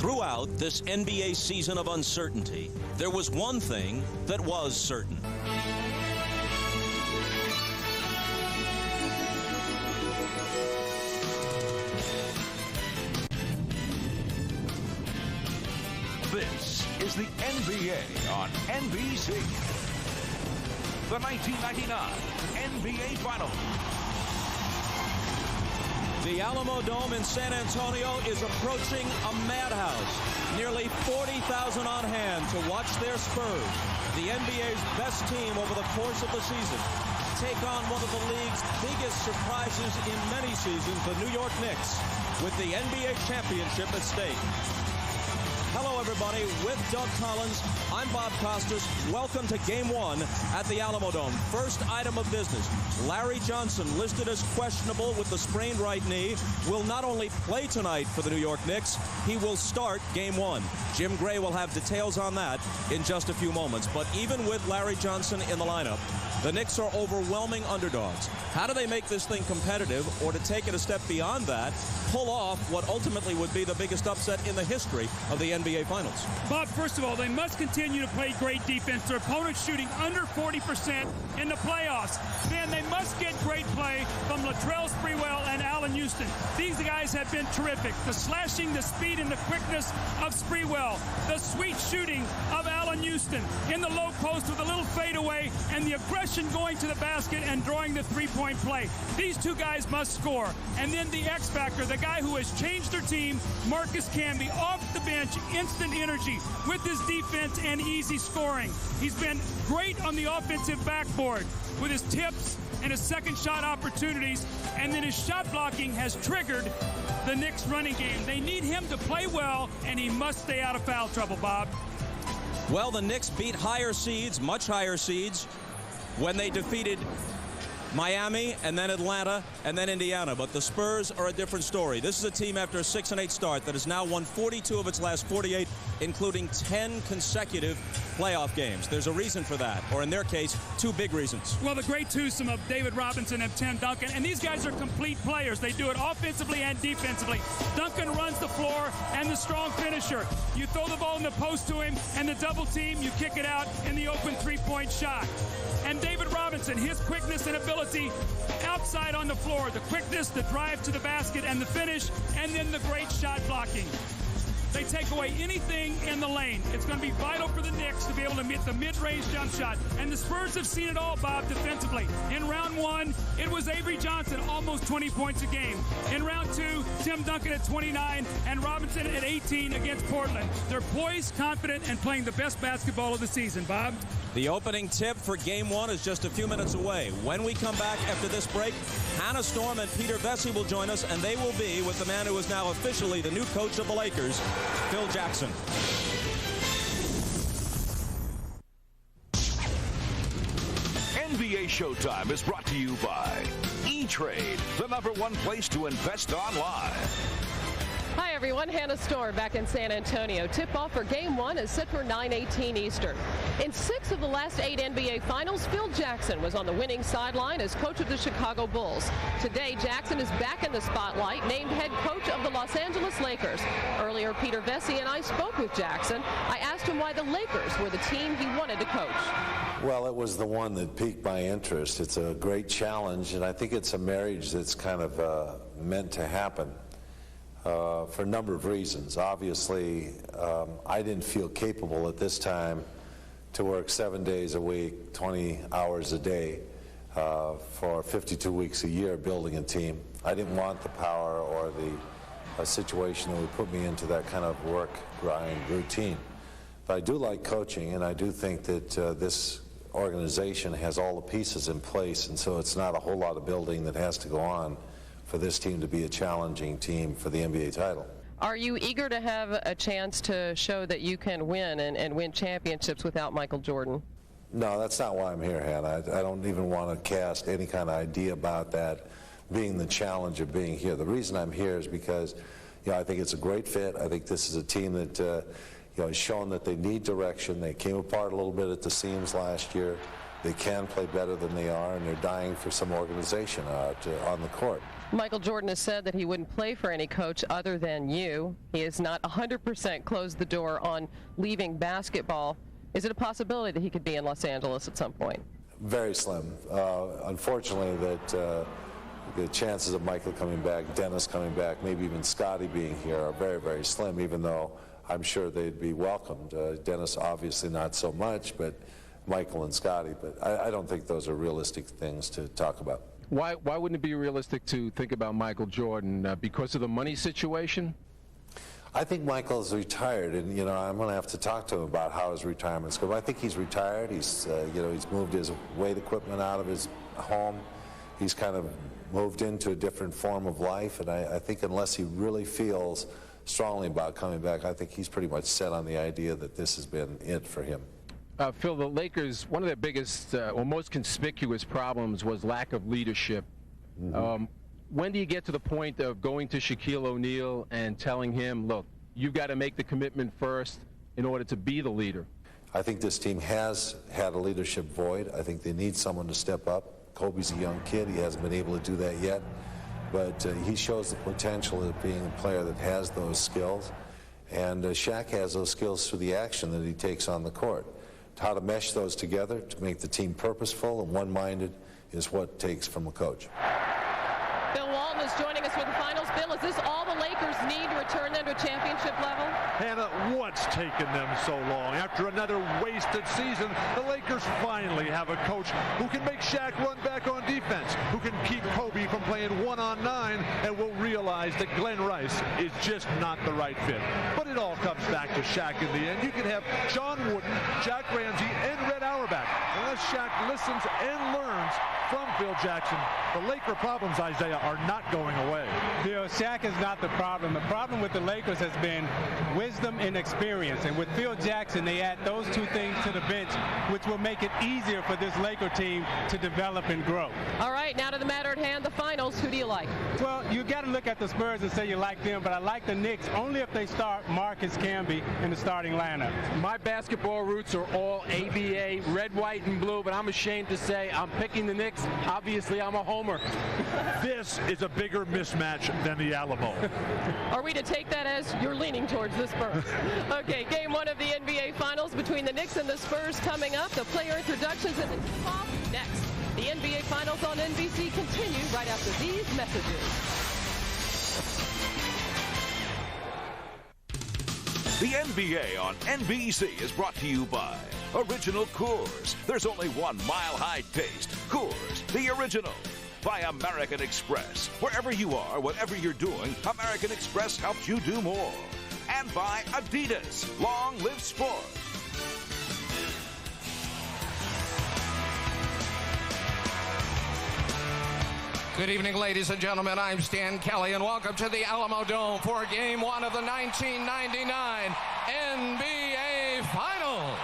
Throughout this NBA season of uncertainty, there was one thing that was certain. This is the NBA on NBC. The 1999 NBA Finals. The Alamo Dome in San Antonio is approaching a madhouse. Nearly 40,000 on hand to watch their Spurs, the NBA's best team over the course of the season, take on one of the league's biggest surprises in many seasons, the New York Knicks, with the NBA championship at stake. Hello, everybody. With Doug Collins, I'm Bob Costas. Welcome to Game 1 at the Alamo Dome. First item of business. Larry Johnson, listed as questionable with the sprained right knee, will not only play tonight for the New York Knicks, he will start Game 1. Jim Gray will have details on that in just a few moments. But even with Larry Johnson in the lineup, the Knicks are overwhelming underdogs. How do they make this thing competitive, or to take it a step beyond that, pull off what ultimately would be the biggest upset in the history of the NBA Finals? Bob, first of all, they must continue to play great defense. Their opponent's shooting under 40% in the playoffs. Then they must get great play from Latrell Sprewell and Allen Houston. These guys have been terrific. The slashing, the speed, and the quickness of Sprewell. The sweet shooting of Allen Houston in the low post with a little fadeaway, and the aggression going to the basket and drawing the three-point play. These two guys must score. And then the X factor, the guy who has changed their team, Marcus Camby, off the bench, instant energy with his defense and easy scoring. He's been great on the offensive backboard with his tips and his second shot opportunities, and then his shot blocking has triggered the Knicks running game. They need him to play well, and he must stay out of foul trouble, Bob. Well, the Knicks beat higher seeds, much higher seeds, when they defeated Miami, and then Atlanta, and then Indiana. But the Spurs are a different story. This is a team after a 6-8 start that has now won 42 of its last 48, including 10 consecutive playoff games. There's a reason for that, or in their case, two big reasons. Well, the great twosome of David Robinson and Tim Duncan, and these guys are complete players. They do it offensively and defensively. Duncan runs the floor and the strong finisher. You throw the ball in the post to him, and the double team, you kick it out in the open three-point shot. And David Robinson, his quickness and ability outside on the floor, the quickness, the drive to the basket, and the finish, and then the great shot blocking. They take away anything in the lane. It's going to be vital for the Knicks to be able to meet the mid-range jump shot. And the Spurs have seen it all, Bob, defensively. In round one, it was Avery Johnson, almost 20 points a game. In round two, Tim Duncan at 29 and Robinson at 18 against Portland. They're poised, confident, and playing the best basketball of the season, Bob. The opening tip for Game 1 is just a few minutes away. When we come back after this break, Hannah Storm and Peter Vesey will join us, and they will be with the man who is now officially the new coach of the Lakers, Phil Jackson. NBA Showtime is brought to you by E-Trade, the #1 place to invest online. Hi, everyone. Hannah Storm back in San Antonio. Tip-off for Game 1 is set for 9:18 Eastern. In 6 of the last 8 NBA Finals, Phil Jackson was on the winning sideline as coach of the Chicago Bulls. Today, Jackson is back in the spotlight, named head coach of the Los Angeles Lakers. Earlier, Peter Vesey and I spoke with Jackson. I asked him why the Lakers were the team he wanted to coach. Well, it was the one that piqued my interest. It's a great challenge, and I think it's a marriage that's kind of meant to happen. For a number of reasons. Obviously, I didn't feel capable at this time to work 7 days a week, 20 hours a day for 52 weeks a year building a team. I didn't want the power or the situation that would put me into that kind of work grind routine. But I do like coaching, and I do think that this organization has all the pieces in place, and so it's not a whole lot of building that has to go on for this team to be a challenging team for the NBA title. Are you eager to have a chance to show that you can win and win championships without Michael Jordan? No, that's not why I'm here, Hannah. I don't even want to cast any kind of idea about that being the challenge of being here. The reason I'm here is because, I think it's a great fit. I think this is a team that, has shown that they need direction. They came apart a little bit at the seams last year. they can play better than they are, and they're dying for some organization on the court. Michael Jordan has said that he wouldn't play for any coach other than you. He has not 100% closed the door on leaving basketball. Is it a possibility that he could be in Los Angeles at some point? Very slim. Unfortunately, that the chances of Michael coming back, Dennis coming back, maybe even Scotty being here are very, very slim, even though I'm sure they'd be welcomed. Dennis obviously not so much, but Michael and Scotty. But I don't think those are realistic things to talk about. Why wouldn't it be realistic to think about Michael Jordan? Because of the money situation? I think Michael's retired, and I'm going to have to talk to him about how his retirement's going. I think he's retired. He's he's moved his weight equipment out of his home. He's kind of moved into a different form of life, and I think unless he really feels strongly about coming back, I think he's pretty much set on the idea that this has been it for him. Phil, the Lakers, one of their biggest or most conspicuous problems was lack of leadership. Mm-hmm. When do you get to the point of going to Shaquille O'Neal and telling him, look, you've got to make the commitment first in order to be the leader? I think this team has had a leadership void. I think they need someone to step up. Kobe's a young kid. He hasn't been able to do that yet. But he shows the potential of being a player that has those skills. And Shaq has those skills through the action that he takes on the court. How to mesh those together to make the team purposeful and one-minded is what it takes from a coach. Bill Walton is joining us for the finals. Bill, is this all the Lakers need to return them to championship level? Hannah, what's taken them so long? After another wasted season, the Lakers finally have a coach who can make Shaq run back on defense, who can keep Kobe from playing 1-on-9, and will realize that Glenn Rice is just not the right fit. But it all comes back to Shaq in the end. You can have John Wooden, Jack Ramsey, and Red Auerbach. Unless Shaq listens and learns from Phil Jackson, the Laker problems, Isaiah, are not going away. Phil, Shaq is not the problem. The problem with the Lakers has been wisdom and experience. And with Phil Jackson, they add those two things to the bench, which will make it easier for this Laker team to develop and grow. All right, now to the matter at hand, the finals. Who do you like? Well, you got to look at the Spurs and say you like them, but I like the Knicks only if they start Marcus Camby in the starting lineup. My basketball roots are all ABA, red, white, and blue, but I'm ashamed to say I'm picking the Knicks. Obviously, I'm a homer. This is a bigger mismatch than the Alamo. Are we to take that as you're leaning towards the Spurs? Okay, game one of the NBA Finals between the Knicks and the Spurs coming up. The player introductions and the tip-off next. The NBA Finals on NBC continue right after these messages. The NBA on NBC is brought to you by Original Coors. There's only one mile-high taste. Coors, the original. By American Express. Wherever you are, whatever you're doing, American Express helps you do more. And by Adidas. Long live sport. Good evening, ladies and gentlemen. I'm Stan Kelly, and welcome to the Alamo Dome for Game 1 of the 1999 NBA Finals.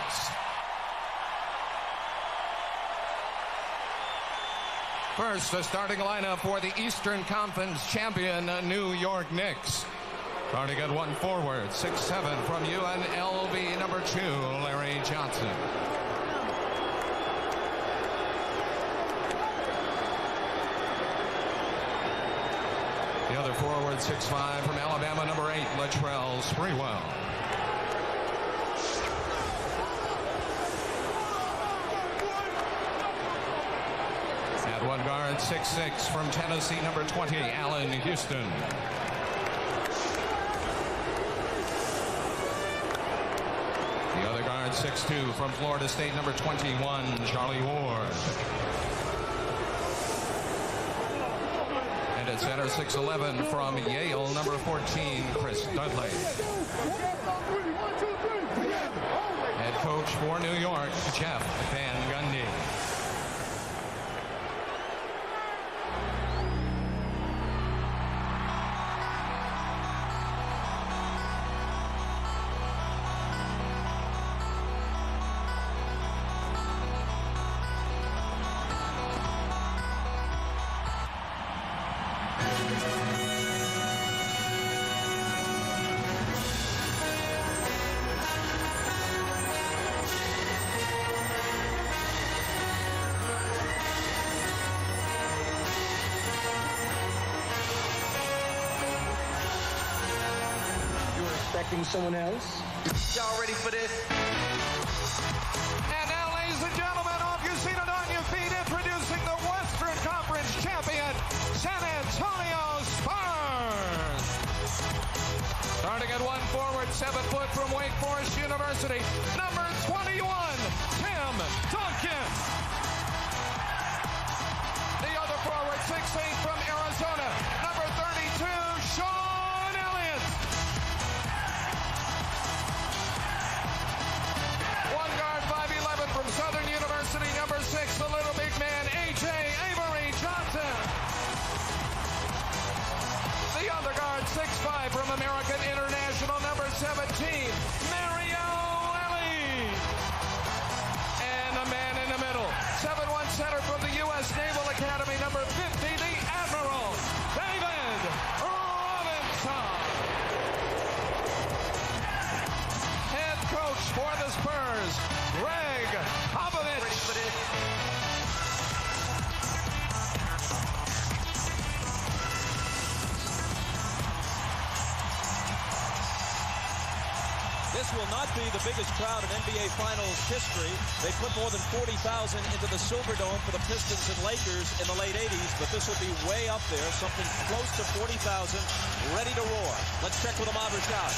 First, the starting lineup for the Eastern Conference champion, New York Knicks. Starting at one forward, 6'7" from UNLV, number 2, Larry Johnson. The other forward, 6'5", from Alabama, number 8, Latrell Sprewell. At one guard, 6'6", from Tennessee, number 20, Allen Houston. The other guard, 6'2", from Florida State, number 21, Charlie Ward. And at center, 6'11", from Yale, number 14, Chris Dudley. Head coach for New York, Jeff Van Gundy. expecting someone else. Y'all ready for this? And now, ladies and gentlemen, off your seat and on your feet, introducing the Western Conference champion, San Antonio Spurs. Starting at 1 forward, 7 foot from Wake Forest University, number 21, Tim Duncan. The other forward, 6'8" from Arizona, number 32, Sean Elliott. One guard, 5'11" from Southern University, number 6, the little big man, A.J. Avery Johnson. The other guard, 6'5" from American International, number 17, Mario Lely. And a man in the middle, 7'1" center from the U.S. Naval Academy, number 50, the Admiral, David Robinson. Head coach for the Spurs, Greg Popovich. This will not be the biggest crowd in NBA Finals history. They put more than 40,000 into the Silverdome for the Pistons and Lakers in the late 80s, but this will be way up there, something close to 40,000, ready to roar. Let's check with Ahmad Rashad.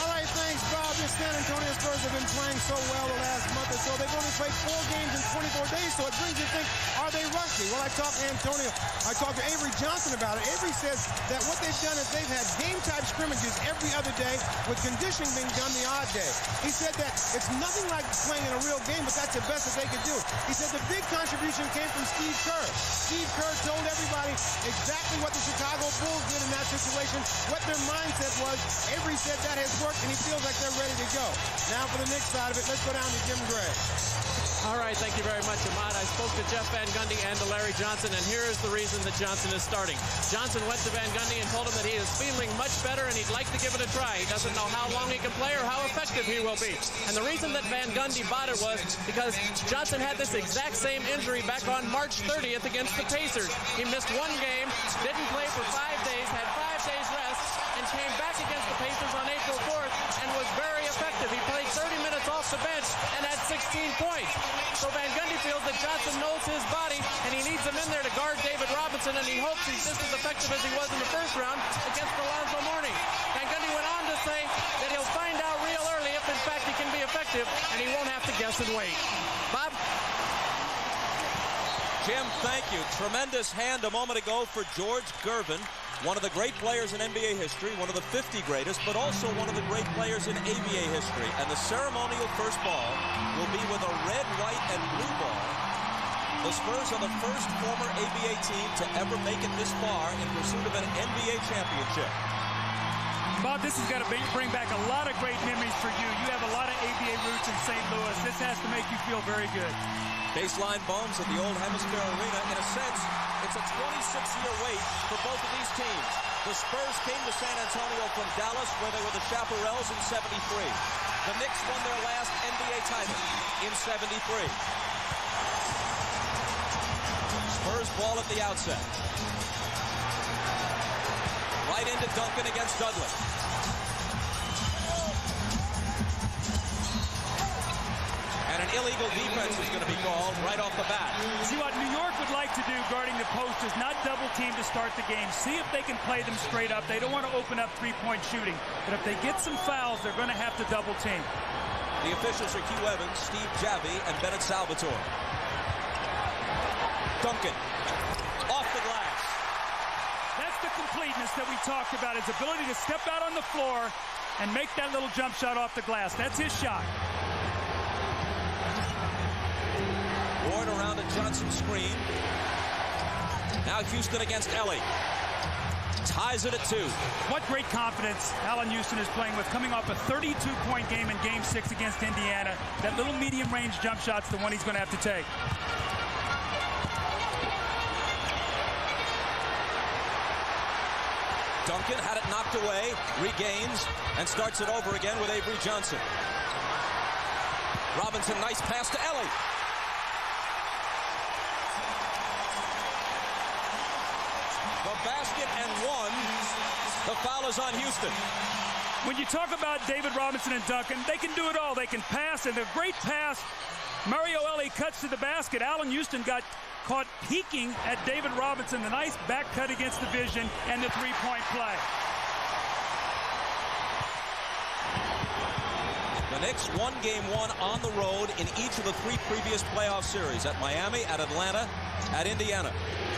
All right, thanks, Bob. The San Antonio Spurs have been playing so well the last month or so. They've only played 4 games in 24 days, so it brings you to think, are they rusty? Well, I talked to Avery Johnson about it. Avery says that what they've done is they've had game-type scrimmages every other day with conditioning being done the odd day. He said that it's nothing like playing in a real game, but that's the best that they could do. He said the big contribution came from Steve Kerr. Steve Kerr told everybody exactly what the Chicago Bulls did in that situation, what their mindset was. Avery said that has worked, and he feels like they're ready to go. Now for the Knicks side of it, let's go down to Jim Gray. All right, thank you very much, Ahmad. I spoke to Jeff Van Gundy and to Larry Johnson, and here is the reason that Johnson is starting. Johnson went to Van Gundy and told him that he is feeling much better and he'd like to give it a try. He doesn't know how long he can play or how effective he will be. And the reason that Van Gundy bought it was because Johnson had this exact same injury back on March 30th against the Pacers. He missed 1 game, didn't play for 5 days, had 5 days rest, and came back against the Pacers on April 4th and was very effective. He played 30 minutes off the bench and had 16 points. So Van Gundy feels that Johnson knows his body, and he needs him in there to guard David Robinson, and he hopes he's just as effective as he was in the first round against Alonzo Mourning. Van Gundy went on to say that he'll find out real early if, in fact, he can be effective, and he won't have to guess and wait. Bob? Jim, thank you. Tremendous hand a moment ago for George Gervin, one of the great players in NBA history, one of the 50 greatest, but also one of the great players in ABA history. And the ceremonial first ball will be with a red, white, and blue ball. The Spurs are the first former ABA team to ever make it this far in pursuit of an NBA championship. Bob, this has got to bring back a lot of great memories for you. You have a lot of ABA roots in St. Louis. This has to make you feel very good. Baseline bombs at the Old Hemisphere Arena. In a sense, it's a 26-year wait for both of these teams. The Spurs came to San Antonio from Dallas, where they were the Chaparrals in '73. The Knicks won their last NBA title in '73. Spurs ball at the outset. Right into Duncan against Dudley. And an illegal defense is going to be called right off the bat. See, what New York would like to do guarding the post is not double team to start the game. See if they can play them straight up. They don't want to open up three-point shooting. But if they get some fouls, they're going to have to double team. The officials are Hugh Evans, Steve Javi, and Bennett Salvatore. Duncan, off the glass. That's the completeness that we talked about, his ability to step out on the floor and make that little jump shot off the glass. That's his shot. Ward around a Johnson screen. Now Houston against Ellie. Ties it at 2. What great confidence Allen Houston is playing with, coming off a 32-point game in Game 6 against Indiana. That little medium-range jump shot's the one he's going to have to take. Duncan had it knocked away, regains, and starts it over again with Avery Johnson. Robinson, nice pass to Ellie. The basket and 1. The foul is on Houston. when you talk about David Robinson and Duncan, they can do it all. They can pass, and a great pass. Mario Elie cuts to the basket. Allen Houston got caught peeking at David Robinson. The nice back cut against the vision and the three-point play. The Knicks won Game 1 on the road in each of the 3 previous playoff series, at Miami, at Atlanta, at Indiana.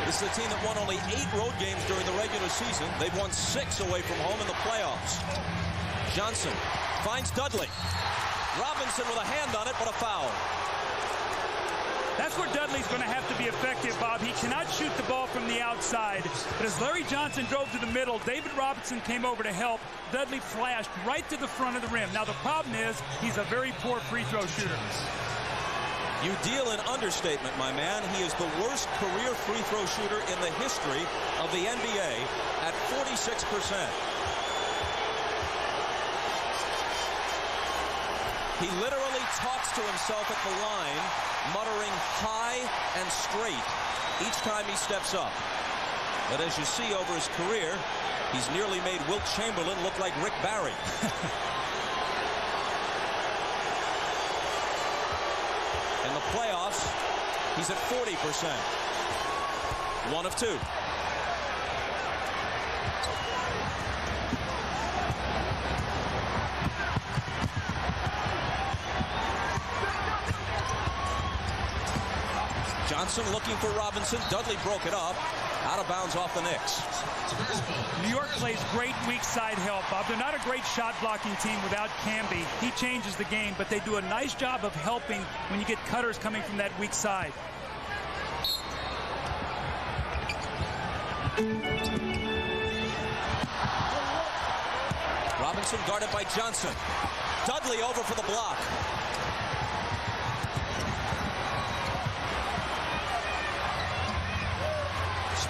This is a team that won only 8 road games during the regular season. They've won 6 away from home in the playoffs. Johnson finds Dudley. Robinson with a hand on it, but a foul. That's where Dudley's going to have to be effective, Bob. He cannot shoot the ball from the outside. But as Larry Johnson drove to the middle, David Robinson came over to help. Dudley flashed right to the front of the rim. Now, the problem is he's a very poor free throw shooter. You deal in understatement, my man. He is the worst career free throw shooter in the history of the NBA at 46%. He literally talks to himself at the line, muttering high and straight each time he steps up. But as you see over his career, he's nearly made Wilt Chamberlain look like Rick Barry. In the playoffs, he's at 40%. 1 of 2. Johnson looking for Robinson. Dudley broke it up. Out of bounds off the Knicks. New York plays great weak side help, Bob. They're not a great shot blocking team without Camby. He changes the game, but they do a nice job of helping when you get cutters coming from that weak side. Robinson guarded by Johnson. Dudley over for the block.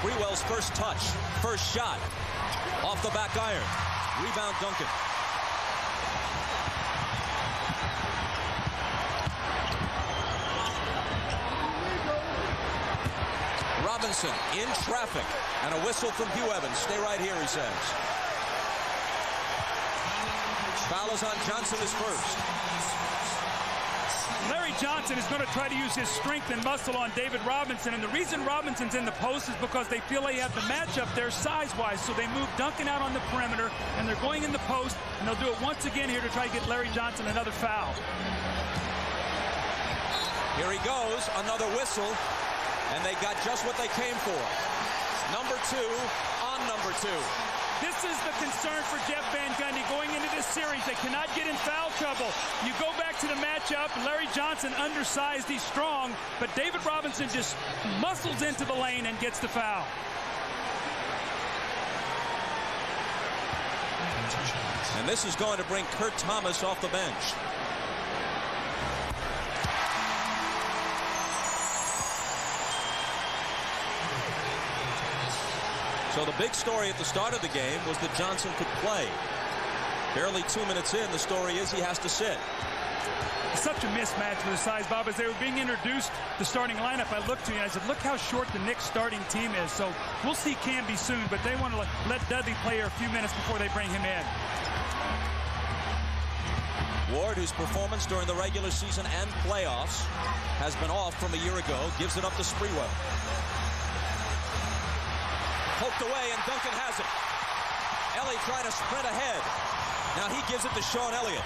Sprewell's first touch, first shot, off the back iron. Rebound Duncan. Robinson in traffic, and a whistle from Hugh Evans. Stay right here, he says. Foul is on Johnson, his first. Larry Johnson is going to try to use his strength and muscle on David Robinson, and the reason Robinson's in the post is because they feel they have the matchup there size-wise, so they move Duncan out on the perimeter, and they're going in the post, and they'll do it once again here to try to get Larry Johnson another foul. Here he goes, another whistle, and they got just what they came for. Number 2 on number 2. This is the concern for Jeff Van Gundy going into this series. They cannot get in foul trouble. You go back to the matchup. Larry Johnson undersized. He's strong. But David Robinson just muscles into the lane and gets the foul. And this is going to bring Kurt Thomas off the bench. So the big story at the start of the game was that Johnson could play. Barely 2 minutes in, the story is he has to sit. It's such a mismatch with the size, Bob. As they were being introduced, the starting lineup, I looked to you and I said, look how short the Knicks starting team is. So we'll see Camby soon, but they want to let Dudley play here a few minutes before they bring him in. Ward, whose performance during the regular season and playoffs has been off from a year ago, gives it up to Sprewell. Poked away, and Duncan has it. Elie trying to sprint ahead. Now he gives it to Sean Elliott.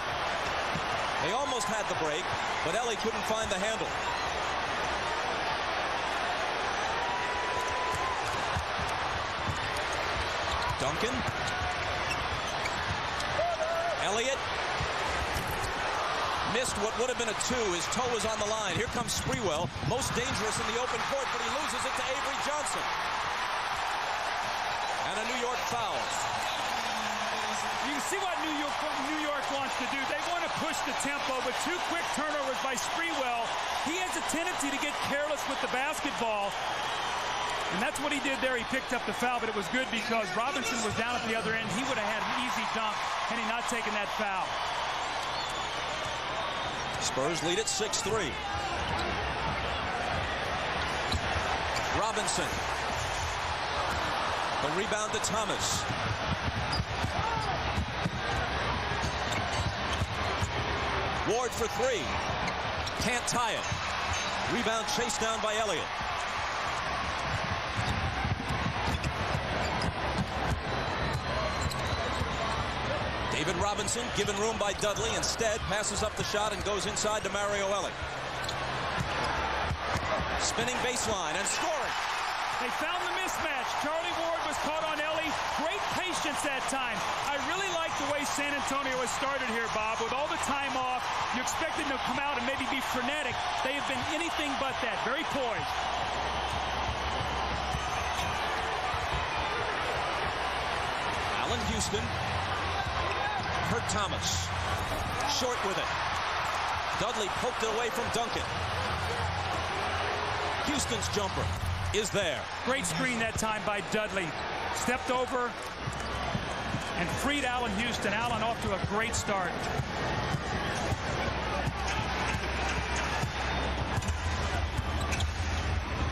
They almost had the break, but Elie couldn't find the handle. Duncan. Elliott. Missed what would have been a 2. His toe was on the line. Here comes Sprewell. Most dangerous in the open court, but he loses it to Avery Johnson. And a New York foul. You can see what New York wants to do. They want to push the tempo, but 2 quick turnovers by Sprewell. He has a tendency to get careless with the basketball. And that's what he did there. He picked up the foul, but it was good because Robinson was down at the other end. He would have had an easy dunk had he not taken that foul. Spurs lead at 6-3. Robinson. The rebound to Thomas. Ward for three. Can't tie it. Rebound chased down by Elliott. David Robinson given room by Dudley. Instead, passes up the shot and goes inside to Mario Elie. Spinning baseline and scoring. They found the mismatch. Charlie Ward was caught on Elie. Great patience that time. I really like the way San Antonio has started here, Bob. With all the time off, you expect them to come out and maybe be frenetic. They have been anything but that. Very poised. Allen Houston. Kurt Thomas. Short with it. Dudley poked it away from Duncan. Houston's jumper is there. Great screen that time by Dudley. Stepped over and freed Allen Houston. Allen off to a great start.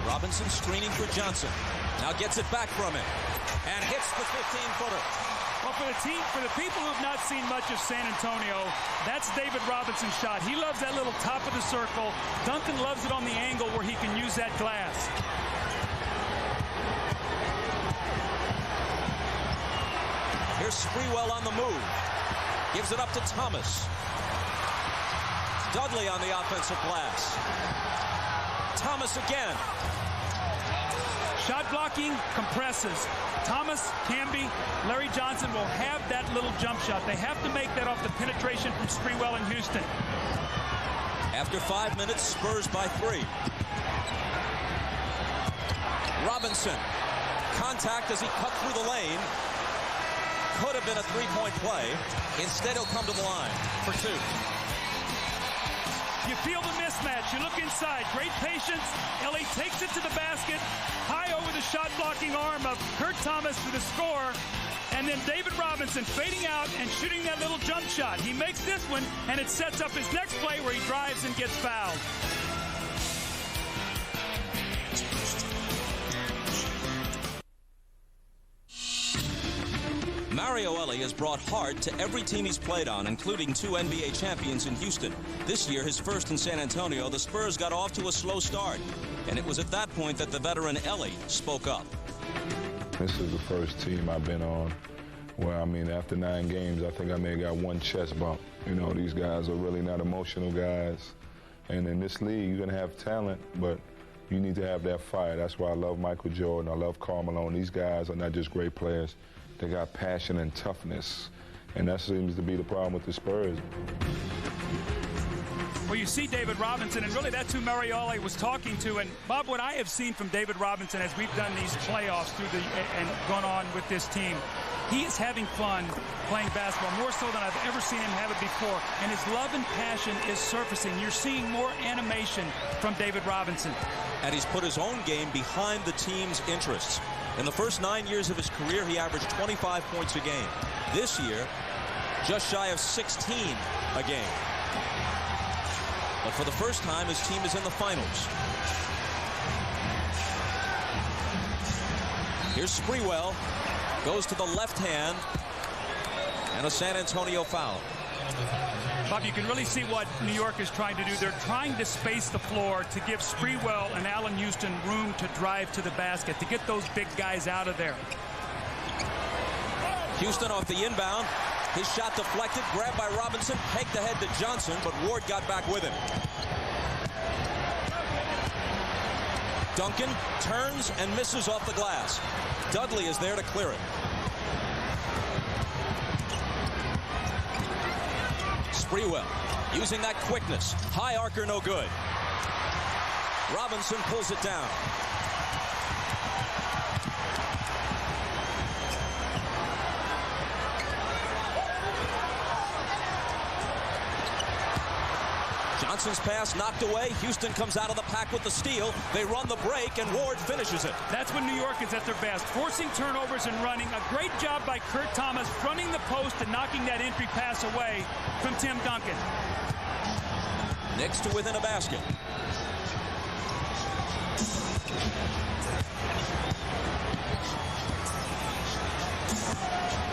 Robinson screening for Johnson. Now gets it back from him and hits the 15-footer. Well, for the people who have not seen much of San Antonio, that's David Robinson's shot. He loves that little top of the circle. Duncan loves it on the angle where he can use that glass. Here's Sprewell on the move. Gives it up to Thomas. Dudley on the offensive glass. Thomas again. Shot blocking compresses. Thomas, Camby, Larry Johnson will have that little jump shot. They have to make that off the penetration from Sprewell in Houston. After 5 minutes, Spurs by 3. Robinson. Contact as he cut through the lane. Could have been a three-point play. Instead, he'll come to the line for two. You feel the mismatch. You look inside. Great patience. Elie takes it to the basket. High over the shot-blocking arm of Kurt Thomas for the score. And then David Robinson fading out and shooting that little jump shot. He makes this one, and it sets up his next play where he drives and gets fouled. Mario Elie has brought heart to every team he's played on, including 2 NBA champions in Houston. This year, his first in San Antonio, the Spurs got off to a slow start. And it was at that point that the veteran Elie spoke up. This is the first team I've been on where, I mean, after 9 games, I think I may have got one chest bump. You know, these guys are really not emotional guys. And in this league, you're going to have talent, but you need to have that fire. That's why I love Michael Jordan. I love Karl Malone. These guys are not just great players. They got passion and toughness, and that seems to be the problem with the Spurs. Well, you see David Robinson, and really that's who Mario Elie was talking to. And Bob, what I have seen from David Robinson as we've done these playoffs and gone on with this team, he is having fun playing basketball, more so than I've ever seen him have it before. And his love and passion is surfacing. You're seeing more animation from David Robinson. And he's put his own game behind the team's interests. In the first 9 years of his career, he averaged 25 points a game. This year, just shy of 16 a game. But for the first time, his team is in the finals. Here's Sprewell. Goes to the left hand. And a San Antonio foul. Bob, you can really see what New York is trying to do. They're trying to space the floor to give Sprewell and Allen Houston room to drive to the basket, to get those big guys out of there. Houston off the inbound. His shot deflected, grabbed by Robinson, pegged ahead to Johnson, but Ward got back with him. Duncan turns and misses off the glass. Dudley is there to clear it. Sprewell using that quickness. High arcer, no good. Robinson pulls it down. Johnson's pass knocked away. Houston comes out of the pack with the steal. They run the break, and Ward finishes it. That's when New York is at their best, forcing turnovers and running. A great job by Kurt Thomas fronting the post and knocking that entry pass away from Tim Duncan. Knicks to within a basket.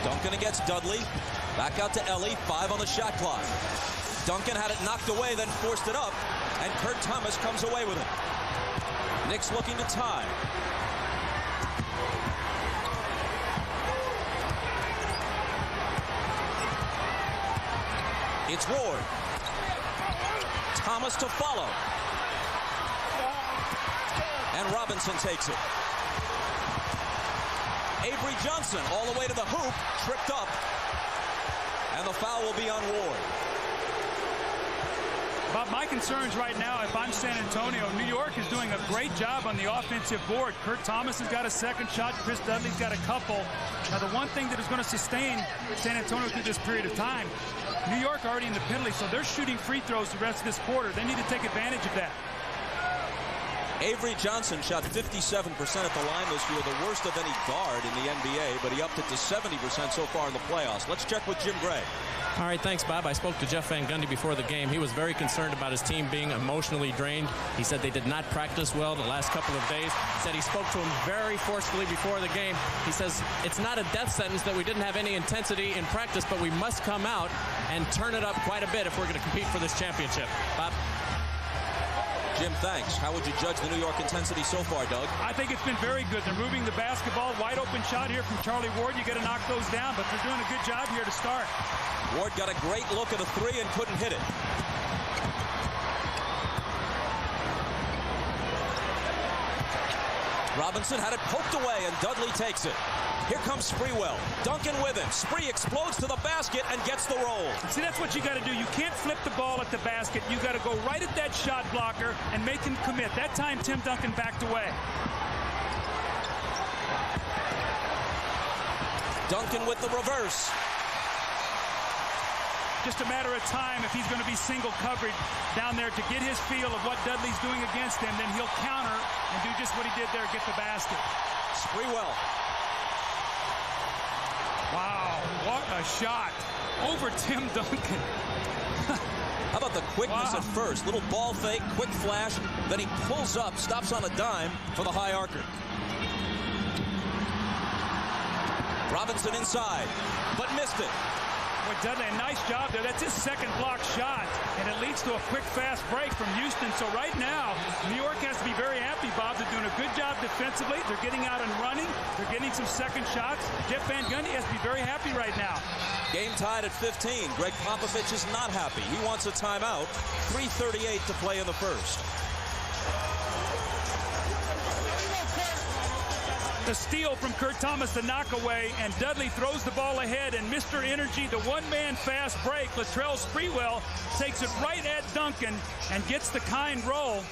Duncan against Dudley. Back out to Elie. 5 on the shot clock. Duncan had it knocked away, then forced it up, and Kurt Thomas comes away with it. Knicks looking to tie. It's Ward. Thomas to follow. And Robinson takes it. Avery Johnson all the way to the hoop, tripped up. And the foul will be on Ward. Bob, my concerns right now, if I'm San Antonio, New York is doing a great job on the offensive board. Kurt Thomas has got a second shot. Chris Dudley's got a couple. Now, the one thing that is going to sustain San Antonio through this period of time, New York already in the penalty, so they're shooting free throws the rest of this quarter. They need to take advantage of that. Avery Johnson shot 57% at the line this year, the worst of any guard in the NBA, but he upped it to 70% so far in the playoffs. Let's check with Jim Gray. All right, thanks, Bob. I spoke to Jeff Van Gundy before the game. He was very concerned about his team being emotionally drained. He said they did not practice well the last couple of days. He said he spoke to him very forcefully before the game. He says it's not a death sentence that we didn't have any intensity in practice, but we must come out and turn it up quite a bit if we're going to compete for this championship. Bob? Jim, thanks. How would you judge the New York intensity so far, Doug? I think it's been very good. They're moving the basketball. Wide open shot here from Charlie Ward. You got to knock those down, but they're doing a good job here to start. Ward got a great look at a three and couldn't hit it. Robinson had it poked away, and Dudley takes it. Here comes Sprewell. Duncan with him. Spree explodes to the basket and gets the roll. See, that's what you got to do. You can't flip the ball at the basket. You got to go right at that shot blocker and make him commit. That time, Tim Duncan backed away. Duncan with the reverse. Just a matter of time if he's going to be single covered down there to get his feel of what Dudley's doing against him. Then he'll counter and do just what he did there, get the basket. Sprewell. Wow, what a shot over Tim Duncan. How about the quickness at first? Little ball fake, quick flash, then he pulls up, stops on a dime for the high arcer. Robinson inside, but missed it. Boy, Dudley, a nice job there. That's his second block shot, and it leads to a quick, fast break from Houston. So right now, New York has to be very happy, Bob. They're doing a good job defensively. They're getting out and running. They're getting some second shots. Jeff Van Gundy has to be very happy right now. Game tied at 15. Greg Popovich is not happy. He wants a timeout. 3:38 to play in the first. The steal from Kurt Thomas, the knockaway, and Dudley throws the ball ahead, and Mr. Energy, the one-man fast break, Latrell Sprewell, takes it right at Duncan and gets the kind roll.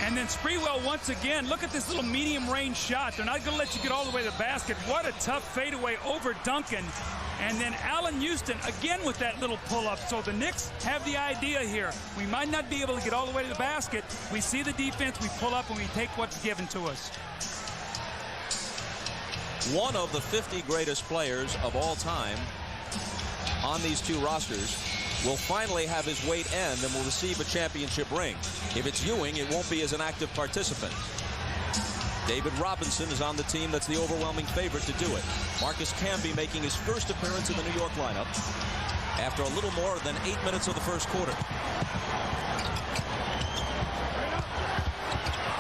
And then Sprewell once again, look at this little medium-range shot. They're not going to let you get all the way to the basket. What a tough fadeaway over Duncan. And then Allen Houston again with that little pull-up. So the Knicks have the idea here. We might not be able to get all the way to the basket. We see the defense, we pull up, and we take what's given to us. One of the 50 greatest players of all time on these two rosters will finally have his wait end and will receive a championship ring. If it's Ewing, it won't be as an active participant. David Robinson is on the team that's the overwhelming favorite to do it. Marcus Camby making his first appearance in the New York lineup after a little more than 8 minutes of the first quarter.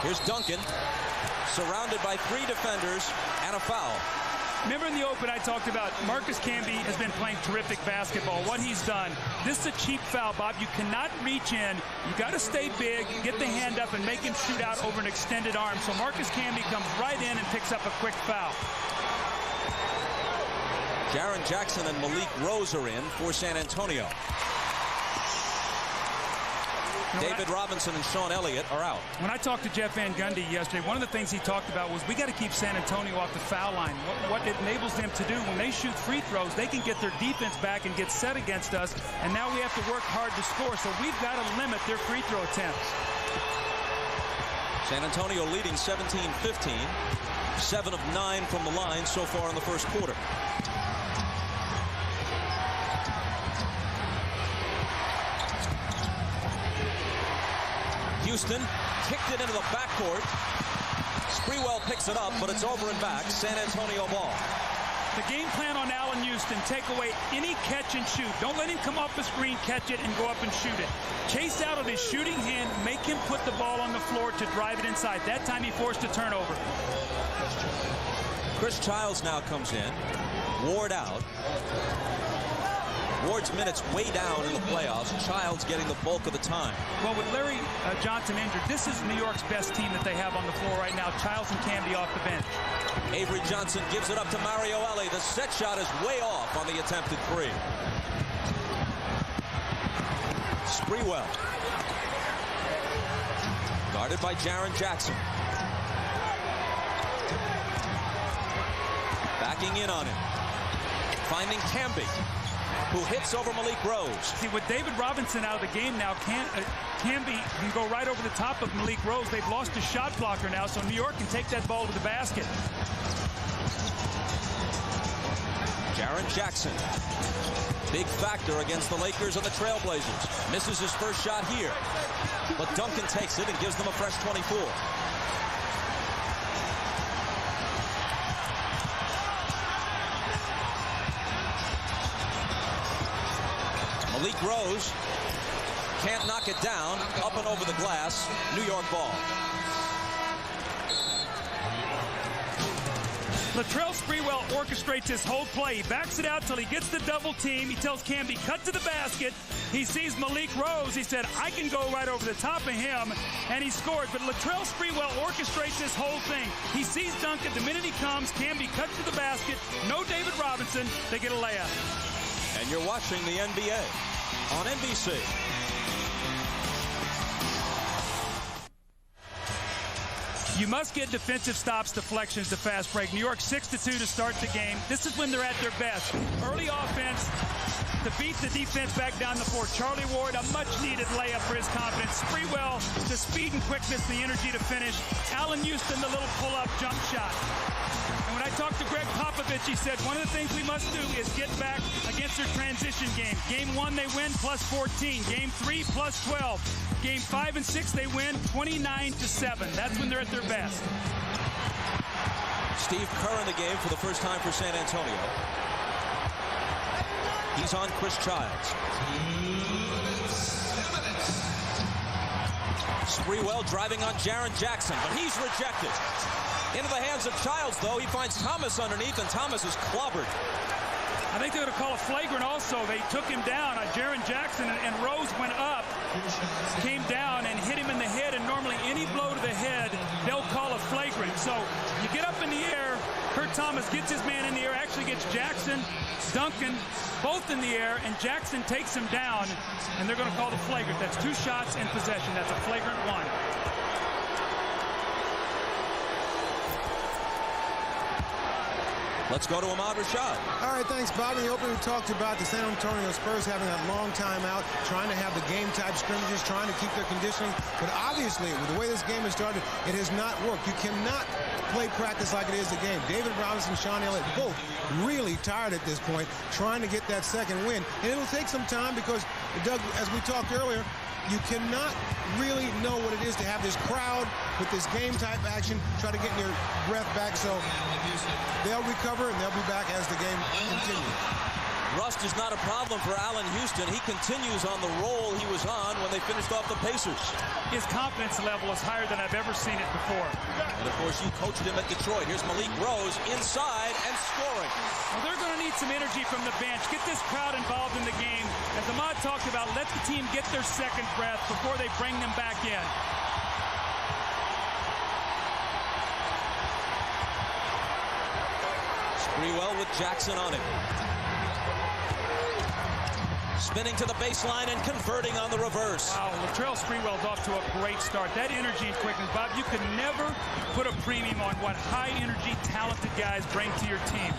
Here's Duncan, surrounded by three defenders and a foul. Remember in the open I talked about Marcus Camby has been playing terrific basketball. What he's done, this is a cheap foul, Bob. You cannot reach in. You got to stay big, get the hand up, and make him shoot out over an extended arm. So Marcus Camby comes right in and picks up a quick foul. Jaren Jackson and Malik Rose are in for San Antonio. David Robinson and Sean Elliott are out. When I talked to Jeff Van Gundy yesterday, one of the things he talked about was we got to keep San Antonio off the foul line. What it enables them to do when they shoot free throws, they can get their defense back and get set against us, and now we have to work hard to score. So we've got to limit their free throw attempts. San Antonio leading 17-15. 7 of 9 from the line so far in the first quarter. Houston kicked it into the backcourt. Sprewell picks it up, but it's over and back. San Antonio ball. The game plan on Allen Houston, take away any catch and shoot. Don't let him come off the screen, catch it, and go up and shoot it. Chase out of his shooting hand, make him put the ball on the floor to drive it inside. That time he forced a turnover. Chris Childs now comes in. Ward out. Ward's minutes way down in the playoffs. Childs getting the bulk of the time. Well, with Larry Johnson injured, this is New York's best team that they have on the floor right now. Childs and Camby off the bench. Avery Johnson gives it up to Mario Elie. The set shot is way off on the attempted three. Sprewell. Guarded by Jaren Jackson. Backing in on him. Finding Camby, who hits over Malik Rose. See, with David Robinson out of the game now, Camby can go right over the top of Malik Rose. They've lost a shot blocker now, so New York can take that ball to the basket. Jaren Jackson, big factor against the Lakers and the Trailblazers. Misses his first shot here, but Duncan takes it and gives them a fresh 24. Malik Rose can't knock it down. Up and over the glass. New York ball. Latrell Sprewell orchestrates his whole play. He backs it out till he gets the double team. He tells Camby, cut to the basket. He sees Malik Rose. He said, I can go right over the top of him. And he scored. But Latrell Sprewell orchestrates this whole thing. He sees Duncan. The minute he comes, Camby cuts to the basket. No David Robinson. They get a layup. And you're watching the NBA on NBC. You must get defensive stops, deflections, the fast break. New York 6-2 to start the game. This is when they're at their best. Early offense to beat the defense back down the floor. Charlie Ward, a much-needed layup for his confidence. Sprewell, the speed and quickness, the energy to finish. Allen Houston, the little pull-up jump shot. And when I talked to Greg Popovich, he said one of the things we must do is get back against their transition game. Game 1, they win plus 14. Game 3, plus 12. Game 5 and 6, they win 29-7. That's when they're at their best. Steve Kerr in the game for the first time for San Antonio. He's on Chris Childs. Sprewell driving on Jaren Jackson, but he's rejected. Into the hands of Childs, though. He finds Thomas underneath, and Thomas is clobbered. I think they're going to call a flagrant also. They took him down. Jaren Jackson and Rose went up, came down and hit him in the head, and normally any blow to the head, they'll call a flagrant. So you get up in the air, Kurt Thomas gets his man in the air, actually gets Jackson, Duncan, both in the air, and Jackson takes him down, and they're going to call the flagrant. That's 2 shots in possession. That's a flagrant 1. Let's go to Ahmad Rashad. All right, thanks, Bob. In the opening, we talked about the San Antonio Spurs having that long time out, trying to have the game-type scrimmages, trying to keep their conditioning. But obviously, with the way this game has started, it has not worked. You cannot play practice like it is the game. David Robinson, Sean Elliott, both really tired at this point, trying to get that second win. And it'll take some time because, Doug, as we talked earlier, you cannot really know what it is to have this crowd with this game-type action, try to get your breath back. So they'll recover, and they'll be back as the game continues. Rust is not a problem for Allen Houston. He continues on the roll he was on when they finished off the Pacers. His confidence level is higher than I've ever seen it before. And, of course, you coached him at Detroit. Here's Malik Rose inside and scoring. Well, they're going to need some energy from the bench. Get this crowd involved in the game. As Ahmad talked about, let the team get their second breath before they bring them back in. Sprewell with Jackson on him. Spinning to the baseline and converting on the reverse. Wow, Latrell Sprewell's off to a great start. That energy and quickness, Bob, you can never put a premium on what high-energy, talented guys bring to your team.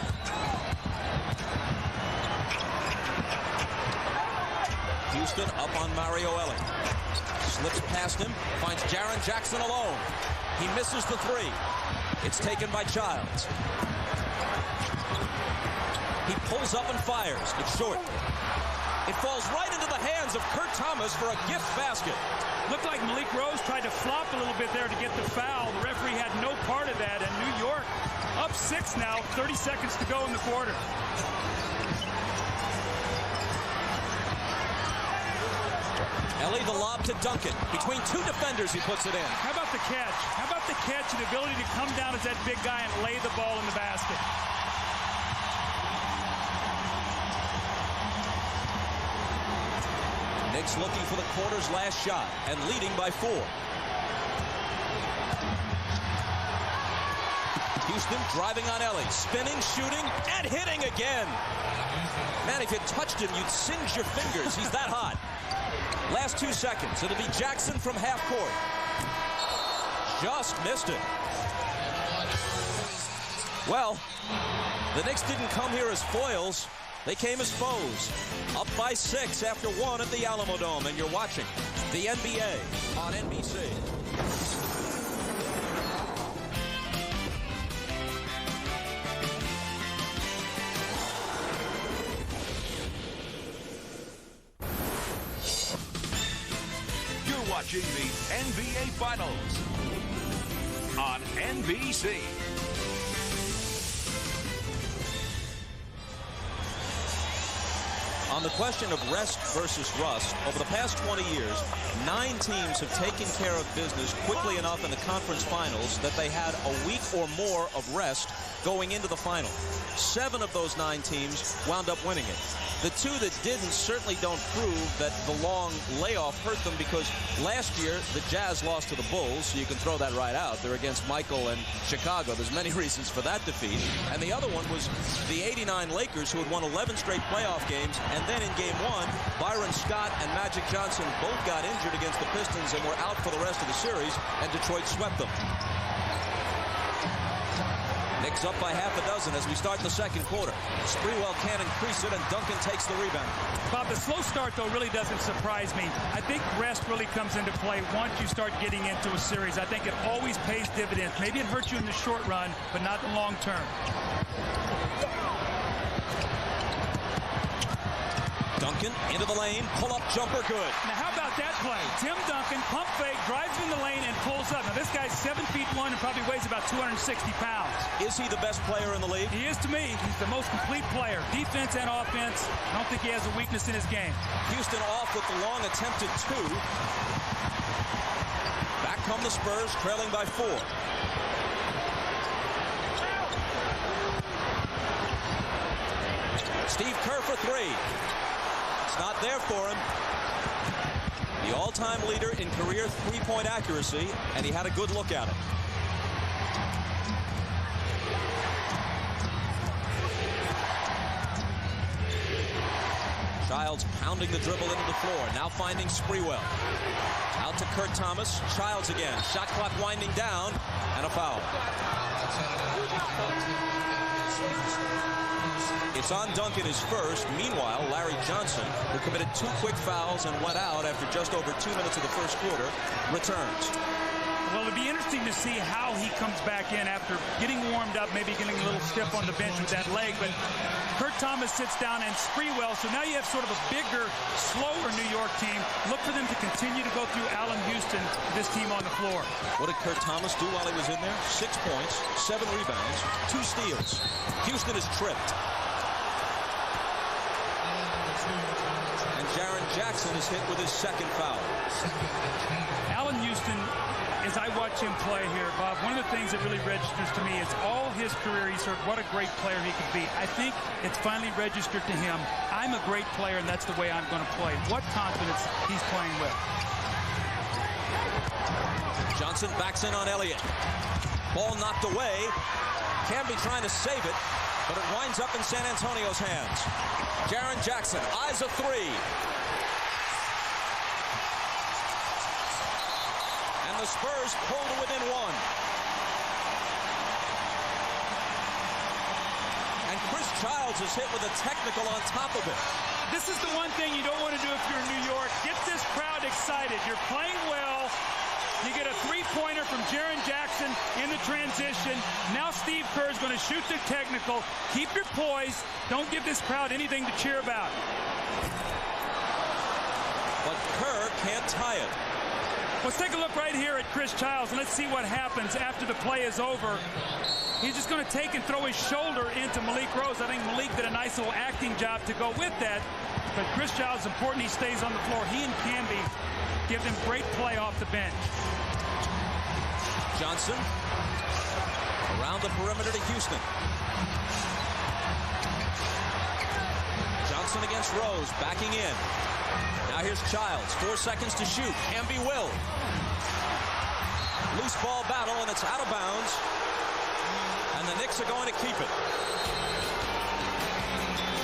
Houston up on Mario Elie. Slips past him, finds Jaren Jackson alone. He misses the 3. It's taken by Childs. He pulls up and fires. It's short. It falls right into the hands of Kurt Thomas for a gift basket. Looked like Malik Rose tried to flop a little bit there to get the foul. The referee had no part of that, and New York Up 6 now, 30 seconds to go in the quarter. Ellie, the lob to Duncan. Between two defenders, he puts it in. How about the catch? How about the catch and the ability to come down as that big guy and lay the ball in the basket? Knicks looking for the quarter's last shot and leading by 4. Houston driving on Ellie, spinning, shooting, and hitting again. Man, if you touched him, you'd singe your fingers. He's that hot. Last 2 seconds. It'll be Jackson from half court. Just missed it. Well, the Knicks didn't come here as foils. They came as foes. Up by 6 after 1 at the Alamo Dome, and you're watching the NBA on NBC. You're watching the NBA Finals on NBC. On the question of rest versus rust, over the past 20 years, 9 teams have taken care of business quickly enough in the conference finals that they had a week or more of rest going into the final. 7 of those 9 teams wound up winning it. The 2 that didn't certainly don't prove that the long layoff hurt them, because last year the Jazz lost to the Bulls, so you can throw that right out. They're against Michael and Chicago. There's many reasons for that defeat. And the other one was the '89 Lakers, who had won 11 straight playoff games, and then in Game 1, Byron Scott and Magic Johnson both got injured against the Pistons and were out for the rest of the series, and Detroit swept them. Knicks up by half a dozen as we start the second quarter. Sprewell can't increase it, and Duncan takes the rebound. Bob, the slow start, though, really doesn't surprise me. I think rest really comes into play once you start getting into a series. I think it always pays dividends. Maybe it hurts you in the short run, but not the long term. Duncan into the lane, pull-up jumper, good. Now, how about that play? Tim Duncan, pump fake, drives in the lane, and pulls up. Now, this guy's 7'1" and probably weighs about 260 pounds. Is he the best player in the league? He is to me. He's the most complete player, defense and offense. I don't think he has a weakness in his game. Houston off with the long attempted 2. Back come the Spurs, trailing by 4. Steve Kerr for 3. It's not there for him. The all-time leader in career three-point accuracy, and he had a good look at it. Childs pounding the dribble into the floor, now finding Sprewell. Out to Kurt Thomas. Childs again. Shot clock winding down, and a foul. It's on Duncan, his first. Meanwhile, Larry Johnson, who committed 2 quick fouls and went out after just over 2 minutes of the first quarter, returns. Well, it'll be interesting to see how he comes back in after getting warmed up, maybe getting a little stiff on the bench with that leg. But Kurt Thomas sits down and Sprewell, so now you have sort of a bigger, slower New York team. Look for them to continue to go through Allen Houston, this team on the floor. What did Kurt Thomas do while he was in there? 6 points, 7 rebounds, 2 steals. Houston is tripped. And Jaren Jackson is hit with his second foul. Allen Houston, as I watch him play here, Bob, one of the things that really registers to me is all his career he's heard what a great player he could be. I think it's finally registered to him. I'm a great player, and that's the way I'm going to play. What confidence he's playing with. Johnson backs in on Elliott. Ball knocked away. Camby trying to save it, but it winds up in San Antonio's hands. Jaren Jackson eyes a 3. And the Spurs pull to within 1. And Chris Childs is hit with a technical on top of it. This is the one thing you don't want to do if you're in New York. Get this crowd excited. You're playing well. You get a 3-pointer from Jaren Jackson in the transition. Now Steve Kerr is going to shoot the technical. Keep your poise. Don't give this crowd anything to cheer about. But Kerr can't tie it. Let's take a look right here at Chris Childs, and let's see what happens after the play is over. He's just going to take and throw his shoulder into Malik Rose. I think Malik did a nice little acting job to go with that. But Chris Childs, important he stays on the floor. He and Camby give them great play off the bench. Johnson around the perimeter to Houston. Johnson against Rose, backing in. Now here's Childs, 4 seconds to shoot. Camby will. Loose ball battle, and it's out of bounds. And the Knicks are going to keep it.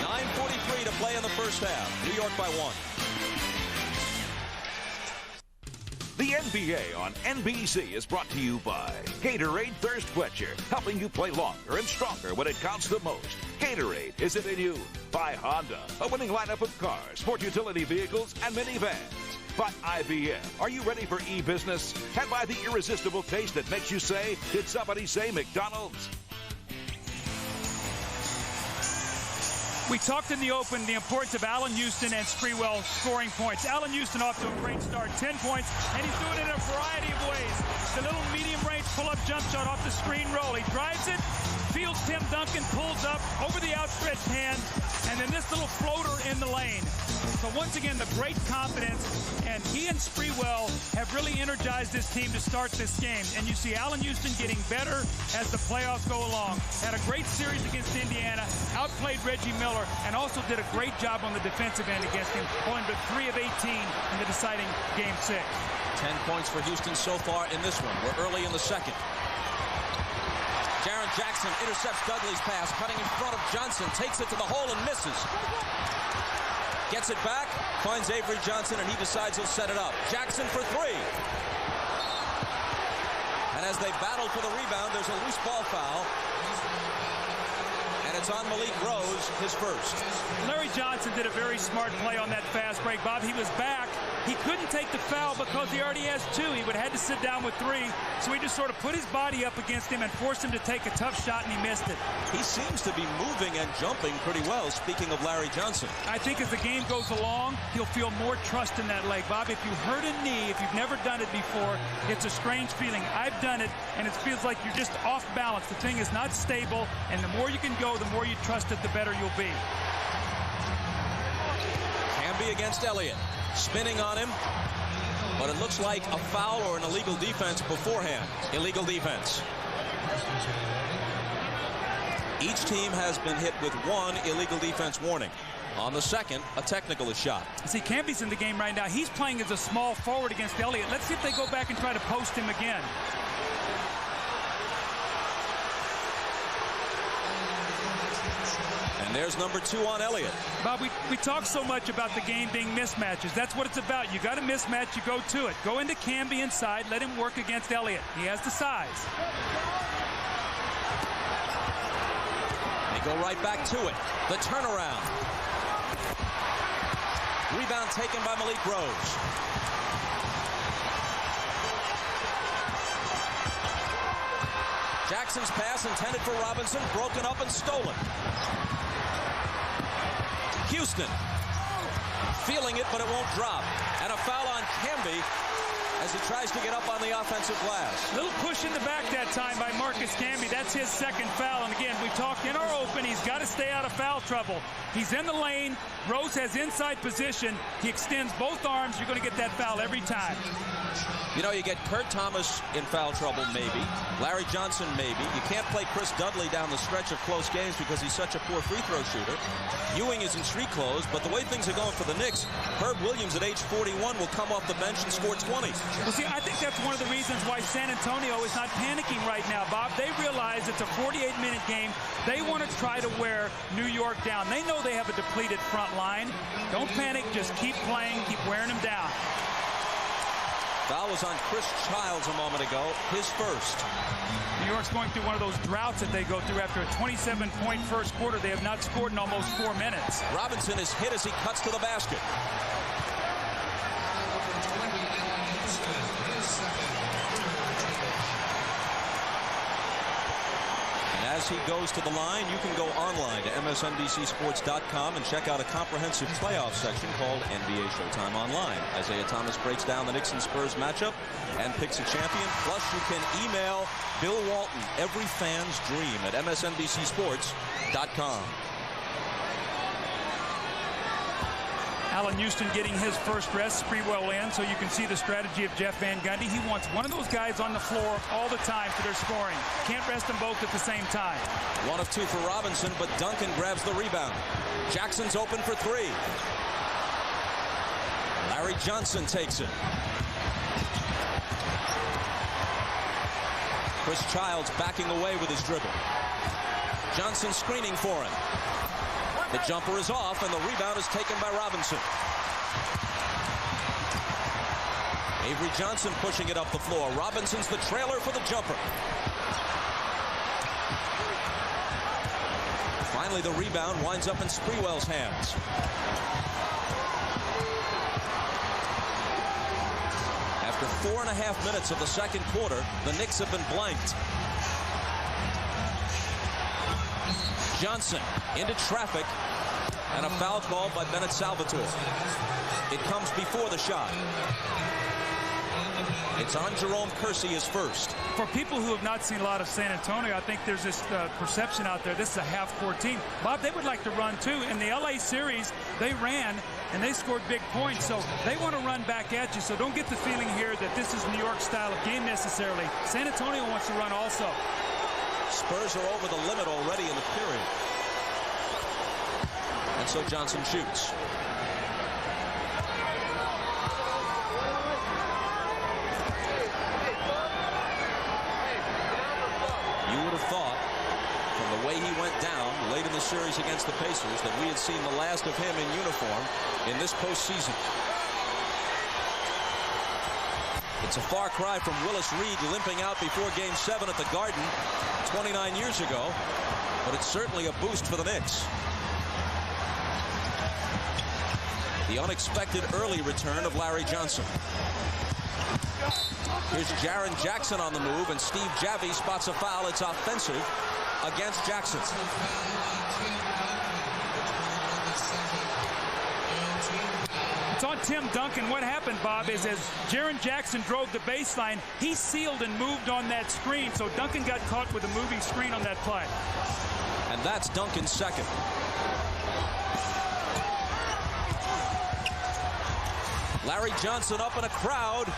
9:43 to play in the first half. New York by 1. The NBA on NBC is brought to you by Gatorade Thirst Quencher, helping you play longer and stronger when it counts the most. Gatorade, is it in you? By Honda, a winning lineup of cars, sport utility vehicles, and minivans. By IBM, are you ready for e-business? And by the irresistible taste that makes you say, did somebody say McDonald's? We talked in the open the importance of Allen Houston and Sprewell scoring points. Allen Houston off to a great start, 10 points, and he's doing it in a variety of ways. The little medium-range pull-up jump shot off the screen roll. He drives it, fields Tim Duncan, pulls up over the outstretched hand, and then this little floater in the lane. So once again, the great confidence, and he and Sprewell have really energized this team to start this game. And you see Allen Houston getting better as the playoffs go along. Had a great series against Indiana, outplayed Reggie Miller, and also did a great job on the defensive end against him, going to 3 of 18 in the deciding Game 6. 10 points for Houston so far in this one. We're early in the second. Jaren Jackson intercepts Dudley's pass, cutting in front of Johnson, takes it to the hole and misses. Gets it back, finds Avery Johnson, and he decides he'll set it up. Jackson for 3. And as they battle for the rebound, there's a loose ball foul. And it's on Malik Rose, his first. Larry Johnson did a very smart play on that fast break, Bob. He was back. He couldn't take the foul because he already has 2. He would have had to sit down with 3. So he just sort of put his body up against him and forced him to take a tough shot, and he missed it. He seems to be moving and jumping pretty well, speaking of Larry Johnson. I think as the game goes along, he'll feel more trust in that leg. Bob, if you hurt a knee, if you've never done it before, it's a strange feeling. I've done it, and it feels like you're just off balance. The thing is not stable, and the more you can go, the more you trust it, the better you'll be. Camby against Elliott. Spinning on him, but it looks like a foul or an illegal defense beforehand. Illegal defense. Each team has been hit with 1 illegal defense warning. On the second, a technical is shot. See, Camby's in the game right now. He's playing as a small forward against Elliott. Let's see if they go back and try to post him again. And there's number 2 on Elliott. Bob, we talk so much about the game being mismatches. That's what it's about. You got a mismatch, you go to it. Go into Camby inside, let him work against Elliott. He has the size. They go right back to it. The turnaround. Rebound taken by Malik Rose. Jackson's pass intended for Robinson, broken up and stolen. Houston feeling it, but it won't drop. And a foul on Camby as he tries to get up on the offensive glass. Little push in the back that time by Marcus Camby. That's his second foul. And again, we talked in our open, he's got to stay out of foul trouble. He's in the lane. Rose has inside position. He extends both arms. You're going to get that foul every time. You know, you get Kurt Thomas in foul trouble, maybe. Larry Johnson, maybe. You can't play Chris Dudley down the stretch of close games because he's such a poor free throw shooter. Ewing is in street clothes, but the way things are going for the Knicks, Herb Williams at age 41 will come off the bench and score 20. Well, see, I think that's one of the reasons why San Antonio is not panicking right now, Bob. They realize it's a 48-minute game. They want to try to wear New York down. They know they have a depleted front line. Don't panic. Just keep playing. Keep wearing them down. Foul was on Chris Childs a moment ago, his first. New York's going through one of those droughts that they go through after a 27-point first quarter. They have not scored in almost 4 minutes. Robinson is hit as he cuts to the basket. And as he goes to the line. You can go online to msnbcsports.com and check out a comprehensive playoff section called NBA Showtime Online. Isaiah Thomas breaks down the Knicks and Spurs matchup and picks a champion. Plus, you can email Bill Walton, every fan's dream, at msnbcsports.com. Allen Houston getting his first rest, Sprewell in, so you can see the strategy of Jeff Van Gundy. He wants one of those guys on the floor all the time for their scoring. Can't rest them both at the same time. 1 of 2 for Robinson, but Duncan grabs the rebound. Jackson's open for 3. Larry Johnson takes it. Chris Childs backing away with his dribble. Johnson screening for him. The jumper is off, and the rebound is taken by Robinson. Avery Johnson pushing it up the floor. Robinson's the trailer for the jumper. Finally, the rebound winds up in Sprewell's hands. After 4.5 minutes of the second quarter, the Knicks have been blanked. Johnson into traffic, and a foul called by Bennett Salvatore. It comes before the shot. It's on Jerome Kersey his first. For people who have not seen a lot of San Antonio, I think there's this perception out there. This is a half-court team. Bob, they would like to run too. In the LA series, they ran and they scored big points, so they want to run back at you. So don't get the feeling here that this is New York style of game necessarily. San Antonio wants to run also. Spurs are over the limit already in the period. And so Johnson shoots. You would have thought, from the way he went down late in the series against the Pacers, that we had seen the last of him in uniform in this postseason. It's a far cry from Willis Reed limping out before Game 7 at the Garden 29 years ago, but it's certainly a boost for the Knicks. The unexpected early return of Larry Johnson. Here's Jaren Jackson on the move, and Steve Javie spots a foul. It's offensive against Jackson. It's on Tim Duncan. What happened, Bob, is as Jaren Jackson drove the baseline, he sealed and moved on that screen, so Duncan got caught with a moving screen on that play. And that's Duncan's second. Larry Johnson up in a crowd.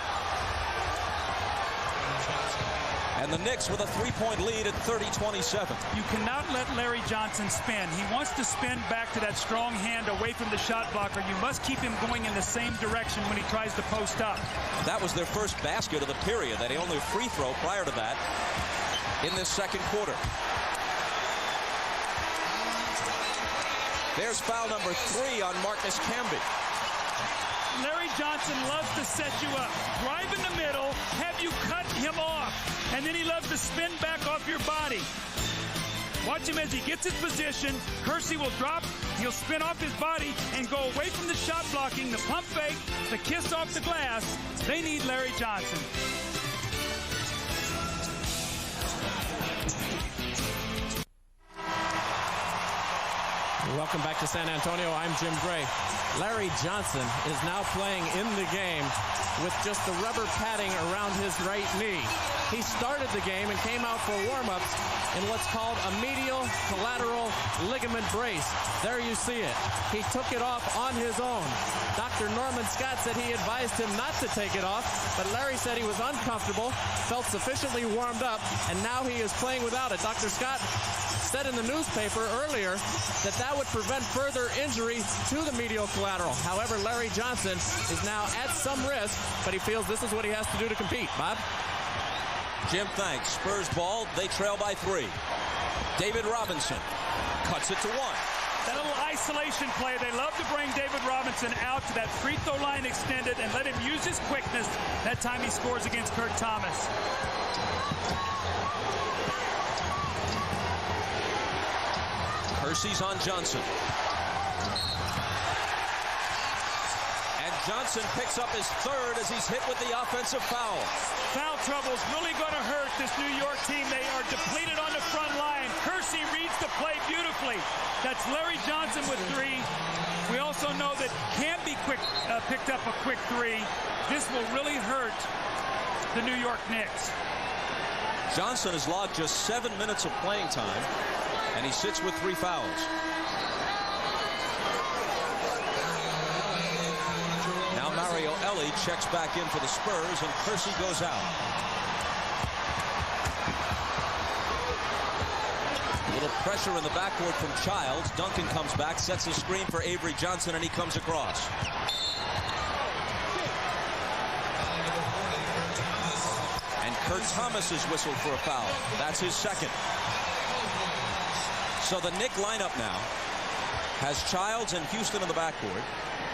And the Knicks with a 3-point lead at 30-27. You cannot let Larry Johnson spin. He wants to spin back to that strong hand away from the shot blocker. You must keep him going in the same direction when he tries to post up. That was their first basket of the period. They only free throw prior to that in this second quarter. There's foul number 3 on Marcus Camby. Larry Johnson loves to set you up. Drive in the middle, have you cut him off. And then he loves to spin back off your body. Watch him as he gets his position. Kersey will drop. He'll spin off his body and go away from the shot blocking, the pump fake, the kiss off the glass. They need Larry Johnson. Welcome back to San Antonio. I'm Jim Gray. Larry Johnson is now playing in the game with just the rubber padding around his right knee. He started the game and came out for warm-ups in what's called a medial collateral ligament brace. There you see it. He took it off on his own. Dr. Norman Scott said he advised him not to take it off, but Larry said he was uncomfortable, felt sufficiently warmed up, and now he is playing without it. Dr. Scott said in the newspaper earlier that that would prevent further injury to the medial collateral. However, Larry Johnson is now at some risk, but he feels this is what he has to do to compete. Bob? Jim, thanks. Spurs ball. They trail by 3. David Robinson cuts it to 1. That little isolation play, they love to bring David Robinson out to that free throw line extended and let him use his quickness that time he scores against Kurt Thomas. Kersey's on Johnson. And Johnson picks up his third as he's hit with the offensive foul. Foul trouble is really going to hurt this New York team. They are depleted on the front line. Kersey reads the play beautifully. That's Larry Johnson with 3. We also know that Camby picked up a quick 3. This will really hurt the New York Knicks. Johnson has logged just 7 minutes of playing time, and he sits with 3 fouls. Now Mario Elie checks back in for the Spurs, and Kersey goes out. A little pressure in the backcourt from Childs. Duncan comes back, sets a screen for Avery Johnson, and he comes across. And Kurt Thomas is whistled for a foul. That's his second. So the Knick lineup now has Childs and Houston in the backcourt,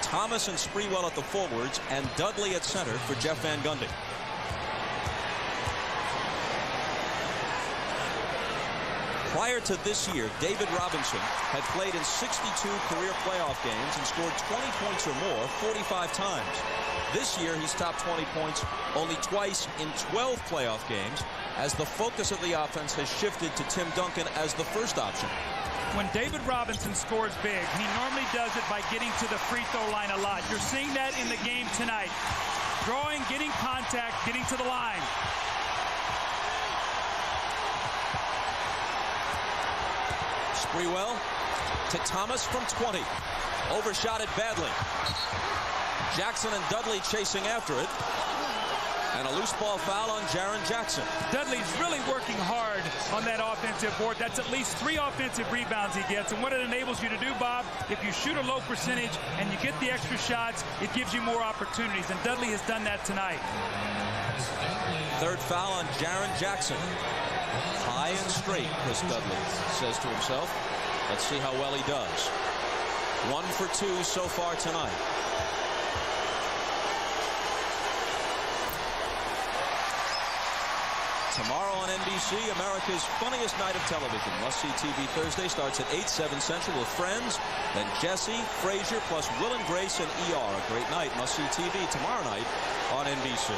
Thomas and Sprewell at the forwards, and Dudley at center for Jeff Van Gundy. Prior to this year, David Robinson had played in 62 career playoff games and scored 20 points or more 45 times. This year, he's topped 20 points only twice in 12 playoff games, as the focus of the offense has shifted to Tim Duncan as the first option. When David Robinson scores big, he normally does it by getting to the free throw line a lot. You're seeing that in the game tonight. Drawing, getting contact, getting to the line. Sprewell to Thomas from 20. Overshot it badly. Jackson and Dudley chasing after it. And a loose ball foul on Jaren Jackson. Dudley's really working hard on that offensive board. That's at least 3 offensive rebounds he gets. And what it enables you to do, Bob, if you shoot a low percentage and you get the extra shots, it gives you more opportunities. And Dudley has done that tonight. Third foul on Jaren Jackson. High and straight, Chris Dudley says to himself. Let's see how well he does. 1 for 2 so far tonight. Tomorrow on NBC, America's funniest night of television. Must-see TV Thursday starts at 8, 7 Central with Friends. Then Jesse, Frasier, plus Will and Grace and ER. A great night. Must-see TV tomorrow night on NBC. You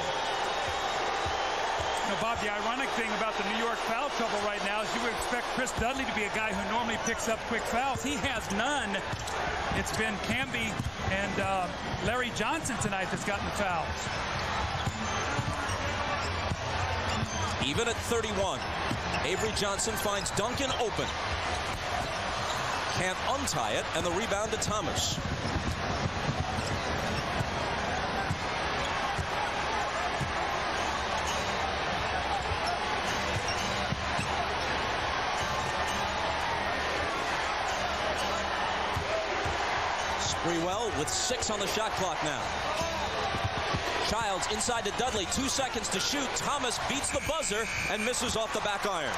know, Bob, the ironic thing about the New York foul trouble right now is you would expect Chris Dudley to be a guy who normally picks up quick fouls. He has none. It's been Camby and Larry Johnson tonight that's gotten the fouls. Even at 31, Avery Johnson finds Duncan open. Can't untie it, and the rebound to Thomas. Sprewell with 6 on the shot clock now. Childs inside to Dudley, 2 seconds to shoot. Thomas beats the buzzer and misses off the back iron.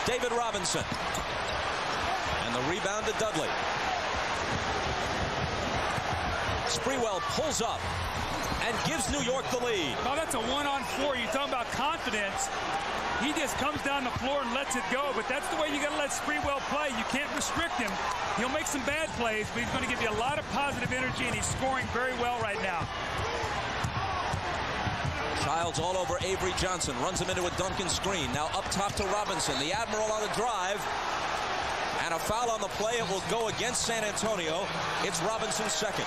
David Robinson. And the rebound to Dudley. Sprewell pulls up and gives New York the lead. Well, that's a 1-on-4. You're talking about confidence. He just comes down the floor and lets it go, but that's the way you got to let Sprewell play. You can't restrict him. He'll make some bad plays, but he's going to give you a lot of positive energy, and he's scoring very well right now. Childs all over Avery Johnson, runs him into a Duncan screen. Now up top to Robinson. The Admiral on the drive. And a foul on the play. It will go against San Antonio. It's Robinson's second.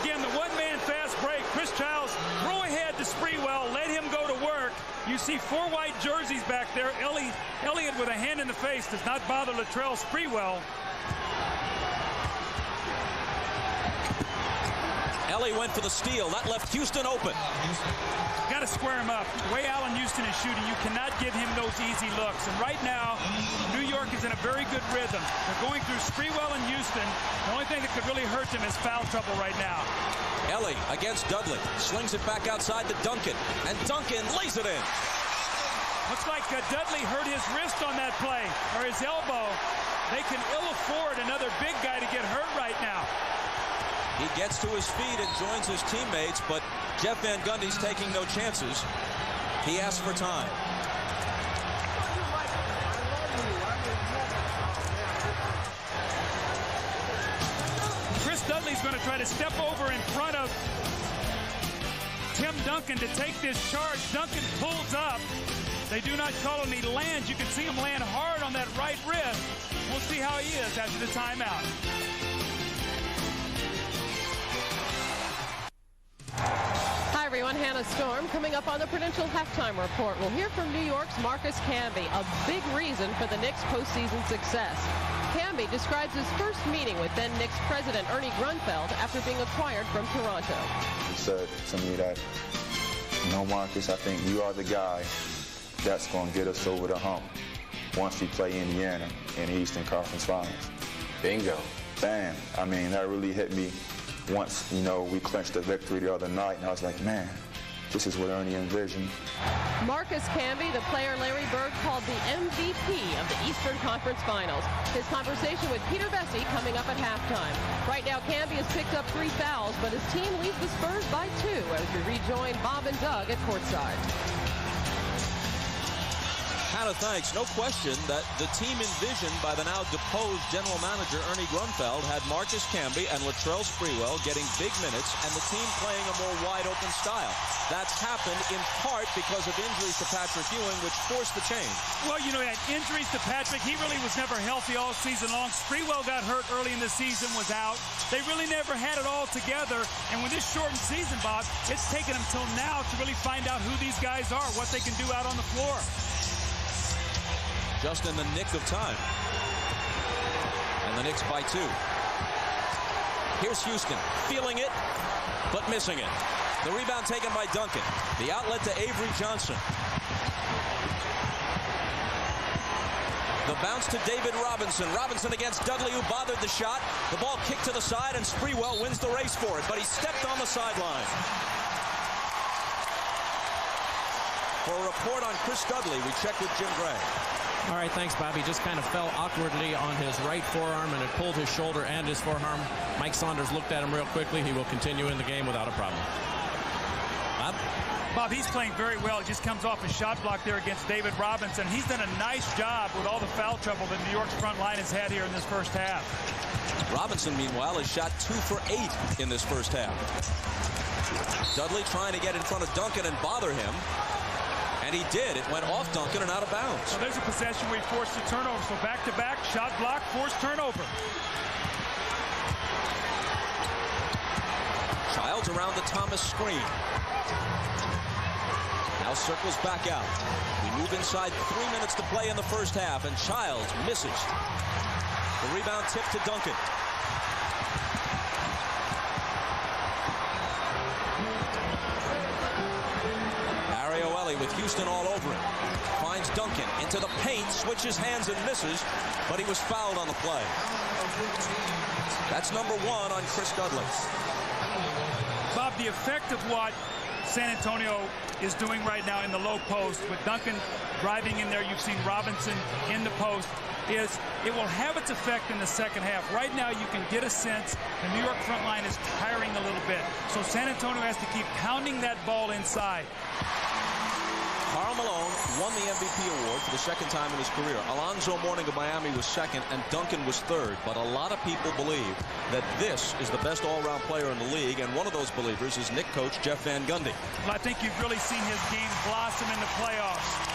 Again, the one-man fast break. Chris Childs, throw ahead to Sprewell. Let him go to work. You see 4 white jerseys back there. Elliott with a hand in the face does not bother Latrell Sprewell. Elie went for the steal. That left Houston open. Got to square him up. The way Allen Houston is shooting, you cannot give him those easy looks. And right now, New York is in a very good rhythm. They're going through Sprewell and Houston. The only thing that could really hurt them is foul trouble right now. Elie against Dudley. Slings it back outside to Duncan. And Duncan lays it in. Looks like Dudley hurt his wrist on that play, or his elbow. They can ill afford another big guy to get hurt right now. He gets to his feet and joins his teammates, but Jeff Van Gundy's taking no chances. He asked for time. Chris Dudley's going to try to step over in front of Tim Duncan to take this charge. Duncan pulls up. They do not call him. He lands. You can see him land hard on that right wrist. We'll see how he is after the timeout. Hi, everyone. Hannah Storm. Coming up on the Prudential Halftime Report, we'll hear from New York's Marcus Camby, a big reason for the Knicks' postseason success. Camby describes his first meeting with then Knicks president Ernie Grunfeld after being acquired from Toronto. He said to me that, Marcus, I think you are the guy that's going to get us over the hump once we play Indiana in the Eastern Conference Finals. Bingo. Bam. I mean, that really hit me once, we clinched the victory the other night, and I was like, man, this is what Ernie envisioned. Marcus Camby, the player Larry Bird called the MVP of the Eastern Conference Finals. His conversation with Peter Vesey coming up at halftime. Right now, Camby has picked up 3 fouls, but his team leads the Spurs by 2 as we rejoin Bob and Doug at courtside. Hannah, thanks. No question that the team envisioned by the now deposed general manager Ernie Grunfeld had Marcus Camby and Latrell Sprewell getting big minutes and the team playing a more wide-open style. That's happened in part because of injuries to Patrick Ewing, which forced the change. Well, had injuries to Patrick. He really was never healthy all season long. Sprewell got hurt early in the season, was out. They really never had it all together. And with this shortened season, Bob, it's taken them till now to really find out who these guys are, what they can do out on the floor. Just in the nick of time. And the Knicks by 2. Here's Houston, feeling it, but missing it. The rebound taken by Duncan. The outlet to Avery Johnson. The bounce to David Robinson. Robinson against Dudley, who bothered the shot. The ball kicked to the side, and Sprewell wins the race for it, but he stepped on the sideline. For a report on Chris Dudley, we check with Jim Gray. All right, thanks, Bob. He just kind of fell awkwardly on his right forearm, and it pulled his shoulder and his forearm. Mike Saunders looked at him real quickly. He will continue in the game without a problem. Bob, he's playing very well. He just comes off a shot block there against David Robinson. He's done a nice job with all the foul trouble that New York's front line has had here in this first half. Robinson, meanwhile, has shot 2 for 8 in this first half. Dudley trying to get in front of Duncan and bother him. And he did. It went off Duncan and out of bounds. So there's a possession where he forced a turnover. So back-to-back, shot block, forced turnover. Childs around the Thomas screen. Now circles back out. We move inside 3 minutes to play in the first half, and Childs misses. The rebound tip to Duncan. With Houston all over him. Finds Duncan into the paint, switches hands and misses, but he was fouled on the play. That's number 1 on Chris Dudley. Bob, the effect of what San Antonio is doing right now in the low post, with Duncan driving in there, you've seen Robinson in the post, is it will have its effect in the second half. Right now, you can get a sense the New York front line is tiring a little bit. So San Antonio has to keep pounding that ball inside. Karl Malone won the MVP award for the second time in his career. Alonzo Mourning of Miami was second, and Duncan was third. But a lot of people believe that this is the best all-around player in the league, and one of those believers is Knicks coach Jeff Van Gundy. Well, I think you've really seen his game blossom in the playoffs.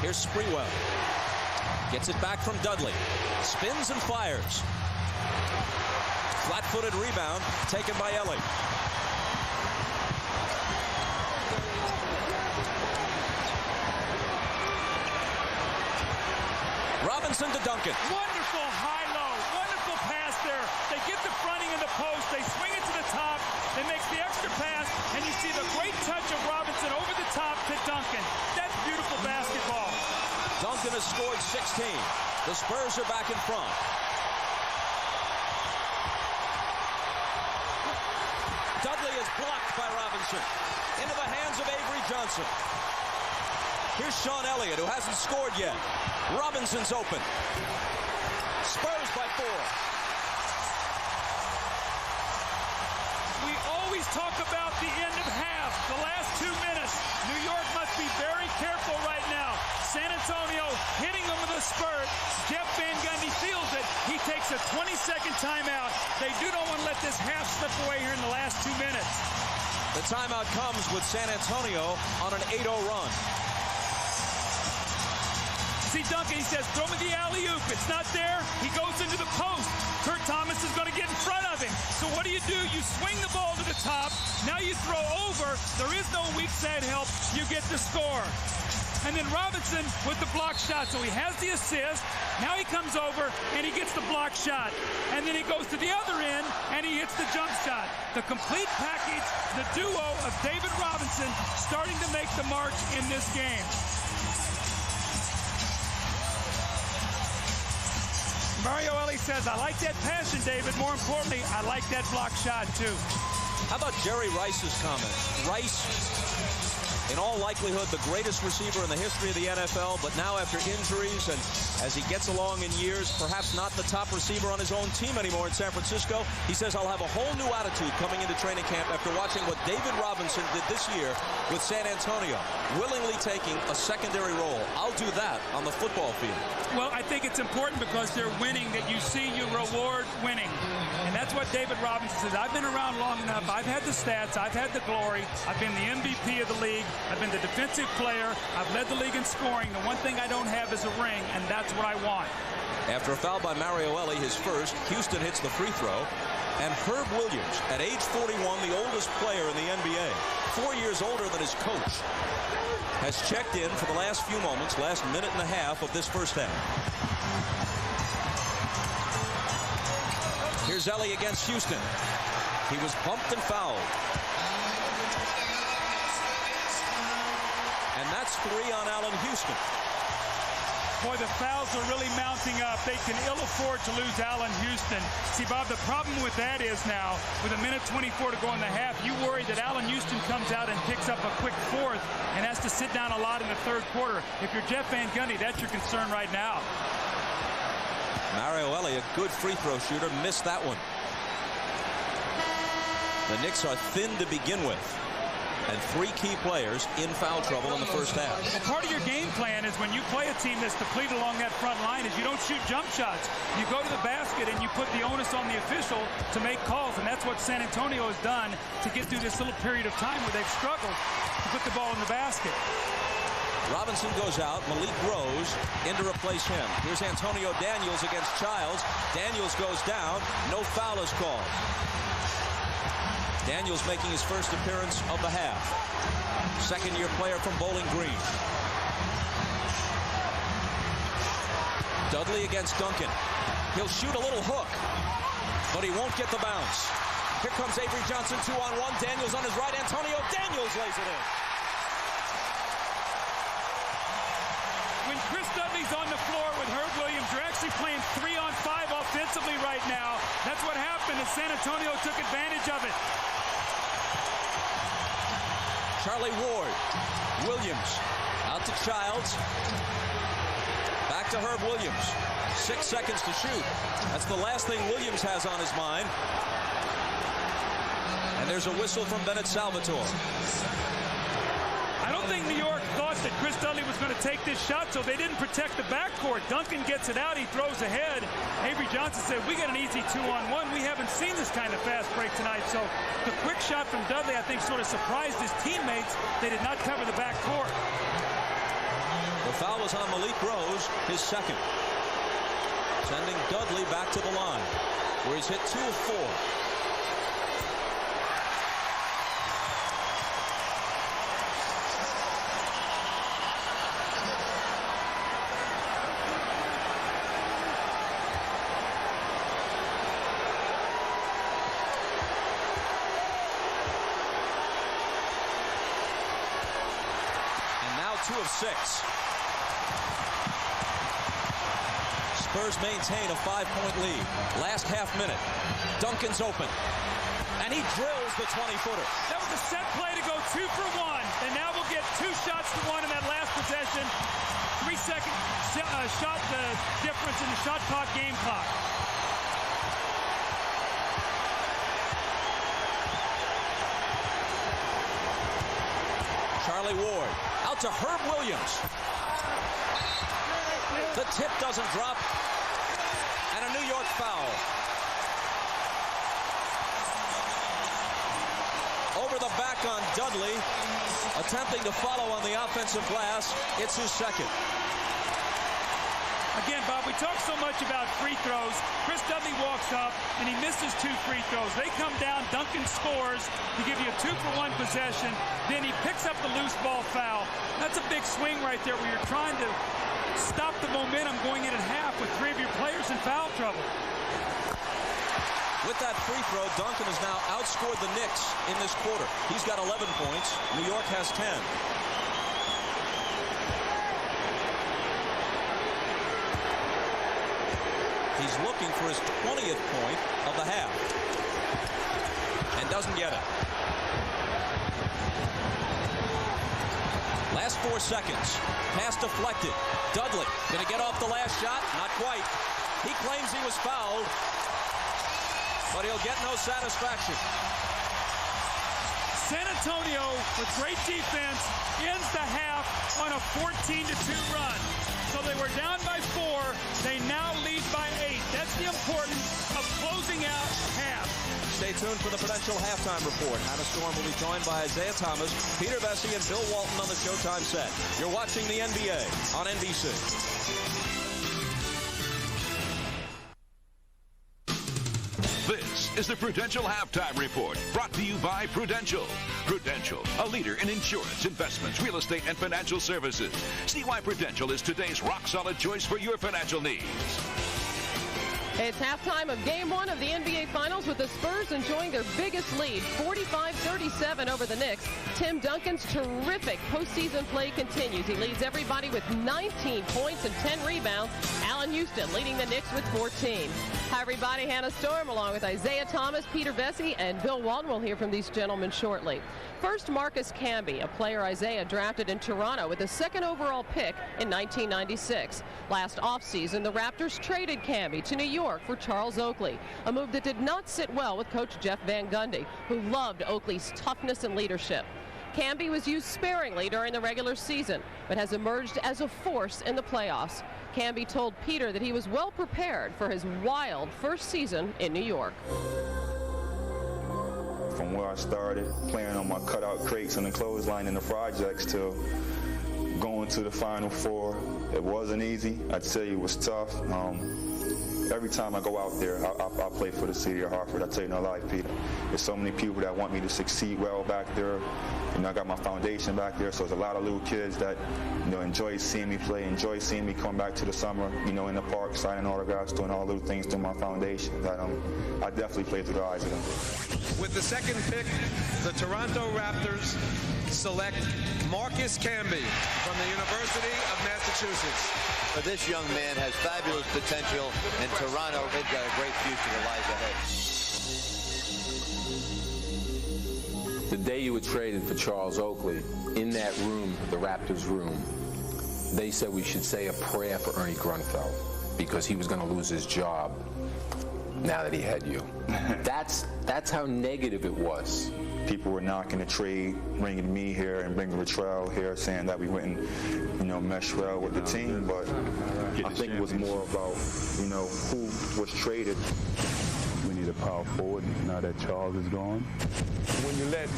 Here's Sprewell. Gets it back from Dudley. Spins and fires. Flat-footed rebound taken by Ellie. Robinson to Duncan. Wonderful high-low. Wonderful pass there. They get the fronting in the post. They swing it to the top. They make the extra pass, and you see the great touch of Robinson over the top to Duncan. That's beautiful basketball. Duncan has scored 16. The Spurs are back in front. Dudley is blocked by Robinson. Into the hands of Avery Johnson. Here's Sean Elliott, who hasn't scored yet. Robinson's open. Spurs by 4. We always talk about the end of half, the last 2 minutes. New York must be very careful right now. San Antonio hitting them with a spurt. Jeff Van Gundy feels it. He takes a 20-second timeout. They do not want to let this half slip away here in the last 2 minutes. The timeout comes with San Antonio on an 8-0 run. See Duncan, he says, throw me the alley-oop. It's not there. He goes into the post. Kurt Thomas is going to get in front of him. So what do? You swing the ball to the top. Now you throw over. There is no weak side help. You get the score. And then Robinson with the block shot. So he has the assist. Now he comes over and he gets the block shot. And then he goes to the other end and he hits the jump shot. The complete package, the duo of David Robinson starting to make the mark in this game. Mario Elie says, I like that passion, David. More importantly, I like that block shot, too. How about Jerry Rice's comment? Rice, in all likelihood, the greatest receiver in the history of the NFL, but now after injuries and as he gets along in years, perhaps not the top receiver on his own team anymore in San Francisco. He says, I'll have a whole new attitude coming into training camp after watching what David Robinson did this year with San Antonio, willingly taking a secondary role. I'll do that on the football field. Well, I think it's important because they're winning that you see you reward winning. And that's what David Robinson says. I've been around long enough. I've had the stats. I've had the glory. I've been the MVP of the league. I've been the defensive player. I've led the league in scoring. The one thing I don't have is a ring, and that's what I want. After a foul by Mario Elie, his first, Houston hits the free throw. And Herb Williams, at age 41, the oldest player in the NBA, 4 years older than his coach, has checked in for the last few moments, last minute and a half of this first half. Here's Elie against Houston. He was bumped and fouled. And that's 3 on Allen Houston. Boy, the fouls are really mounting up. They can ill afford to lose Allen Houston. See, Bob, the problem with that is now, with a minute 24 to go in the half, you worry that Allen Houston comes out and picks up a quick fourth and has to sit down a lot in the third quarter. If you're Jeff Van Gundy, that's your concern right now. Mario Elie, a good free throw shooter, missed that one. The Knicks are thin to begin with, and 3 key players in foul trouble in the first half. Well, part of your game plan is when you play a team that's depleted along that front line is you don't shoot jump shots. You go to the basket and you put the onus on the official to make calls, and that's what San Antonio has done to get through this little period of time where they've struggled to put the ball in the basket. Robinson goes out. Malik Rose in to replace him. Here's Antonio Daniels against Childs. Daniels goes down. No foul is called. Daniels making his first appearance of the half. Second-year player from Bowling Green. Dudley against Duncan. He'll shoot a little hook, but he won't get the bounce. Here comes Avery Johnson, 2-on-1. Daniels on his right. Antonio Daniels lays it in. When Chris Dudley's on the floor with Herb Williams, you're actually playing 3-on-5 offensively right now. That's what happened, and San Antonio took advantage of it. Charlie Ward, Williams, out to Childs, back to Herb Williams. 6 seconds to shoot. That's the last thing Williams has on his mind. And there's a whistle from Bennett Salvatore. I don't think New York thought that Chris Dudley was going to take this shot, so they didn't protect the backcourt. Duncan gets it out. He throws ahead. Avery Johnson said, we got an easy 2-on-1. We haven't seen this kind of fast break tonight. So the quick shot from Dudley, I think, sort of surprised his teammates. They did not cover the backcourt. The foul was on Malik Rose, his second. Sending Dudley back to the line, where he's hit 2 of 4. And now 2 of 6. Spurs maintain a 5-point lead. Last half minute. Duncan's open. And he drills the 20-footer. That was a set play to go 2 for 1. And now we'll get 2 shots to 1 in that last possession Houston. 3-second shot difference in the shot clock, game clock. Charlie Ward out to Herb Williams. The tip doesn't drop, and a New York foul. Over the back on Dudley, attempting to follow on the offensive glass. It's his second. Again, Bob, we talk so much about free throws. Chris Dudley walks up, and he misses 2 free throws. They come down, Duncan scores to give you a 2-for-1 possession. Then he picks up the loose ball foul. That's a big swing right there where you're trying to stop the momentum going in at half with 3 of your players in foul trouble. With that free throw, Duncan has now outscored the Knicks in this quarter. He's got 11 points. New York has 10. He's looking for his 20th point of the half. And doesn't get it. Last 4 seconds. Pass deflected. Dudley going to get off the last shot? Not quite. He claims he was fouled, but he'll get no satisfaction. San Antonio, with great defense, ends the half on a 14-2 run. So they were down by 4. They now lead by 8. That's the importance of closing out half. Stay tuned for the Prudential Halftime Report. Hannah Storm will be joined by Isaiah Thomas, Peter Vesey, and Bill Walton on the Showtime set. You're watching the NBA on NBC. This is the Prudential Halftime Report, brought to you by Prudential. Prudential, a leader in insurance, investments, real estate, and financial services. See why Prudential is today's rock-solid choice for your financial needs. It's halftime of Game 1 of the NBA Finals with the Spurs enjoying their biggest lead, 45-37 over the Knicks. Tim Duncan's terrific postseason play continues. He leads everybody with 19 points and 10 rebounds. Allen Houston leading the Knicks with 14. Hi, everybody. Hannah Storm along with Isaiah Thomas, Peter Vesey, and Bill Walton. We'll hear from these gentlemen shortly. First, Marcus Camby, a player Isaiah drafted in Toronto with the 2nd overall pick in 1996. Last offseason, the Raptors traded Camby to New York for Charles Oakley, a move that did not sit well with coach Jeff Van Gundy, who loved Oakley's toughness and leadership. Camby was used sparingly during the regular season, but has emerged as a force in the playoffs. Camby told Peter that he was well prepared for his wild first season in New York. From where I started, playing on my cutout crates and the clothesline in the projects, to going to the Final Four, it wasn't easy. I'd say it was tough. Every time I go out there, I play for the city of Hartford. I tell you no lie, Peter. There's so many people that want me to succeed well back there. You know, I got my foundation back there, so there's a lot of little kids that, you know, enjoy seeing me play, enjoy seeing me come back to the summer, you know, in the park, signing autographs, doing all little things through my foundation. That I definitely play through the eyes of them. With the 2nd pick, the Toronto Raptors select Marcus Camby from the University of Massachusetts. This young man has fabulous potential, and Toronto, they've got a great future that lies ahead. The day you were traded for Charles Oakley, in that room, the Raptors room, they said we should say a prayer for Ernie Grunfeld because he was going to lose his job now that he had you. That's how negative it was. People were knocking the trade, bringing me here and bringing Latrell here, saying that we wouldn't, you know, mesh well with the team. But I think it was more about, you know, who was traded. We need a power forward now that Charles is gone. When you let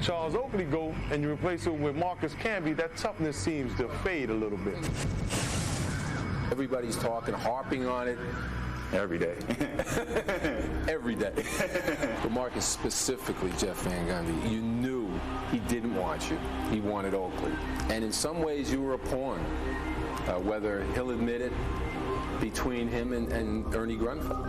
Charles Oakley go and you replace him with Marcus Camby, that toughness seems to fade a little bit. Everybody's talking, harping on it. Every day. Every day. But Marcus, specifically Jeff Van Gundy, you knew he didn't want you. He wanted Oakley. And in some ways you were a pawn, whether he'll admit it, between him and Ernie Grunfeld.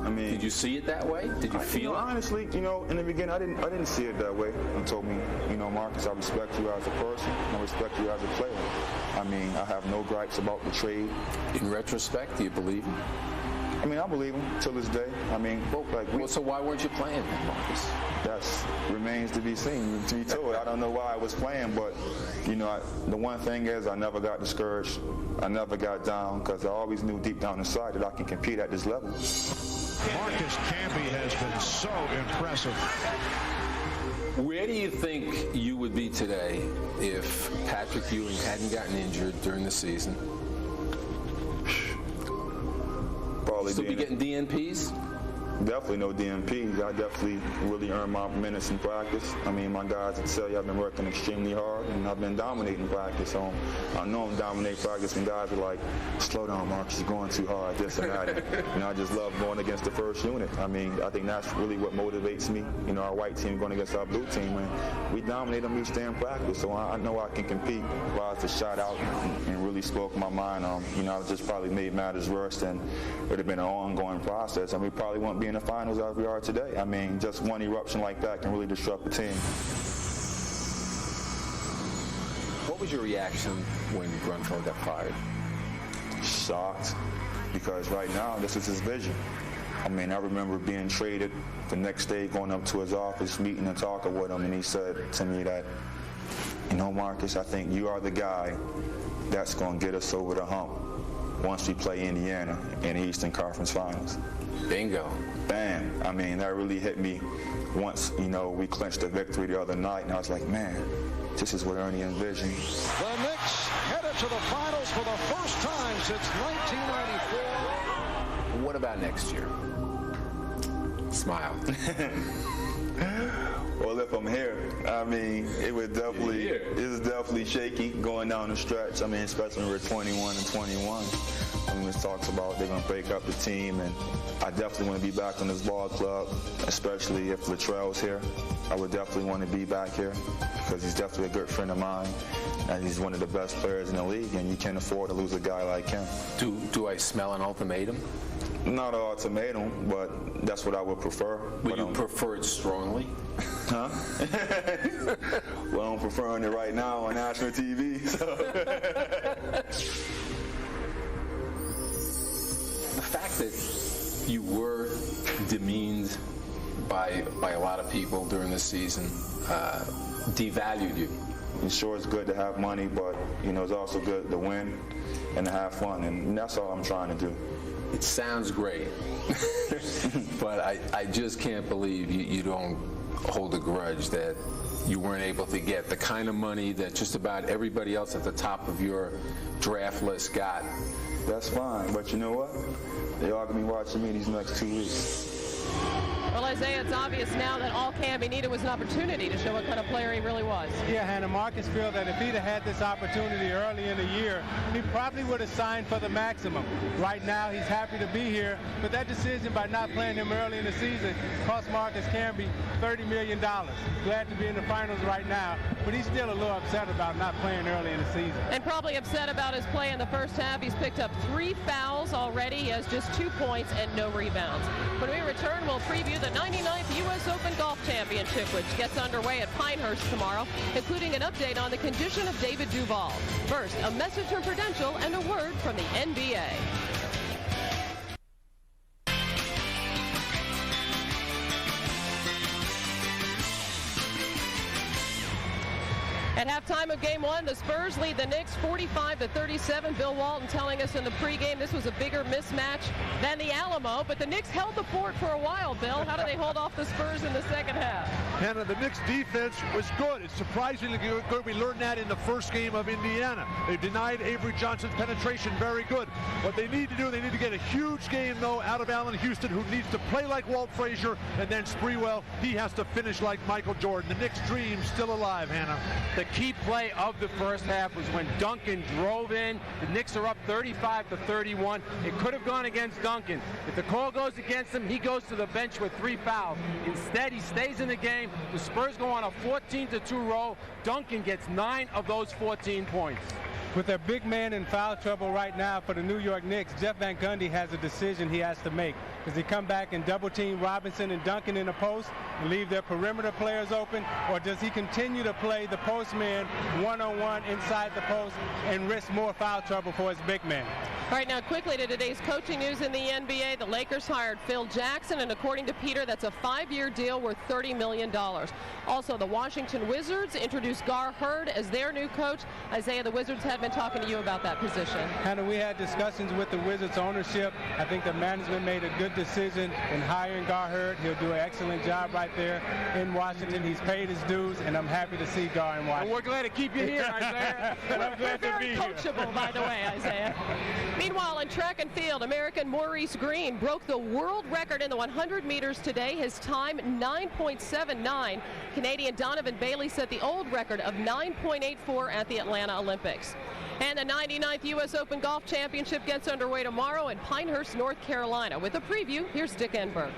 I mean, did you see it that way? Did you feel it? Honestly, you know, in the beginning, I didn't see it that way. He told me, you know, Marcus, I respect you as a person. I respect you as a player. I mean, I have no gripes about the trade. In retrospect, do you believe him? I mean, I believe him till this day. I mean, so why weren't you playing, Marcus? That remains to be seen, to be told. I don't know why I was playing, but, you know, the one thing is I never got discouraged. I never got down because I always knew deep down inside that I can compete at this level. Marcus Camby has been so impressive. Where do you think you would be today if Patrick Ewing hadn't gotten injured during the season? Probably still be getting DNPs? Definitely no DNPs. I definitely really earned my minutes in practice. I mean, my guys will tell you I've been working extremely hard, and I've been dominating practice. So I know I'm dominating practice, and guys are like, slow down, Marcus, you're going too hard, this and that. And I just love going against the first unit. I mean, I think that's really what motivates me. You know, our white team going against our blue team, and we dominate them each day in practice. So I know I can compete. Well, I shot out and really spoke my mind. You know, I just probably made matters worse, and it would have been an ongoing process, and we probably won't be in the finals as we are today. I mean, just one eruption like that can really disrupt the team. What was your reaction when Grunfeld got fired? Shocked, because right now this is his vision. I mean, I remember being traded the next day, going up to his office, meeting and talking with him, and he said to me that, you know, Marcus, I think you are the guy that's going to get us over the hump once we play Indiana in the Eastern Conference Finals. Bingo. Bam. I mean, that really hit me once, you know, we clinched the victory the other night, and I was like, man, this is what Ernie envisioned. The Knicks headed to the finals for the first time since 1994. What about next year? Smile. Well, if I'm here, I mean, it's definitely shaky going down the stretch. I mean, especially when we're 21 and 21. I mean, it talks about they're going to break up the team, and I definitely want to be back in this ball club, especially if Latrell's here. I would definitely want to be back here because he's definitely a good friend of mine, and he's one of the best players in the league, and you can't afford to lose a guy like him. Do I smell an ultimatum? Not an ultimatum, but that's what I would prefer. Would you prefer it strongly? Huh? Well, I'm preferring it right now on national TV. So. The fact that you were demeaned by a lot of people during the season devalued you. And sure, it's good to have money, but you know, it's also good to win and to have fun, and that's all I'm trying to do. It sounds great, but I just can't believe you don't hold a grudge that you weren't able to get the kind of money that just about everybody else at the top of your draft list got. That's fine, but you know what? They all going to be watching me these next 2 weeks. Well, Isaiah, it's obvious now that all Camby needed was an opportunity to show what kind of player he really was. Yeah, Hannah, Marcus feels that if he'd have had this opportunity early in the year, he probably would have signed for the maximum. Right now, he's happy to be here, but that decision by not playing him early in the season cost Marcus Camby $30 million. Glad to be in the finals right now, but he's still a little upset about not playing early in the season. And probably upset about his play in the first half. He's picked up 3 fouls already. He has just 2 points and no rebounds. When we return, we'll preview the 99th U.S. Open Golf Championship, which gets underway at Pinehurst tomorrow, including an update on the condition of David Duval. First, a message from Prudential and a word from the NBA. At halftime of Game 1, the Spurs lead the Knicks 45-37. Bill Walton telling us in the pregame this was a bigger mismatch than the Alamo, but the Knicks held the fort for a while, Bill. How do they hold off the Spurs in the second half? Hannah, the Knicks defense was good. It's surprisingly good. We learned that in the first game of Indiana. They denied Avery Johnson's penetration very good. What they need to do, they need to get a huge game, though, out of Allen Houston, who needs to play like Walt Frazier, and then Sprewell, he has to finish like Michael Jordan. The Knicks' dream's still alive, Hannah. The key play of the first half was when Duncan drove in. The Knicks are up 35-31. It could have gone against Duncan. If the call goes against him, he goes to the bench with 3 fouls. Instead, he stays in the game. The Spurs go on a 14-2 roll. Duncan gets 9 of those 14 points. With their big man in foul trouble right now for the New York Knicks, Jeff Van Gundy has a decision he has to make. Does he come back and double team Robinson and Duncan in the post and leave their perimeter players open, or does he continue to play the post man one-on-one inside the post and risk more foul trouble for his big man? All right, now quickly to today's coaching news in the NBA. The Lakers hired Phil Jackson, and according to Peter, that's a 5-year deal worth $30 million. Also, the Washington Wizards introduced Gar Hurd as their new coach. Isaiah, the Wizards had been talking to you about that position. Hannah, we had discussions with the Wizards ownership. I think the management made a good decision in hiring Gar Hurd. He'll do an excellent job right there in Washington. He's paid his dues, and I'm happy to see Gar in Washington. Well, we're glad to keep you here, Isaiah. I'm glad to be here. Very coachable, by the way, Isaiah. Meanwhile, in track and field, American Maurice Green broke the world record in the 100 meters today. His time, 9.79. Canadian Donovan Bailey set the old record of 9.84 at the Atlanta Olympics. And the 99th U.S. Open Golf Championship gets underway tomorrow in Pinehurst, North Carolina. With a preview, here's Dick Enberg.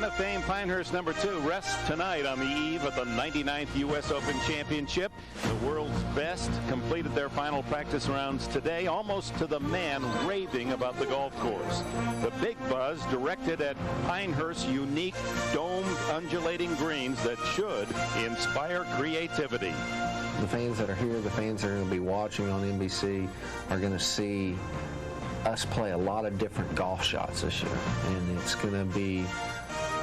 of Fame Pinehurst number 2 rests tonight on the eve of the 99th U.S. Open Championship. The world's best completed their final practice rounds today, almost to the man raving about the golf course. The big buzz directed at Pinehurst's unique domed undulating greens that should inspire creativity. The fans that are here, the fans that are going to be watching on NBC are going to see us play a lot of different golf shots this year, and it's going to be,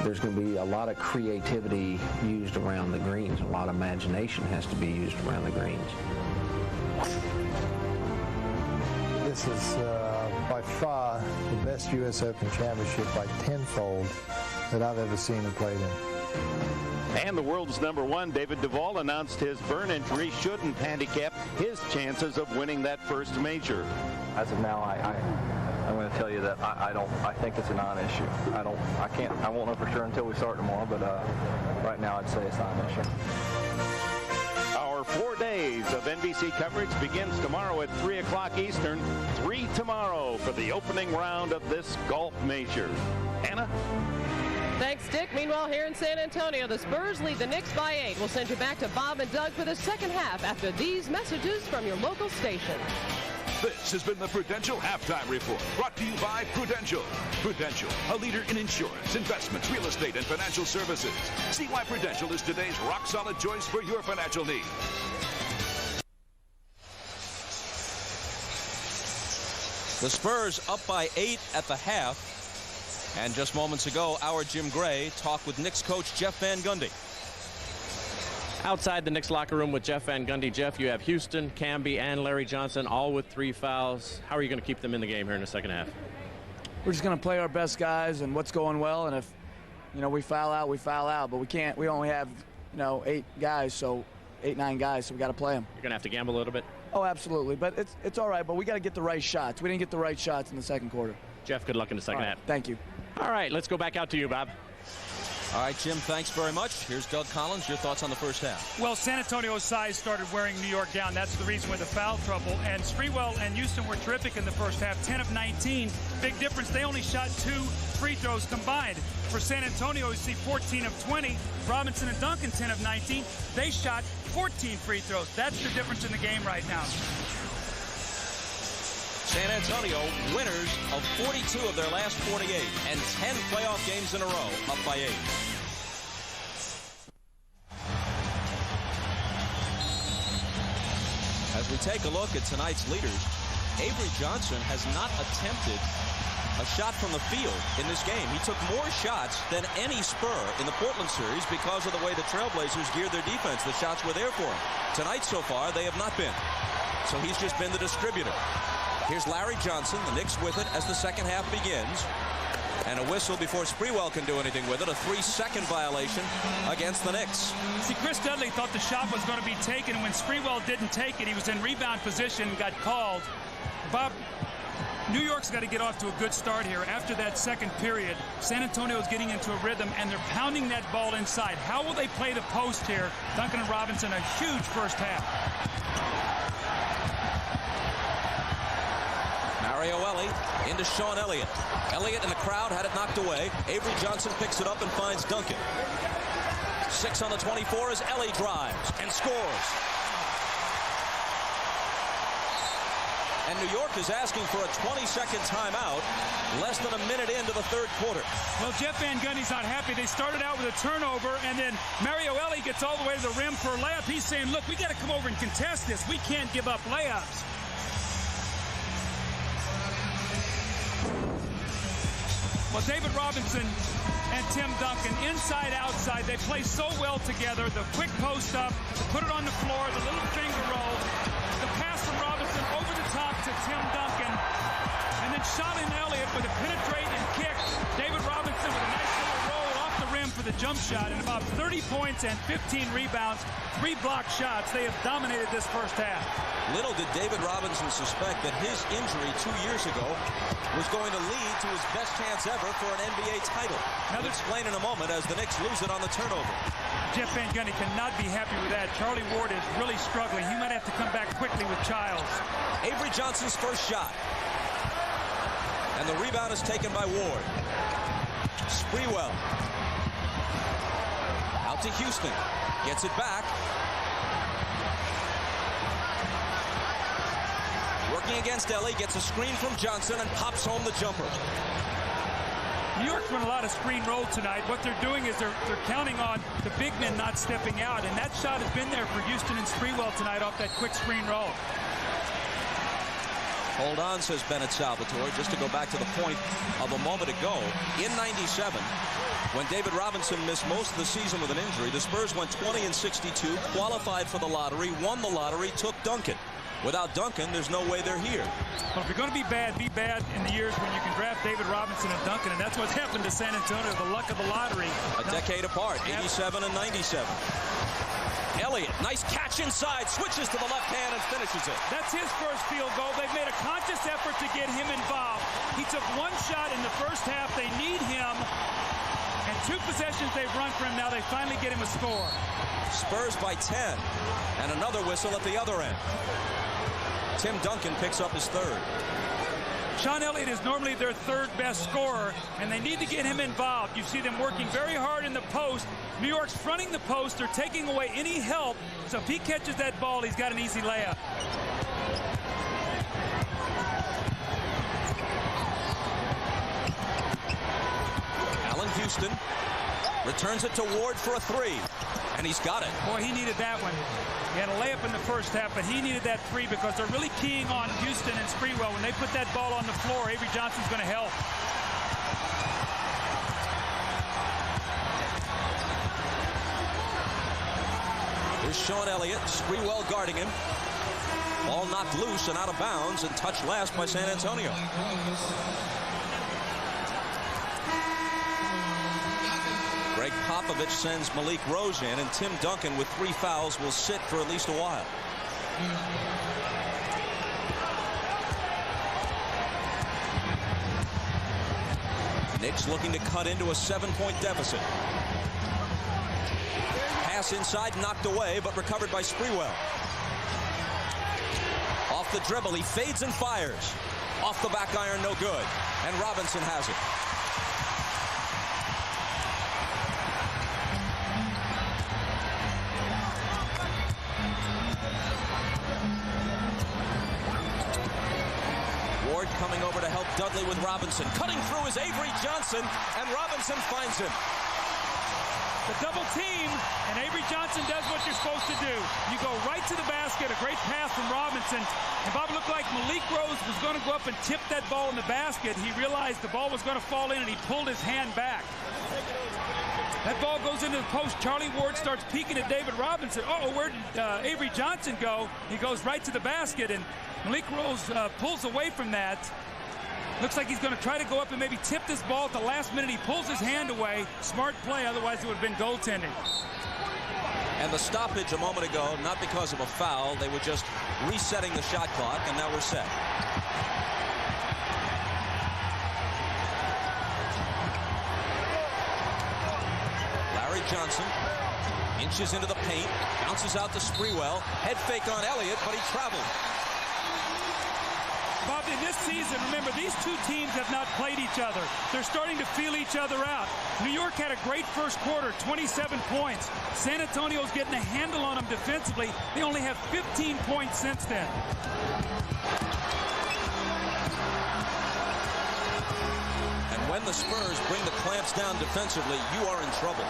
there's going to be a lot of creativity used around the greens. A lot of imagination has to be used around the greens. This is by far the best U.S. Open Championship by tenfold that I've ever seen or played in. And the world's number 1, David Duval, announced his burn injury shouldn't handicap his chances of winning that first major. As of now, I'm going to tell you that I think it's a non-issue. I won't know for sure until we start tomorrow, but right now I'd say it's not an issue. Our 4 days of NBC coverage begins tomorrow at 3 o'clock Eastern, 3 tomorrow for the opening round of this golf major. Anna? Thanks, Dick. Meanwhile, here in San Antonio, the Spurs lead the Knicks by 8. We'll send you back to Bob and Doug for the second half after these messages from your local station. This has been the Prudential Halftime Report, brought to you by Prudential. Prudential, a leader in insurance, investments, real estate, and financial services. See why Prudential is today's rock-solid choice for your financial needs. The Spurs up by 8 at the half. And just moments ago, our Jim Gray talked with Knicks coach Jeff Van Gundy. Outside the Knicks locker room with Jeff Van Gundy. Jeff, you have Houston, Camby, and Larry Johnson, all with 3 fouls. How are you going to keep them in the game here in the second half? We're just going to play our best guys and what's going well. And if, we foul out, we foul out. But we can't. We only have, 8 guys, so 8, 9 guys, so we got to play them. You're going to have to gamble a little bit? Oh, absolutely. But it's all right. But we got to get the right shots. We didn't get the right shots in the second quarter. Jeff, good luck in the second half. Thank you. All right, let's go back out to you, Bob. All right, Jim, thanks very much. Here's Doug Collins. Your thoughts on the first half? Well, San Antonio's size started wearing New York down. That's the reason with the foul trouble. And Sprewell and Houston were terrific in the first half. 10 of 19. Big difference. They only shot 2 free throws combined. For San Antonio, you see 14 of 20. Robinson and Duncan, 10 of 19. They shot 14 free throws. That's the difference in the game right now. San Antonio, winners of 42 of their last 48 and 10 playoff games in a row, up by 8. As we take a look at tonight's leaders, Avery Johnson has not attempted a shot from the field in this game. He took more shots than any Spur in the Portland series because of the way the Trailblazers geared their defense. The shots were there for him. Tonight so far, they have not been. So he's just been the distributor. Here's Larry Johnson, the Knicks with it as the second half begins. And a whistle before Sprewell can do anything with it. A 3-second violation against the Knicks. See, Chris Dudley thought the shot was going to be taken. When Sprewell didn't take it, he was in rebound position, got called. Bob, New York's got to get off to a good start here. After that second period, San Antonio's getting into a rhythm, and they're pounding that ball inside. How will they play the post here? Duncan and Robinson, a huge first half. Mario Ellie into Sean Elliott. Elliott in the crowd had it knocked away. Avery Johnson picks it up and finds Duncan. 6 on the 24 as Ellie drives and scores. And New York is asking for a 20-second timeout, less than a minute into the third quarter. Well, Jeff Van Gundy's not happy. They started out with a turnover, and then Mario Elie gets all the way to the rim for a layup. He's saying, look, we got to come over and contest this. We can't give up layups. Well, David Robinson and Tim Duncan, inside, outside, they play so well together. The quick post up, put it on the floor, the little finger roll, the pass from Robinson over the top to Tim Duncan, and then Sean Elliott with a penetrating kick. David Robinson with a nice little roll off the rim for the jump shot, and about 30 points and 15 rebounds, 3 blocked shots. They have dominated this first half. Little did David Robinson suspect that his injury 2 years ago was going to lead to his best chance ever for an NBA title. I'll explain in a moment as the Knicks lose it on the turnover. Jeff Van Gundy cannot be happy with that. Charlie Ward is really struggling. He might have to come back quickly with Childs. Avery Johnson's first shot. And the rebound is taken by Ward. Sprewell. Out to Houston. Gets it back. Working against Ellie, gets a screen from Johnson and pops home the jumper. New York's run a lot of screen roll tonight. What they're doing is they're counting on the big men not stepping out, and that shot has been there for Houston and Sprewell tonight off that quick screen roll. Hold on, says Bennett Salvatore, just to go back to the point of a moment ago. In 97, when David Robinson missed most of the season with an injury, the Spurs went 20-62, qualified for the lottery, won the lottery, took Duncan. Without Duncan, there's no way they're here. Well, if you're going to be bad in the years when you can draft David Robinson and Duncan, and that's what's happened to San Antonio, the luck of the lottery. A decade apart, 87 and 97. Elliott, nice catch inside, switches to the left hand and finishes it. That's his first field goal. They've made a conscious effort to get him involved. He took 1 shot in the first half. They need him. And 2 possessions they've run for him. Now they finally get him a score. Spurs by 10. And another whistle at the other end. Tim Duncan picks up his third. Sean Elliott is normally their 3rd best scorer, and they need to get him involved. You see them working very hard in the post. New York's fronting the post. They're taking away any help. So if he catches that ball, he's got an easy layup. Allen Houston returns it to Ward for a 3. And he's got it. Boy, he needed that one. He had a layup in the first half, but he needed that 3 because they're really keying on Houston and Sprewell. When they put that ball on the floor, Avery Johnson's going to help. Here's Sean Elliott, Sprewell guarding him. Ball knocked loose and out of bounds and touched last by San Antonio. Greg Popovich sends Malik Rose in, and Tim Duncan with 3 fouls will sit for at least a while. Knicks looking to cut into a 7-point deficit. Pass inside, knocked away, but recovered by Sprewell. Off the dribble, he fades and fires. Off the back iron, no good. And Robinson has it. Coming over to help Dudley with Robinson. Cutting through is Avery Johnson, and Robinson finds him. The double team, and Avery Johnson does what you're supposed to do. You go right to the basket, a great pass from Robinson. And Bob, looked like Malik Rose was going to go up and tip that ball in the basket. He realized the ball was going to fall in, and he pulled his hand back. That ball goes into the post. Charlie Ward starts peeking at David Robinson. Uh-oh, where did Avery Johnson go? He goes right to the basket, and Malik Rose pulls away from that. Looks like he's going to try to go up and maybe tip this ball at the last minute. He pulls his hand away. Smart play, otherwise it would have been goaltending. And the stoppage a moment ago, not because of a foul. They were just resetting the shot clock, and now we're set. Larry Johnson inches into the paint, bounces out to Sprewell. Head fake on Elliott, but he traveled. Bob, in this season, remember, these 2 teams have not played each other. They're starting to feel each other out. New York had a great first quarter, 27 points. San Antonio's getting a handle on them defensively. They only have 15 points since then. When the Spurs bring the clamps down defensively, you are in trouble.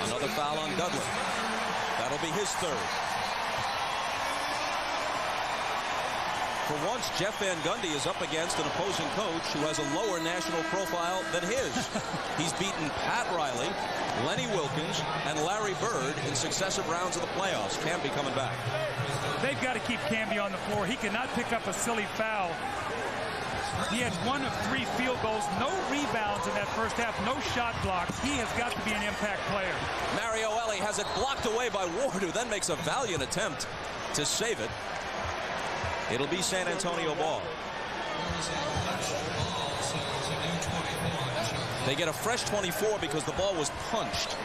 Another foul on Dudley. That'll be his third. For once, Jeff Van Gundy is up against an opposing coach who has a lower national profile than his. He's beaten Pat Riley, Lenny Wilkins, and Larry Bird in successive rounds of the playoffs. Camby coming back. They've got to keep Camby on the floor. He cannot pick up a silly foul. He had 1 of 3 field goals, no rebounds in that first half, no shot blocks. He has got to be an impact player. Mario Elie has it blocked away by Ward, who then makes a valiant attempt to save it. It'll be San Antonio ball. They get a fresh 24 because the ball was punched.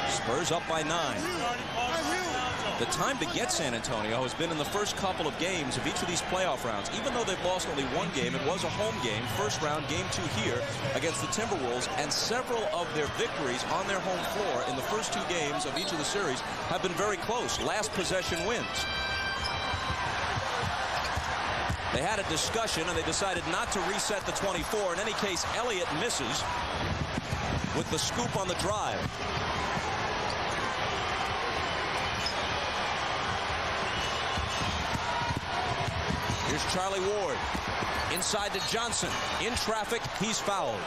Spurs up by 9. The time to get San Antonio has been in the first couple of games of each of these playoff rounds. Even though they've lost only 1 game, it was a home game. First round, game 2 here against the Timberwolves, and several of their victories on their home floor in the first 2 games of each of the series have been very close. Last possession wins. They had a discussion, and they decided not to reset the 24. In any case, Elliott misses with the scoop on the drive. Here's Charlie Ward. Inside to Johnson. In traffic, he's fouled.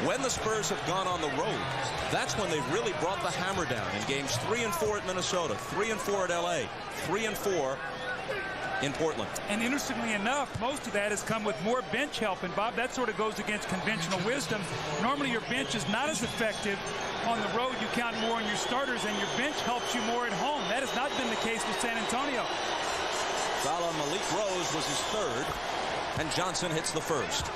When the Spurs have gone on the road, that's when they've really brought the hammer down in games 3 and 4 at Minnesota, 3 and 4 at LA, 3 and 4 in Portland. And interestingly enough, most of that has come with more bench help. And Bob, that sort of goes against conventional wisdom. Normally your bench is not as effective. On the road, you count more on your starters, and your bench helps you more at home. That has not been the case with San Antonio. Foul on Malik Rose was his third, and Johnson hits the first.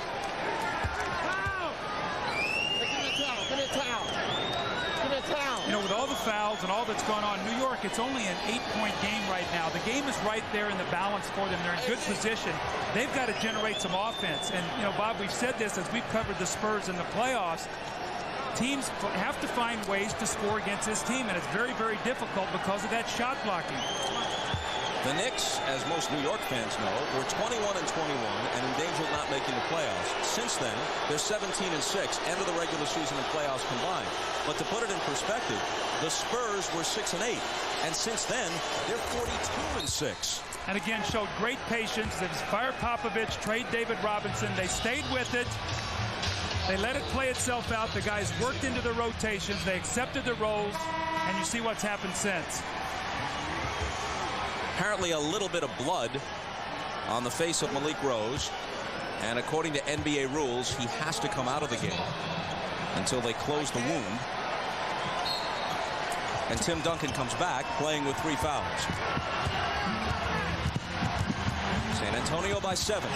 You know, with all the fouls and all that's gone on, New York, it's only an 8-point game right now. The game is right there in the balance for them. They're in good position. They've got to generate some offense. And, you know, Bob, we've said this as we've covered the Spurs in the playoffs. Teams have to find ways to score against this team, and it's very, very difficult because of that shot blocking. The Knicks, as most New York fans know, were 21 and 21 and in danger of not making the playoffs. Since then, they're 17 and 6, end of the regular season and playoffs combined. But to put it in perspective, the Spurs were 6 and 8, and since then, they're 42 and 6. And again, showed great patience. They fired Popovich, trade David Robinson. They stayed with it. They let it play itself out. The guys worked into the rotations. They accepted the roles, and you see what's happened since. Apparently a little bit of blood on the face of Malik Rose, and according to NBA rules, he has to come out of the game until they close the wound. And Tim Duncan comes back playing with 3 fouls. San Antonio by 7.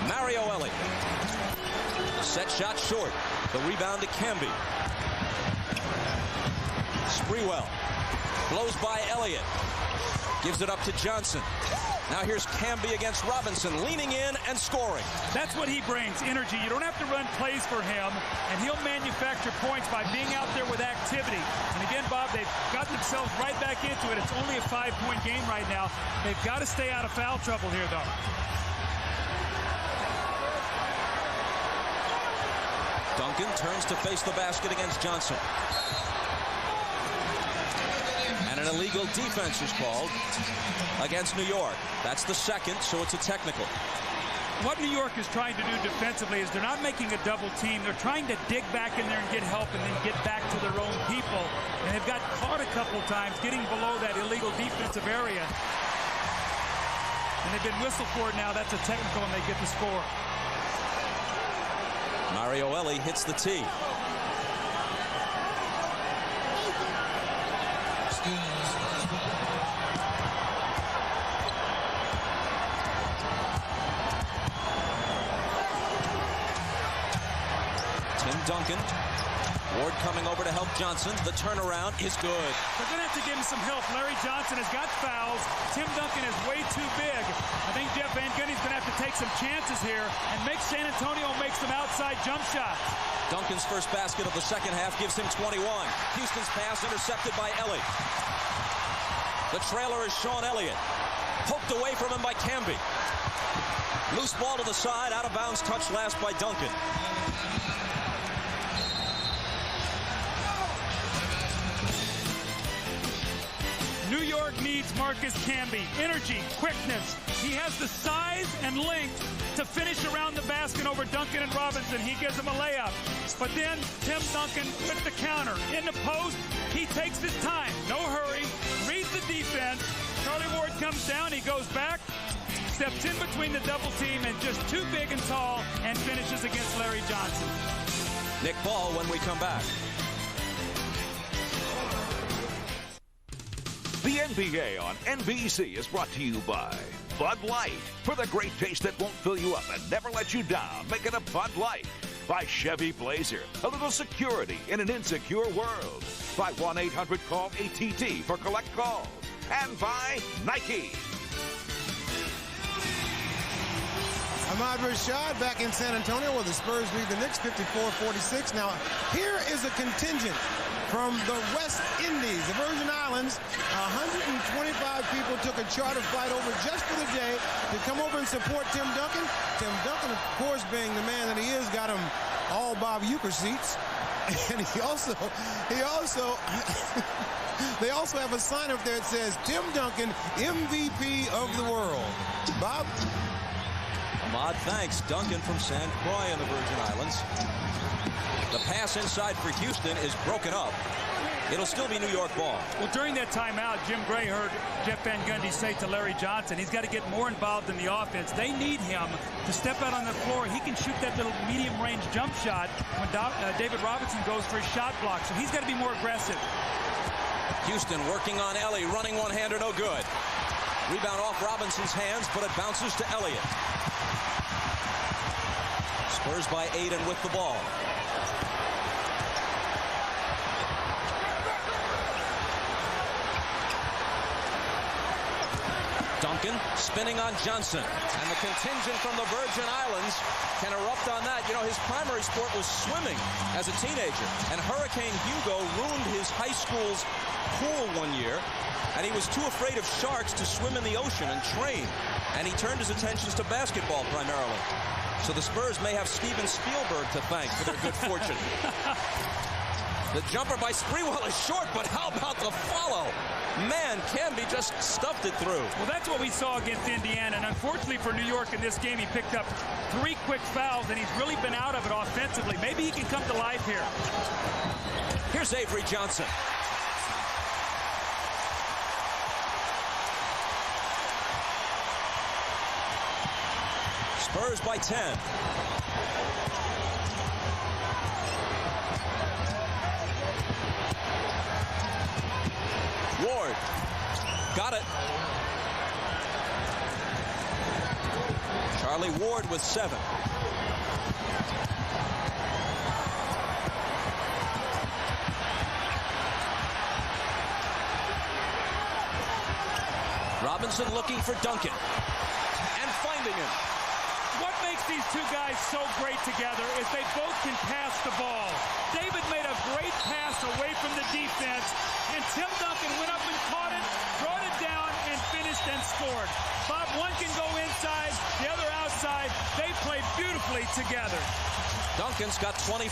Mario Elie. Set shot short. The rebound to Camby. Sprewell blows by Elliott, gives it up to Johnson. Now here's Camby against Robinson, leaning in and scoring. That's what he brings, energy. You don't have to run plays for him, and he'll manufacture points by being out there with activity. And again, Bob, they've got themselves right back into it. It's only a 5-point game right now. They've got to stay out of foul trouble here, though. Duncan turns to face the basket against Johnson. And an illegal defense is called against New York. That's the second, so it's a technical. What New York is trying to do defensively is they're not making a double team. They're trying to dig back in there and get help and then get back to their own people. And they've got caught a couple times getting below that illegal defensive area. And they've been whistled for it now. That's a technical, and they get the score. Mario Elie hits the tee. Tim Duncan Ward coming over to help Johnson. The turnaround is good. They're going to have to give him some help. Larry Johnson has got fouls. Tim Duncan is way too big. I think Jeff Van Gundy's going to have to take some chances here and make San Antonio make some outside jump shots. Duncan's first basket of the second half gives him 21. Houston's pass intercepted by Ellie. The trailer is Sean Elliott. Poked away from him by Camby. Loose ball to the side, out of bounds, touch last by Duncan. New York needs Marcus Camby. Energy, quickness. He has the size and length to finish around the basket over Duncan and Robinson. He gives him a layup. But then Tim Duncan with the counter. In the post, he takes his time. No hurry. Reads the defense. Charlie Ward comes down. He goes back. Steps in between the double team and just too big and tall and finishes against Larry Johnson. Nick Ball when we come back. The NBA on NBC is brought to you by Bud Light. For the great taste that won't fill you up and never let you down, make it a Bud Light. By Chevy Blazer, a little security in an insecure world. By 1-800-CALL-ATT for collect calls. And by Nike. Ahmad Rashad back in San Antonio where the Spurs lead the Knicks 54-46. Now, here is a contingent from the West Indies, the Virgin Islands. 125 people took a charter flight over just for the day to come over and support Tim Duncan. Tim Duncan, of course, being the man that he is, got him all Bob Uecker seats. And they also have a sign up there that says, Tim Duncan, MVP of the world. Bob? Ahmad, thanks. Duncan from San Croix in the Virgin Islands. The pass inside for Houston is broken up. It'll still be New York ball. Well, during that timeout, Jim Gray heard Jeff Van Gundy say to Larry Johnson, he's got to get more involved in the offense. They need him to step out on the floor. He can shoot that little medium-range jump shot when David Robinson goes for his shot block. So he's got to be more aggressive. Houston working on Ellie, running one-hander, no good. Rebound off Robinson's hands, but it bounces to Elliott. Spurs by 8 and with the ball. Duncan spinning on Johnson. And the contingent from the Virgin Islands can erupt on that. You know, his primary sport was swimming as a teenager. And Hurricane Hugo ruined his high school's pool one year. And he was too afraid of sharks to swim in the ocean and train. And he turned his attentions to basketball primarily. So the Spurs may have Steven Spielberg to thank for their good fortune. The jumper by Sprewell is short, but how about the follow? Man, Camby just stuffed it through. Well, that's what we saw against Indiana. And unfortunately for New York in this game, he picked up 3 quick fouls, and he's really been out of it offensively. Maybe he can come to life here. Here's Avery Johnson. Spurs by 10. Ward got it. Charlie Ward with 7. Robinson looking for Duncan and finding him. What makes these two guys so great together is they both can pass the ball. David made a great pass away from the defense, and Tim Duncan went up and caught it, brought it down, and finished and scored. Bob, one can go inside, the other outside. They play beautifully together. Duncan's got 25.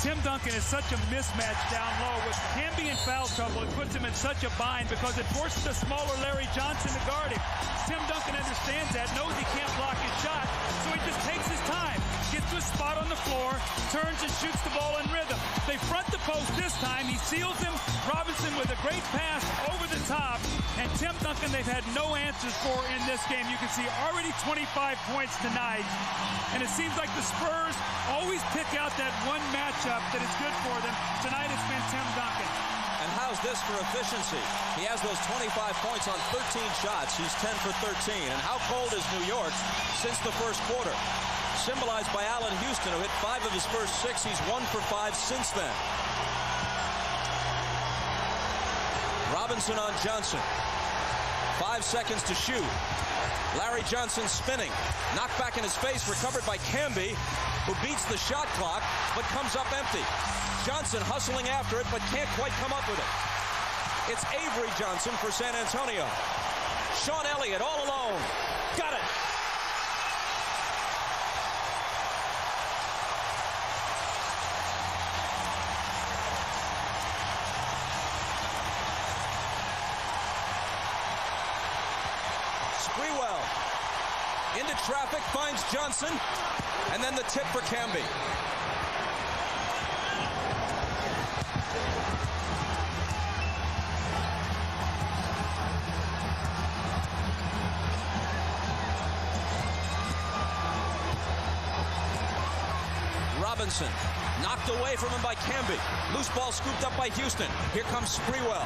Tim Duncan is such a mismatch down low. With Camby in foul trouble, it puts him in such a bind because it forces a smaller Larry Johnson to guard him. Tim Duncan understands that, knows he can't block his shot, so he just takes his time, gets to a spot on the floor, turns and shoots the ball in rhythm. They front the post this time. He seals him. Robinson with a great pass over the top. And Tim Duncan, they've had no answers for in this game. You can see already 25 points tonight. And it seems like the Spurs always pick out that one matchup that is good for them. Tonight it's been Tim Duncan. And how's this assists for efficiency. He has those 25 points on 13 shots. He's 10 for 13. And how cold is New York since the first quarter? Symbolized by Allen Houston, who hit 5 of his first 6. He's 1 for 5 since then. Robinson on Johnson. 5 seconds to shoot. Larry Johnson spinning. Knocked back in his face, recovered by Camby, who beats the shot clock, but comes up empty. Johnson hustling after it, but can't quite come up with it. It's Avery Johnson for San Antonio. Sean Elliott all alone. Got it. Sprewell into traffic, finds Johnson, and then the tip for Camby. Robinson knocked away from him by Camby. Loose ball scooped up by Houston. Here comes Sprewell.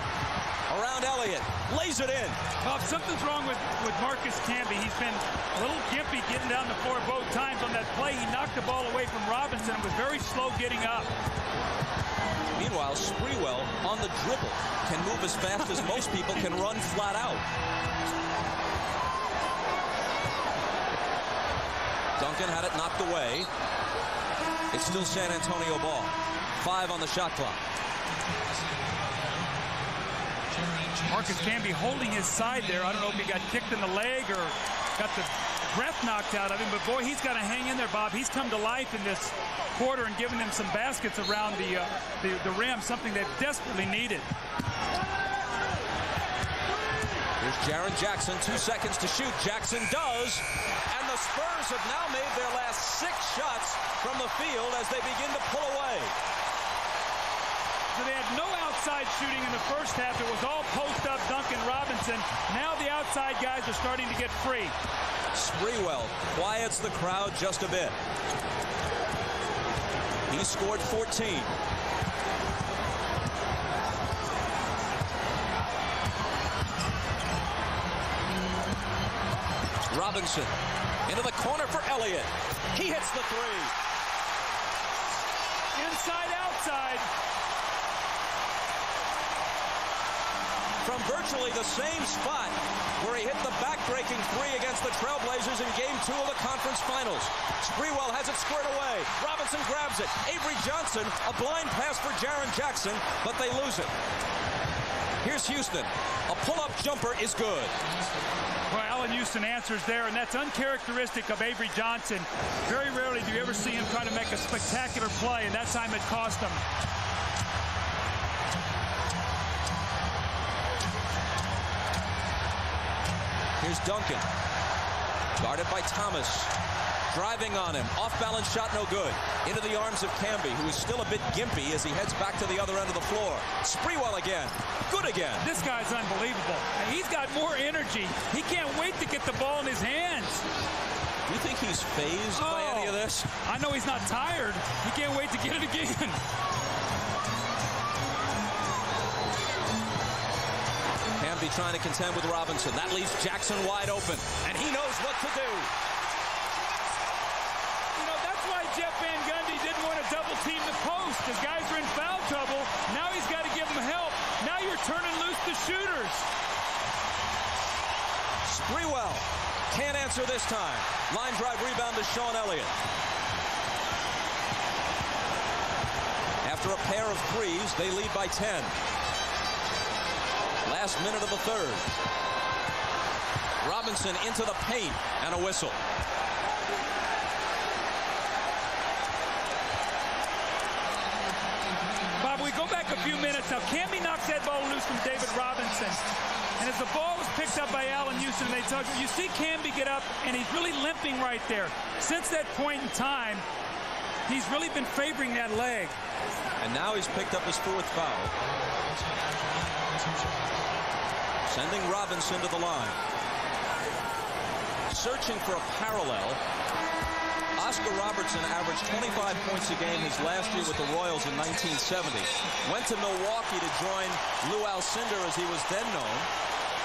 Around Elliott, lays it in. Well, something's wrong with Marcus Camby. He's been a little gimpy getting down the floor both times on that play. He knocked the ball away from Robinson and was very slow getting up. Meanwhile, Sprewell on the dribble can move as fast as most people can run flat out. Duncan had it knocked away. It's still San Antonio ball. 5 on the shot clock. Marcus Camby holding his side there. I don't know if he got kicked in the leg or got the breath knocked out of him, but boy, he's got to hang in there, Bob. He's come to life in this quarter and given them some baskets around the rim, something they've desperately needed. Here's Jaren Jackson, 2 seconds to shoot. Jackson does, and the Spurs have now made their last 6 shots from the field as they begin to pull away. So they had no outside shooting in the first half. It was all post-up Duncan Robinson. Now the outside guys are starting to get free. Sprewell quiets the crowd just a bit. He scored 14. Robinson into the corner for Elliott. He hits the 3. Inside, outside. From virtually the same spot where he hit the back-breaking 3 against the Trailblazers in Game 2 of the conference finals. Sprewell has it squared away. Robinson grabs it. Avery Johnson, a blind pass for Jaren Jackson, but they lose it. Here's Houston. A pull-up jumper is good. Well, Allen Houston answers there, and that's uncharacteristic of Avery Johnson. Very rarely do you ever see him try to make a spectacular play, and that time it cost him. Here's Duncan, guarded by Thomas, driving on him, off-balance shot no good, into the arms of Camby, who is still a bit gimpy as he heads back to the other end of the floor. Sprewell again, good again. This guy's unbelievable. He's got more energy. He can't wait to get the ball in his hands. Do you think he's fazed by any of this? I know he's not tired. He can't wait to get it again. Camby trying to contend with Robinson. That leaves Jackson wide open, and he knows what to do. You know, that's why Jeff Van Gundy didn't want to double team the post. His guys are in foul trouble. Now he's got to give them help. Now you're turning loose the shooters. Sprewell can't answer this time. Line drive rebound to Sean Elliott. After a pair of 3s, they lead by 10. Last minute of the 3rd. Robinson into the paint and a whistle. Bob, we go back a few minutes now. Camby knocks that ball loose from David Robinson. And as the ball was picked up by Allen Houston, they talk, you see Camby get up, and he's really limping right there. Since that point in time, he's really been favoring that leg. And now he's picked up his 4th foul. Sending Robinson to the line. Searching for a parallel. Oscar Robertson averaged 25 points a game his last year with the Royals in 1970. Went to Milwaukee to join Lou Alcindor, as he was then known.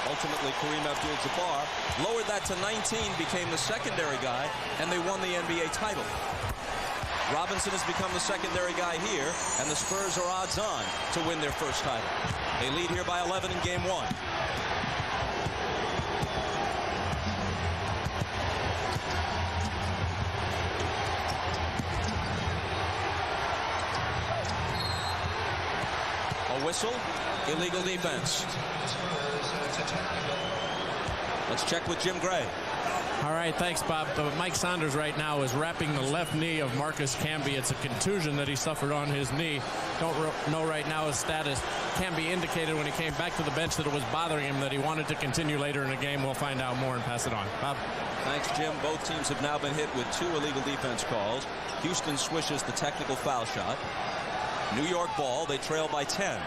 Ultimately, Kareem Abdul-Jabbar lowered that to 19, became the secondary guy, and they won the NBA title. Robinson has become the secondary guy here, and the Spurs are odds-on to win their first title. They lead here by 11 in Game 1. A whistle, illegal defense. Let's check with Jim Gray. All right, thanks, Bob. Mike Saunders right now is wrapping the left knee of Marcus Camby. It's a contusion that he suffered on his knee. Don't know right now his status. Camby indicated when he came back to the bench that it was bothering him, that he wanted to continue later in the game. We'll find out more and pass it on. Bob. Thanks, Jim. Both teams have now been hit with 2 illegal defense calls. Houston swishes the technical foul shot. New York ball. They trail by 10.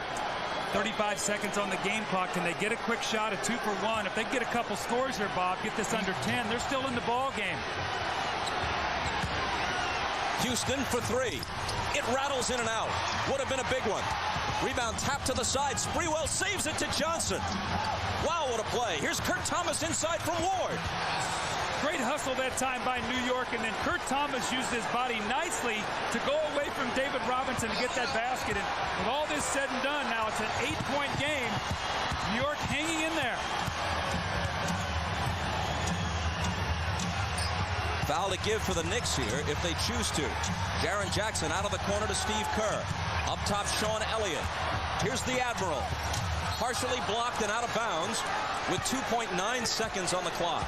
35 seconds on the game clock. Can they get a quick shot, a 2 for 1? If they get a couple scores here, Bob, get this under 10, they're still in the ball game. Houston for 3. It rattles in and out. Would have been a big one. Rebound tapped to the side. Sprewell saves it to Johnson. Wow, what a play. Here's Kurt Thomas inside from Ward. Great hustle that time by New York, and then Kurt Thomas used his body nicely to go away from David Robinson to get that basket. And with all this said and done, now it's an 8-point game. New York hanging in there. Foul to give for the Knicks here if they choose to. Jaren Jackson out of the corner to Steve Kerr. Up top, Sean Elliott. Here's the Admiral. Partially blocked and out of bounds with 2.9 seconds on the clock.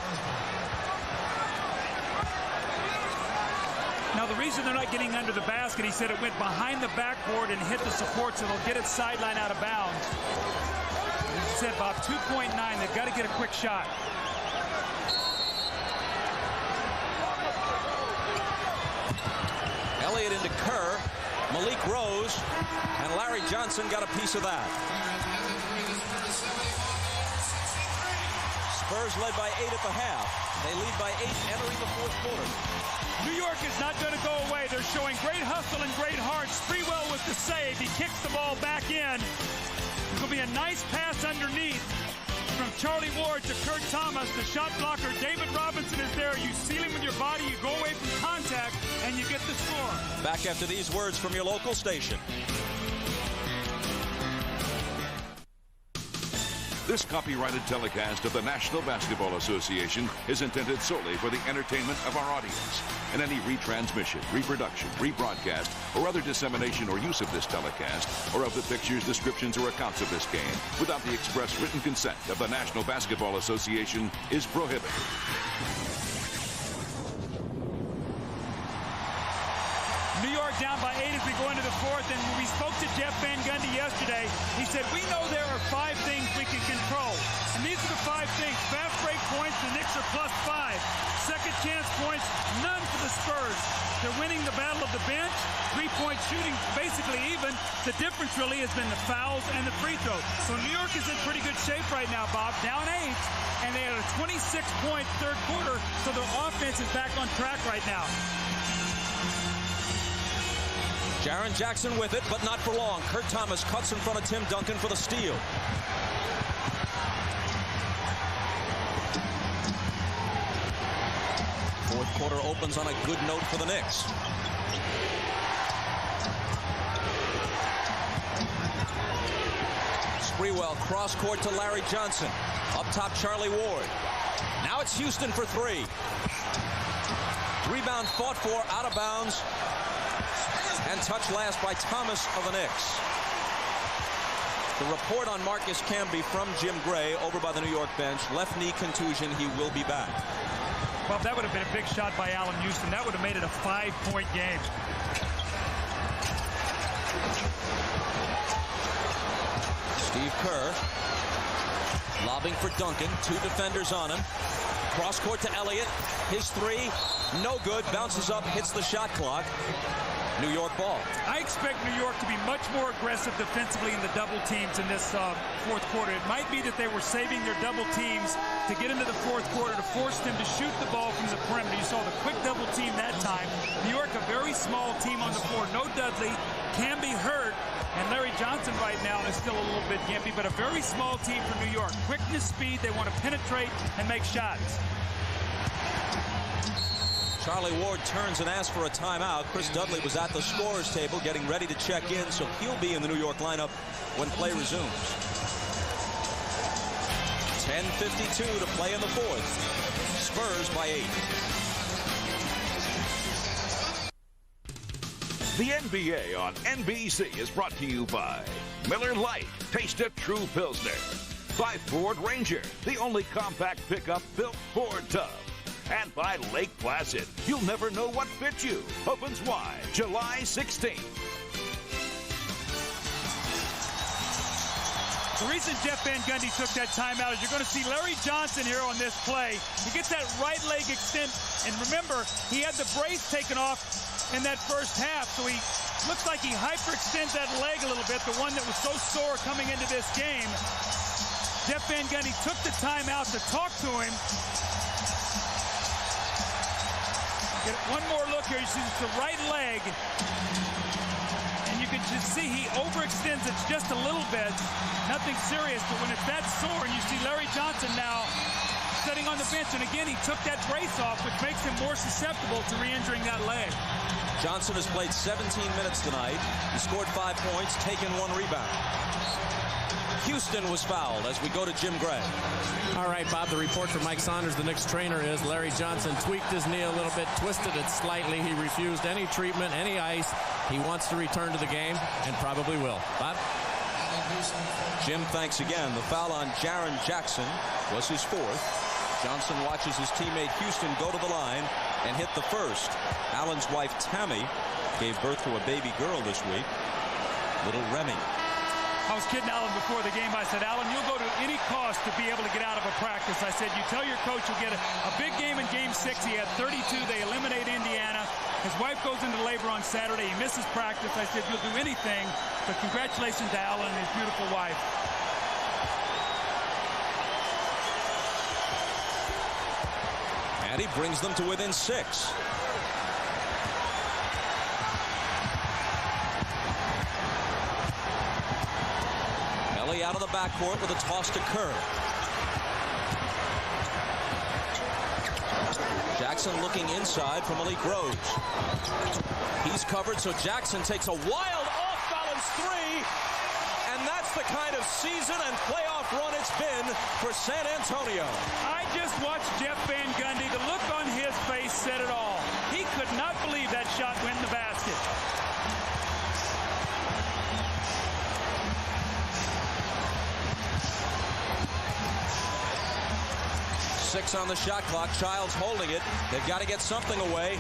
Now, the reason they're not getting under the basket, he said it went behind the backboard and hit the support, so they'll get it sideline out of bounds. He said, Bob, 2.9. They've got to get a quick shot. Elliott into Kerr. Malik Rose. And Larry Johnson got a piece of that. Spurs led by 8 at the half. They lead by 8 entering the fourth quarter. New York is not going to go away. They're showing great hustle and great heart. Sprewell with the save. He kicks the ball back in. It's going to be a nice pass underneath from Charlie Ward to Kurt Thomas. The shot blocker, David Robinson, is there. You seal him with your body. You go away from contact, and you get the score. Back after these words from your local station. This copyrighted telecast of the National Basketball Association is intended solely for the entertainment of our audience. And any retransmission, reproduction, rebroadcast, or other dissemination or use of this telecast, or of the pictures, descriptions, or accounts of this game, without the express written consent of the National Basketball Association, is prohibited. New York down by 8 as we go into the fourth, and we spoke to Jeff Van Gundy yesterday. He said, we know there are 5 things we can control. And these are the 5 things. Fast break points, the Knicks are +5. Second chance points, none for the Spurs. They're winning the battle of the bench. 3-point shooting basically even. The difference really has been the fouls and the free throws. So New York is in pretty good shape right now, Bob. Down 8, and they had a 26-point third quarter, so their offense is back on track right now. Jaren Jackson with it, but not for long. Kurt Thomas cuts in front of Tim Duncan for the steal. Fourth quarter opens on a good note for the Knicks. Sprewell cross court to Larry Johnson. Up top, Charlie Ward. Now it's Houston for 3. Rebound fought for, out of bounds. And touched last by Thomas of the Knicks. The report on Marcus Camby from Jim Gray over by the New York bench. Left knee contusion. He will be back. Well, that would have been a big shot by Allen Houston. That would have made it a 5-point game. Steve Kerr lobbing for Duncan. 2 defenders on him. Cross court to Elliott. His 3, no good. Bounces up, hits the shot clock. New York ball. I expect New York to be much more aggressive defensively in the double teams in this fourth quarter. It might be that they were saving their double teams to get into the fourth quarter to force them to shoot the ball from the perimeter. You saw the quick double team that time. New York, a very small team on the floor. No Dudley, can be hurt. And Larry Johnson right now is still a little bit gimpy, but a very small team for New York. Quickness, speed, they want to penetrate and make shots. Charlie Ward turns and asks for a timeout. Chris Dudley was at the scorer's table getting ready to check in, so he'll be in the New York lineup when play resumes. 10:52 to play in the fourth. Spurs by 8. The NBA on NBC is brought to you by Miller Lite, taste of true Pilsner. By Ford Ranger, the only compact pickup built for Dub. And by Lake Placid, you'll never know what fits you. Opens wide July 16th. The reason Jeff Van Gundy took that timeout is you're going to see Larry Johnson here on this play. He gets that right leg extend, and remember, he had the brace taken off in that first half, so he looks like he hyperextends that leg a little bit, the one that was so sore coming into this game. Jeff Van Gundy took the timeout to talk to him. Get one more look here. You see the right leg, and you can just see he overextends it just a little bit. Nothing serious, but when it's that sore, and you see Larry Johnson now sitting on the bench, and again, he took that brace off, which makes him more susceptible to re-injuring that leg. Johnson has played 17 minutes tonight. He scored 5 points, taken 1 rebound. Houston was fouled as we go to Jim Gray. All right, Bob, the report from Mike Saunders, the Knicks trainer, is Larry Johnson tweaked his knee a little bit, twisted it slightly. He refused any treatment, any ice. He wants to return to the game and probably will. Bob? Jim, thanks again. The foul on Jaren Jackson was his 4th. Johnson watches his teammate Houston go to the line and hit the first. Allen's wife Tammy gave birth to a baby girl this week, little Remy. I was kidding Allen before the game. I said, Allen, you'll go to any cost to be able to get out of a practice. I said, you tell your coach you'll get a big game in Game 6. He had 32. They eliminate Indiana. His wife goes into labor on Saturday. He misses practice. I said, you'll do anything, but congratulations to Allen and his beautiful wife. And he brings them to within 6. Ellie out of the backcourt with a toss to Kerr. Jackson looking inside from Malik Rose. He's covered, so Jackson takes a wild off-balance 3. And that's the kind of season and playoff run it's been for San Antonio. I just watched Jeff Van Gundy. The look on his face said it all. He could not believe that shot went in the basket. Six on the shot clock. Childs holding it. They've got to get something away.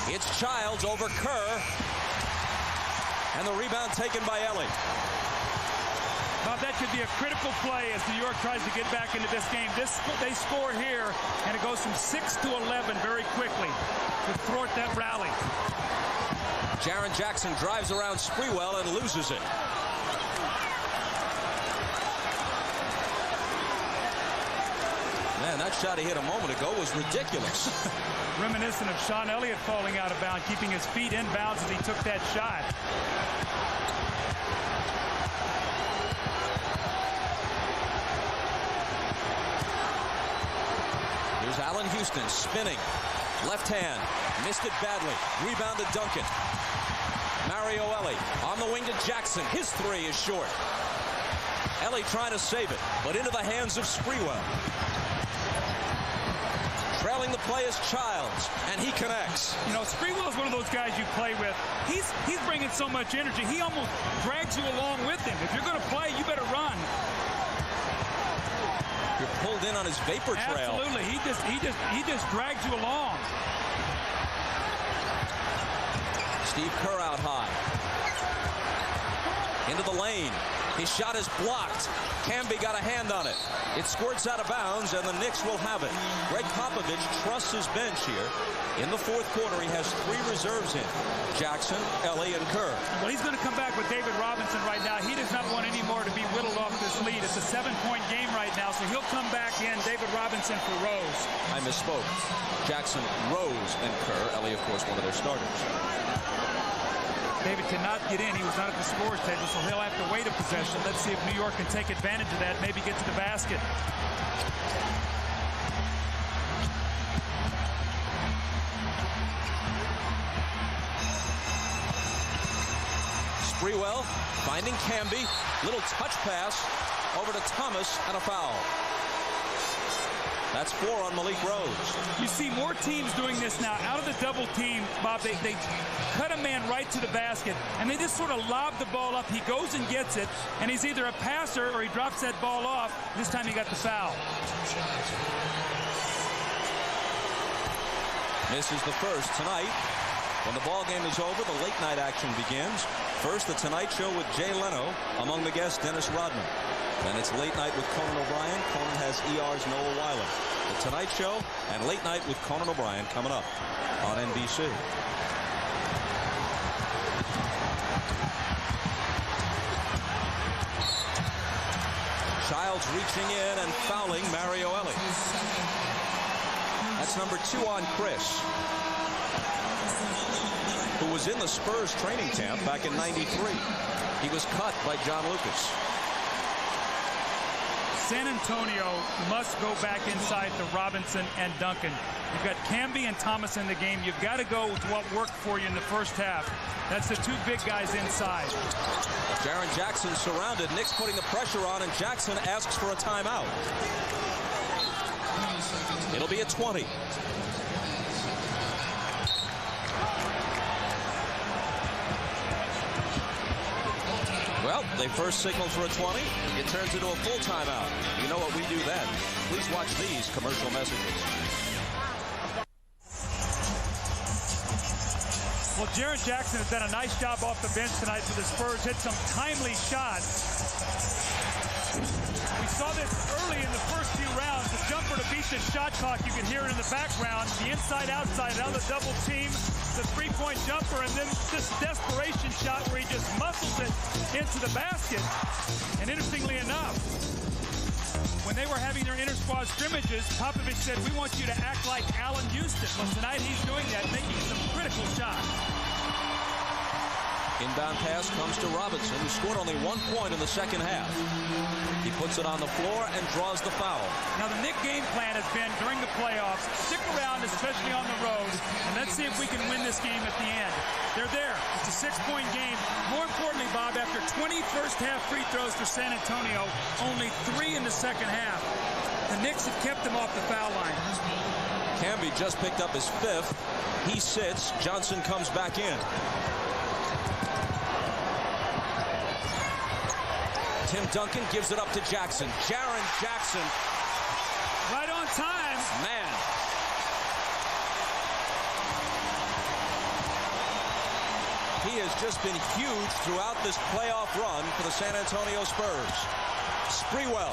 It's Childs over Kerr. And the rebound taken by Ellie. Bob, that could be a critical play as New York tries to get back into this game. They score here, and it goes from 6 to 11 very quickly to thwart that rally. Jaren Jackson drives around Sprewell and loses it. Man, that shot he hit a moment ago was ridiculous. Reminiscent of Sean Elliott falling out of bounds, keeping his feet in bounds as he took that shot. Here's Allen Houston spinning. Left hand. Missed it badly. Rebound to Duncan. Mario Ellie on the wing to Jackson. His 3 is short. Ellie trying to save it, but into the hands of Sprewell. Trailing the play is Childs, and he connects. You know, Sprewell is one of those guys you play with. He's bringing so much energy. He almost drags you along with him. If you're going to play, you better run. You're pulled in on his vapor trail. Absolutely. He just drags you along. Steve Kerr out high. Into the lane. His shot is blocked. Camby got a hand on it. It squirts out of bounds, and the Knicks will have it. Greg Popovich trusts his bench here. In the fourth quarter, he has 3 reserves in: Jackson, Ellie, and Kerr. Well, he's going to come back with David Robinson right now. He does not want any more to be whittled off this lead. It's a 7-point game right now, so he'll come back in. David Robinson for Rose. I misspoke. Jackson, Rose, and Kerr. Ellie, of course, one of their starters. David cannot get in. He was not at the scorer's table, so he'll have to wait a possession. Let's see if New York can take advantage of that, maybe get to the basket. Sprewell finding Camby. Little touch pass over to Thomas, and a foul. That's 4 on Malik Rose. You see more teams doing this now. Out of the double team, Bob, they cut a man right to the basket, and they just sort of lob the ball up. He goes and gets it, and he's either a passer or he drops that ball off. This time he got the foul. Misses the first tonight. When the ball game is over, the late night action begins. First, the Tonight Show with Jay Leno. Among the guests, Dennis Rodman. Then it's Late Night with Conan O'Brien. Conan has ER's Noah Weiler. The Tonight Show and Late Night with Conan O'Brien coming up on NBC. Childs reaching in and fouling Mario Ellie. That's number 2 on Chris, who was in the Spurs training camp back in '93. He was cut by John Lucas. San Antonio must go back inside to Robinson and Duncan. You've got Camby and Thomas in the game. You've got to go with what worked for you in the first half. That's the 2 big guys inside. Jaren Jackson surrounded. Knicks putting the pressure on, and Jackson asks for a timeout. It'll be a 20. Well, they first signaled for a 20. It turns into a full timeout. You know what we do then. Please watch these commercial messages. Well, Jaren Jackson has done a nice job off the bench tonight for the Spurs. Hit some timely shots. We saw this early in the first few rounds. The jumper to beat the shot clock. You can hear it in the background. The inside-outside, now the double team, the 3-point jumper, and then this desperation shot where he just muscles it into the basket. And interestingly enough, when they were having their inter-squad scrimmages, Popovich said, we want you to act like Allen Houston. Well, tonight he's doing that, making some critical shots. Inbound pass comes to Robinson, who scored only 1 point in the second half. He puts it on the floor and draws the foul. Now, the Knicks game plan has been, during the playoffs, stick around, especially on the road, and let's see if we can win this game at the end. They're there. It's a 6-point game. More importantly, Bob, after 20 first-half free throws for San Antonio, only 3 in the second half. The Knicks have kept them off the foul line. Camby just picked up his 5th. He sits. Johnson comes back in. Tim Duncan gives it up to Jackson. Jaren Jackson. Right on time. Man. He has just been huge throughout this playoff run for the San Antonio Spurs. Sprewell.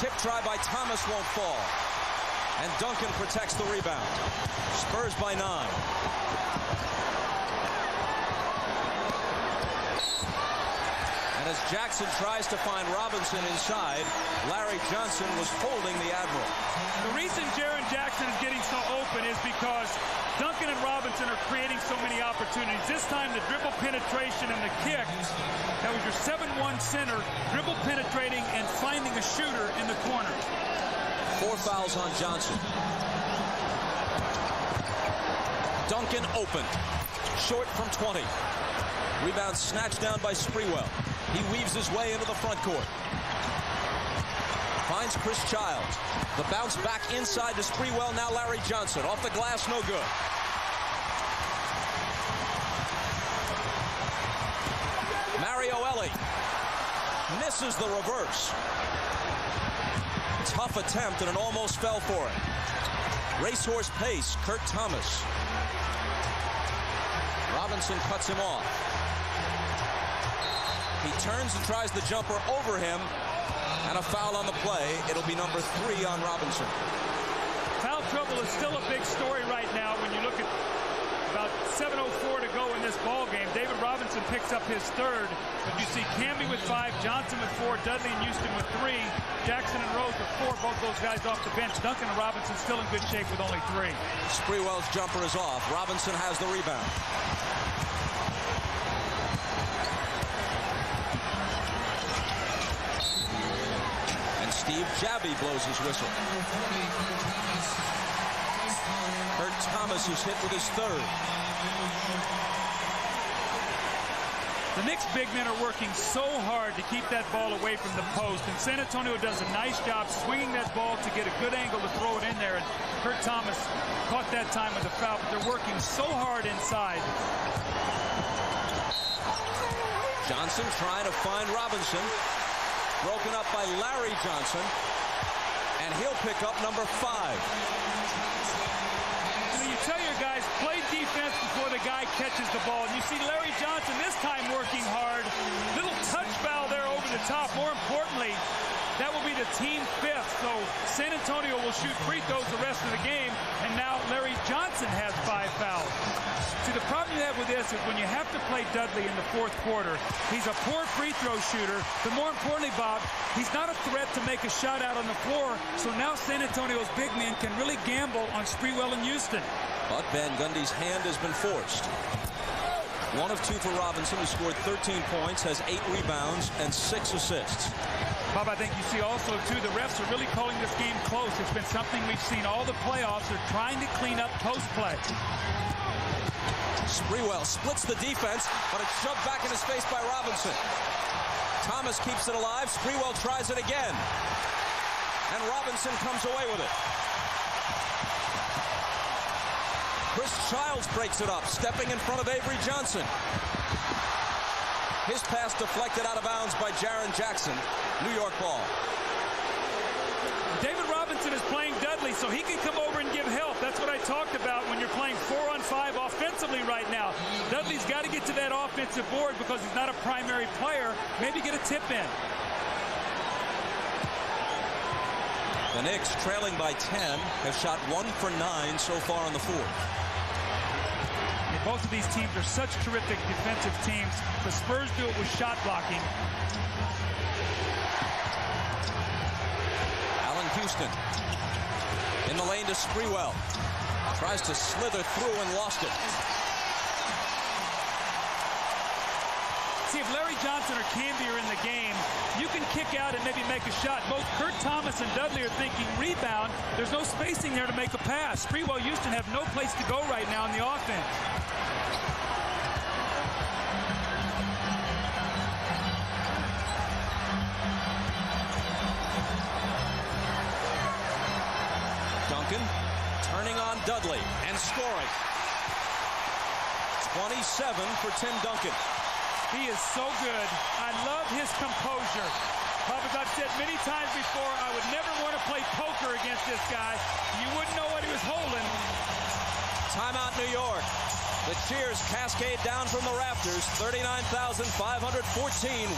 Tip try by Thomas won't fall. And Duncan protects the rebound. Spurs by 9. And as Jackson tries to find Robinson inside, Larry Johnson was holding the Admiral. The reason Jaren Jackson is getting so open is because Duncan and Robinson are creating so many opportunities. This time the dribble penetration and the kick. That was your 7-1 center, dribble penetrating and finding a shooter in the corner. 4 fouls on Johnson. Duncan open. Short from 20. Rebound snatched down by Sprewell. He weaves his way into the front court. Finds Chris Childs. The bounce back inside to Sprewell. Now Larry Johnson. Off the glass, no good. Mario Ellie misses the reverse. Tough attempt, and it almost fell for him. Racehorse pace, Kurt Thomas. Robinson cuts him off. He turns and tries the jumper over him, and a foul on the play. It'll be number 3 on Robinson. Foul trouble is still a big story right now when you look at about 7:04 to go in this ball game. David Robinson picks up his 3rd. But you see Camby with 5, Johnson with 4, Dudley and Houston with 3, Jackson and Rose with 4, both those guys off the bench. Duncan and Robinson still in good shape with only 3. Sprewell's jumper is off. Robinson has the rebound. And Steve Javy blows his whistle. Kurt Thomas is hit with his 3rd. The Knicks big men are working so hard to keep that ball away from the post, and San Antonio does a nice job swinging that ball to get a good angle to throw it in there, and Kurt Thomas caught that time with a foul, but they're working so hard inside. Johnson trying to find Robinson. Broken up by Larry Johnson, and he'll pick up number 5. You tell your guys, play defense before the guy catches the ball. And you see Larry Johnson this time working hard. Little touch foul there over the top. More importantly, that will be the team 5th. So San Antonio will shoot free throws the rest of the game. And now Larry Johnson has 5 fouls. See, the problem you have with this is when you have to play Dudley in the 4th quarter, he's a poor free throw shooter. But more importantly, Bob, he's not a threat to make a shot out on the floor. So now San Antonio's big men can really gamble on Sprewell and Houston. But Van Gundy's hand has been forced. 1 of 2 for Robinson, who scored 13 points, has 8 rebounds and 6 assists. Bob, I think you see also, too, the refs are really calling this game close. It's been something we've seen all the playoffs. They're trying to clean up post play. Sprewell splits the defense, but it's shoved back in his face by Robinson. Thomas keeps it alive. Sprewell tries it again. And Robinson comes away with it. Chris Childs breaks it up, stepping in front of Avery Johnson. His pass deflected out of bounds by Jaren Jackson. New York ball. David Robinson is playing Dudley, so he can come over and give help. That's what I talked about when you're playing 4-on-5 offensively right now. Dudley's got to get to that offensive board because he's not a primary player. Maybe get a tip in. The Knicks, trailing by 10, have shot 1 for 9 so far in the 4th. Both of these teams are such terrific defensive teams. The Spurs do it with shot blocking. Allen Houston in the lane to Sprewell. Tries to slither through and lost it. See, if Larry Johnson or Camby are in the game, you can kick out and maybe make a shot. Both Kurt Thomas and Dudley are thinking rebound. There's no spacing there to make a pass. Sprewell, Houston have no place to go right now in the offense. Duncan turning on Dudley and scoring. 27 for Tim Duncan. He is so good. I love his composure. Bob, as I've said many times before, I would never want to play poker against this guy. You wouldn't know what he was holding. Timeout, New York. The cheers cascade down from the rafters. 39,514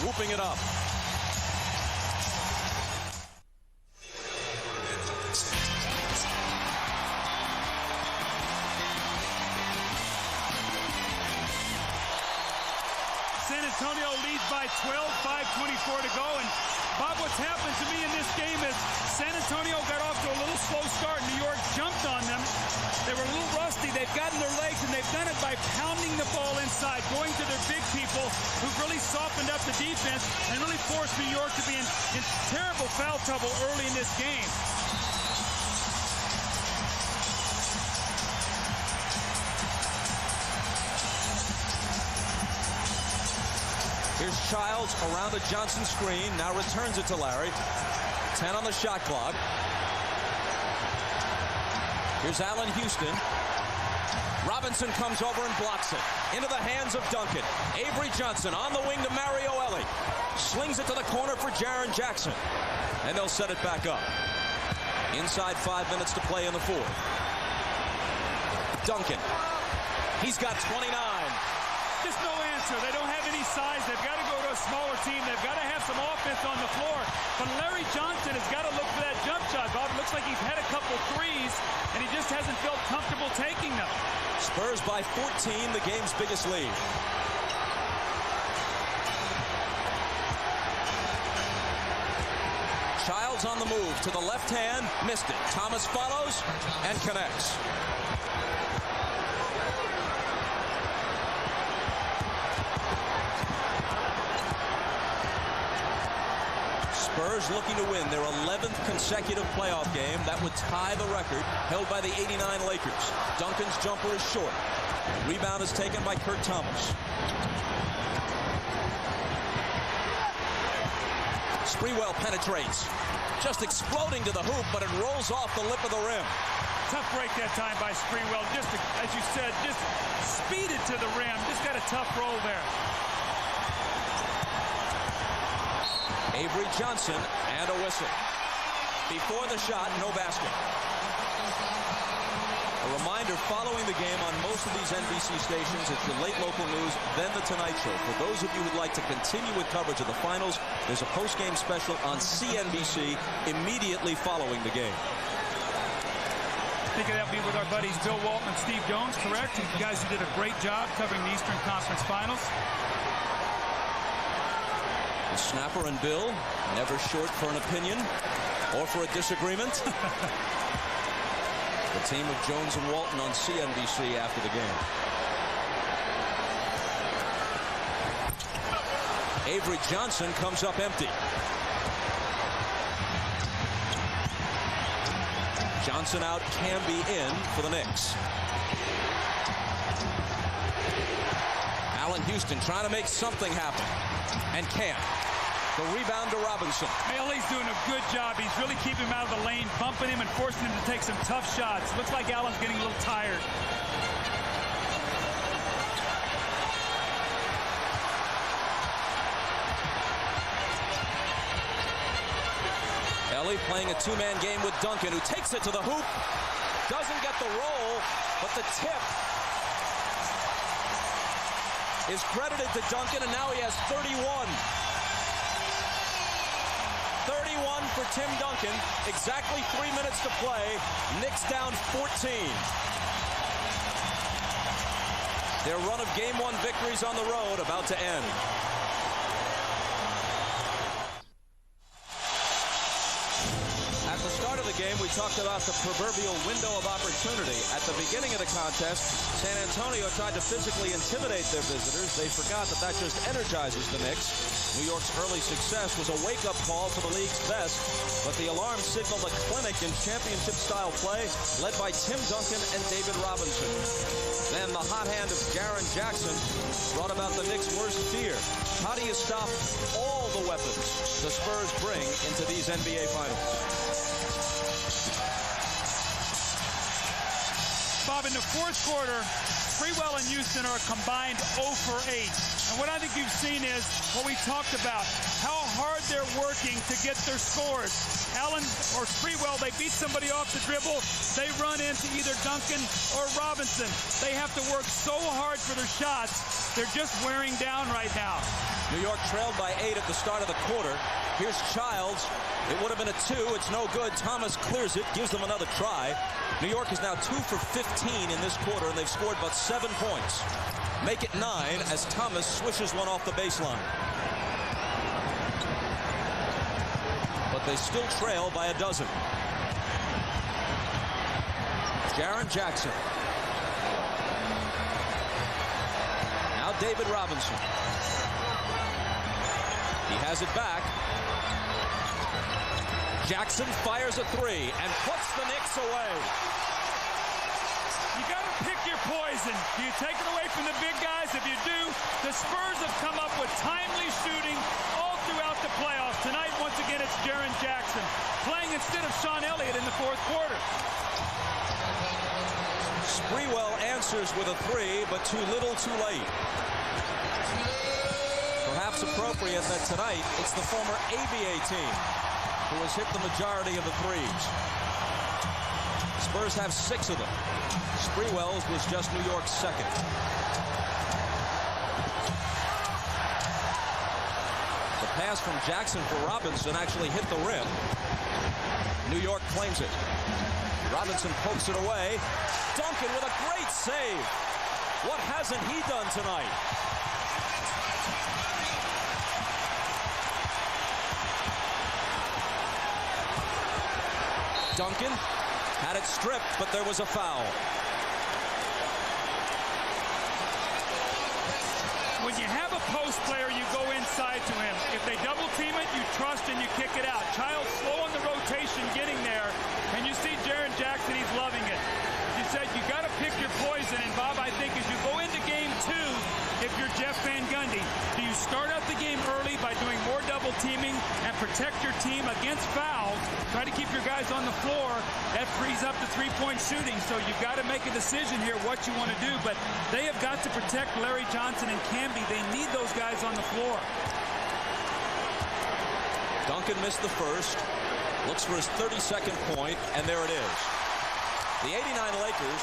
whooping it up. San Antonio leads by 12, 5:24 to go. And Bob, what's happened to me in this game is San Antonio got off to a little slow start. New York jumped on them. They were a little rusty. They've gotten their legs, and they've done it by pounding the ball inside, going to their big people who've really softened up the defense and really forced New York to be in terrible foul trouble early in this game. Here's Childs around the Johnson screen. Now returns it to Larry. 10 on the shot clock. Here's Allen Houston. Robinson comes over and blocks it. Into the hands of Duncan. Avery Johnson on the wing to Mario Elie. Slings it to the corner for Jaren Jackson. And they'll set it back up. Inside 5 minutes to play in the 4th. Duncan. He's got 29. Just no answer. They don't have any size. They've got to go to a smaller team. They've got to have some offense on the floor. But Larry Johnson has got to look for that jump shot, Bob. It looks like he's had a couple threes, and he just hasn't felt comfortable taking them. Spurs by 14, the game's biggest lead. Childs on the move to the left hand, missed it. Thomas follows and connects. Spurs looking to win their 11th consecutive playoff game. That would tie the record held by the '89 Lakers. Duncan's jumper is short. Rebound is taken by Kurt Thomas. Sprewell penetrates. Just exploding to the hoop, but it rolls off the lip of the rim. Tough break that time by Sprewell. Just, as you said, just speeded to the rim. Just got a tough roll there. Avery Johnson and a whistle. Before the shot, no basket. A reminder, following the game on most of these NBC stations, it's your late local news, then the Tonight Show. For those of you who'd like to continue with coverage of the finals, there's a post-game special on CNBC immediately following the game. I think that'll be with our buddies Bill Walton and Steve Jones, correct? You guys who did a great job covering the Eastern Conference Finals. The snapper and Bill, never short for an opinion or for a disagreement. The team of Jones and Walton on CNBC after the game. Avery Johnson comes up empty. Johnson out, Camby in for the Knicks. Allen Houston trying to make something happen. And can't. The rebound to Robinson. Bailey's doing a good job. He's really keeping him out of the lane, bumping him and forcing him to take some tough shots. Looks like Allen's getting a little tired. Ellie playing a two-man game with Duncan, who takes it to the hoop. Doesn't get the roll, but the tip is credited to Duncan, and now he has 31. 31 for Tim Duncan. Exactly 3 minutes to play. Knicks down 14. Their run of Game 1 victories on the road about to end. At the start of the game, we talked about the proverbial window of opportunity. At the beginning of the contest, San Antonio tried to physically intimidate their visitors. They forgot that that just energizes the Knicks. New York's early success was a wake-up call for the league's best, but the alarm signaled a clinic in championship-style play led by Tim Duncan and David Robinson. Then the hot hand of Jaren Jackson brought about the Knicks' worst fear. How do you stop all the weapons the Spurs bring into these NBA Finals? Bob, in the fourth quarter, Sprewell and Houston are combined 0 for 8. And what I think you've seen is what we talked about, how hard they're working to get their scores. Allen or Sprewell, they beat somebody off the dribble. They run into either Duncan or Robinson. They have to work so hard for their shots. They're just wearing down right now. New York trailed by 8 at the start of the quarter. Here's Childs. It would have been a 2. It's no good. Thomas clears it, gives them another try. New York is now 2 for 15 in this quarter, and they've scored but 7 points. Make it 9 as Thomas swishes one off the baseline. But they still trail by a dozen. Jaren Jackson. Now David Robinson. He has it back. Jackson fires a 3 and puts the Knicks away. You got to pick your poison. Do you take it away from the big guys? If you do, the Spurs have come up with timely shooting all throughout the playoffs. Tonight, once again, it's Jaren Jackson playing instead of Sean Elliott in the fourth quarter. Sprewell answers with a 3, but too little, too late. Perhaps appropriate that tonight it's the former ABA team who has hit the majority of the threes. Spurs have 6 of them. Sprewell's was just New York's second. pass from Jackson for Robinson actually hit the rim. New York claims it. Robinson pokes it away. Duncan with a great save. What hasn't he done tonight? Duncan had it stripped, but there was a foul. When you have a post player, you go inside to him. If they double team it, you trust and you kick it out. Child's slow on the rotation getting there, and you see Jaren Jackson, he's loving it. You said you got to pick your poison, and Bob, I think as you go into game 2, if you're Jeff Van Gundy, do you start out the game early by doing more double teaming and protect your team against fouls, try to keep your guys on the floor? That frees up the three-point shooting, so you've got to make a decision here what you want to do, but they have got to protect Larry Johnson and Camby. They need those guys on the floor. Duncan missed the first, looks for his 32nd point, and there it is. The 89 Lakers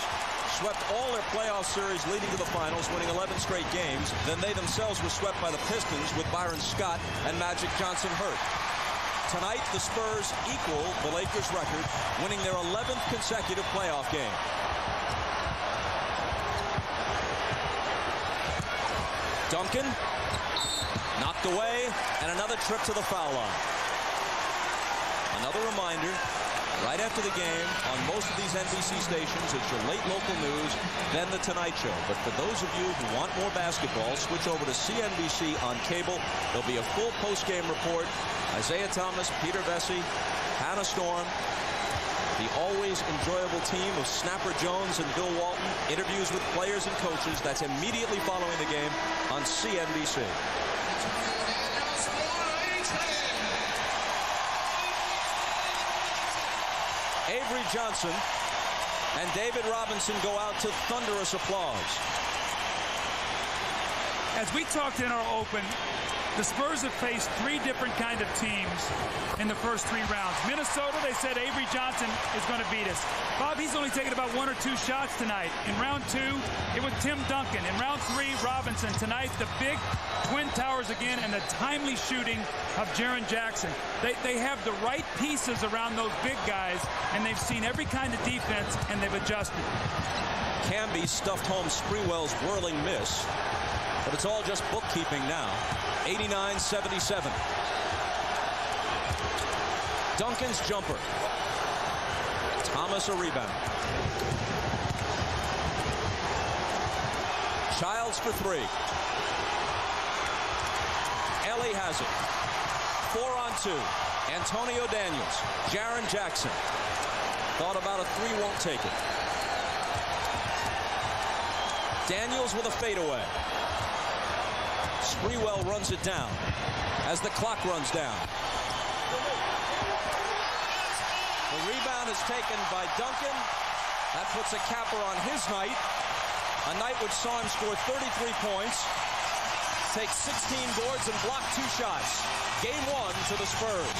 swept all their playoff series leading to the finals, winning 11 straight games. Then they themselves were swept by the Pistons with Byron Scott and Magic Johnson hurt. Tonight, the Spurs equal the Lakers' record, winning their 11th consecutive playoff game. Duncan knocked away, and another trip to the foul line. Another reminder, right after the game, on most of these NBC stations, it's your late local news, then The Tonight Show. But for those of you who want more basketball, switch over to CNBC on cable. There'll be a full post-game report. Isaiah Thomas, Peter Vesey, Hannah Storm, the always enjoyable team of Snapper Jones and Bill Walton, interviews with players and coaches. That's immediately following the game on CNBC. Avery Johnson and David Robinson go out to thunderous applause. As we talked in our open, the Spurs have faced 3 different kind of teams in the first 3 rounds. Minnesota, they said Avery Johnson is going to beat us. Bob, he's only taken about 1 or 2 shots tonight. In round 2, it was Tim Duncan. In round 3, Robinson. Tonight, the big Twin Towers again and the timely shooting of Jaren Jackson. They have the right pieces around those big guys, and they've seen every kind of defense, and they've adjusted. Camby stuffed home Sprewell's whirling miss, but it's all just bookkeeping now. 89-77. Duncan's jumper. Thomas a rebound. Childs for 3. Ellie has it. 4-on-2. Antonio Daniels. Jaren Jackson. Thought about a 3, won't take it. Daniels with a fadeaway. Sprewell runs it down as the clock runs down. The rebound is taken by Duncan. That puts a capper on his night. A night which saw him score 33 points, take 16 boards, and block 2 shots. Game 1 to the Spurs.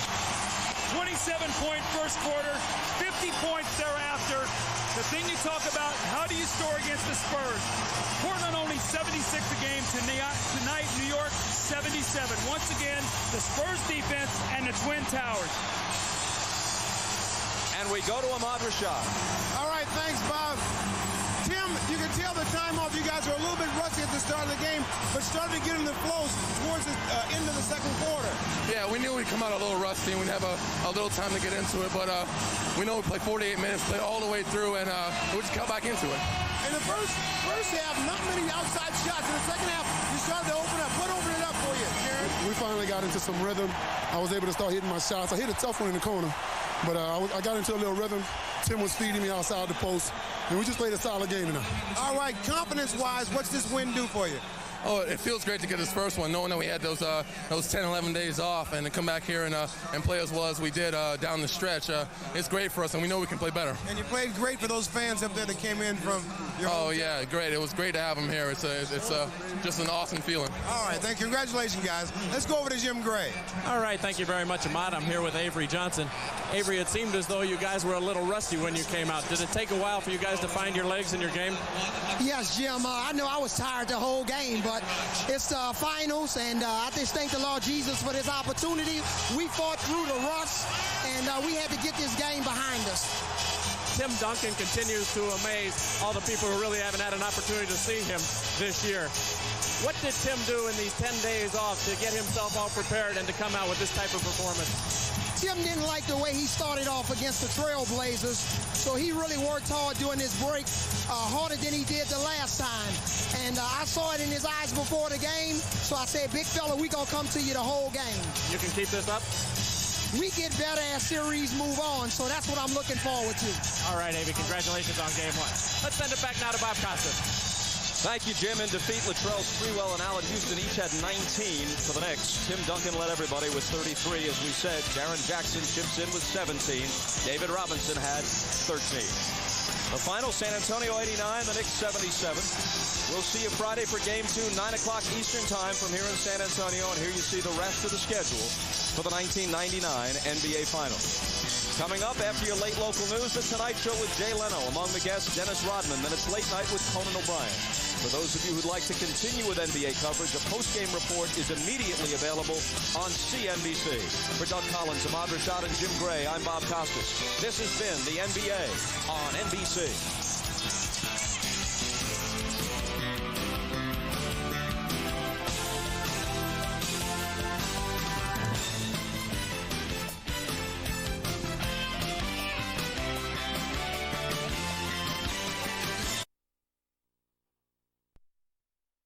27-point first quarter, 50 points thereafter. The thing you talk about, how do you score against the Spurs? Portland only 76 a game. Tonight, New York 77. Once again, the Spurs defense and the Twin Towers. And we go to Ahmad Rashad. All right, thanks, Bob. Tim, you can tell the time off. You guys are a little bit rusty at the start of the game, but started to get in the flows towards the end of the second quarter. Yeah, we knew we'd come out a little rusty and we'd have a little time to get into it, but we know we play 48 minutes, play all the way through, and we just got back into it. In the first half, not many outside shots. In the second half, you started to open up. What opened it up for you, Jaren? We finally got into some rhythm. I was able to start hitting my shots. I hit a tough one in the corner, but I got into a little rhythm. Tim was feeding me outside the post, and we just played a solid game tonight. All right, confidence-wise, what's this win do for you? Oh, it feels great to get this first one, knowing that we had those 10, 11 days off, and to come back here and play as well as we did down the stretch. It's great for us, and we know we can play better. And you played great for those fans up there that came in from your home. Yeah, great. It was great to have them here. It's just an awesome feeling. All right, thank you. Congratulations, guys. Let's go over to Jim Gray. All right, thank you very much, Ahmad. I'm here with Avery Johnson. Avery, it seemed as though you guys were a little rusty when you came out. Did it take a while for you guys to find your legs in your game? Yes, Jim. I know I was tired the whole game, but but it's finals, and I just thank the Lord Jesus for this opportunity. We fought through the rust, and we had to get this game behind us. Tim Duncan continues to amaze all the people who really haven't had an opportunity to see him this year. What did Tim do in these 10 days off to get himself all prepared and to come out with this type of performance? Tim didn't like the way he started off against the Trailblazers, so he really worked hard during this break, harder than he did the last time. And I saw it in his eyes before the game, so I said, big fella, we gonna come to you the whole game. You can keep this up? We get better as series move on, so that's what I'm looking forward to. All right, Avy, congratulations on game one. Let's send it back now to Bob Costas. Thank you, Jim. In defeat, Latrell Sprewell and Allen Houston each had 19 for the Knicks. Tim Duncan led everybody with 33, as we said. Jaren Jackson chips in with 17. David Robinson had 13. The final, San Antonio 89, the Knicks 77. We'll see you Friday for Game 2, 9 o'clock Eastern Time from here in San Antonio. And here you see the rest of the schedule for the 1999 NBA Finals. Coming up after your late local news, The Tonight Show with Jay Leno. Among the guests, Dennis Rodman. Then it's Late Night with Conan O'Brien. For those of you who'd like to continue with NBA coverage, a post-game report is immediately available on CNBC. For Doug Collins, Ahmad Rashad, and Jim Gray, I'm Bob Costas. This has been the NBA on NBC.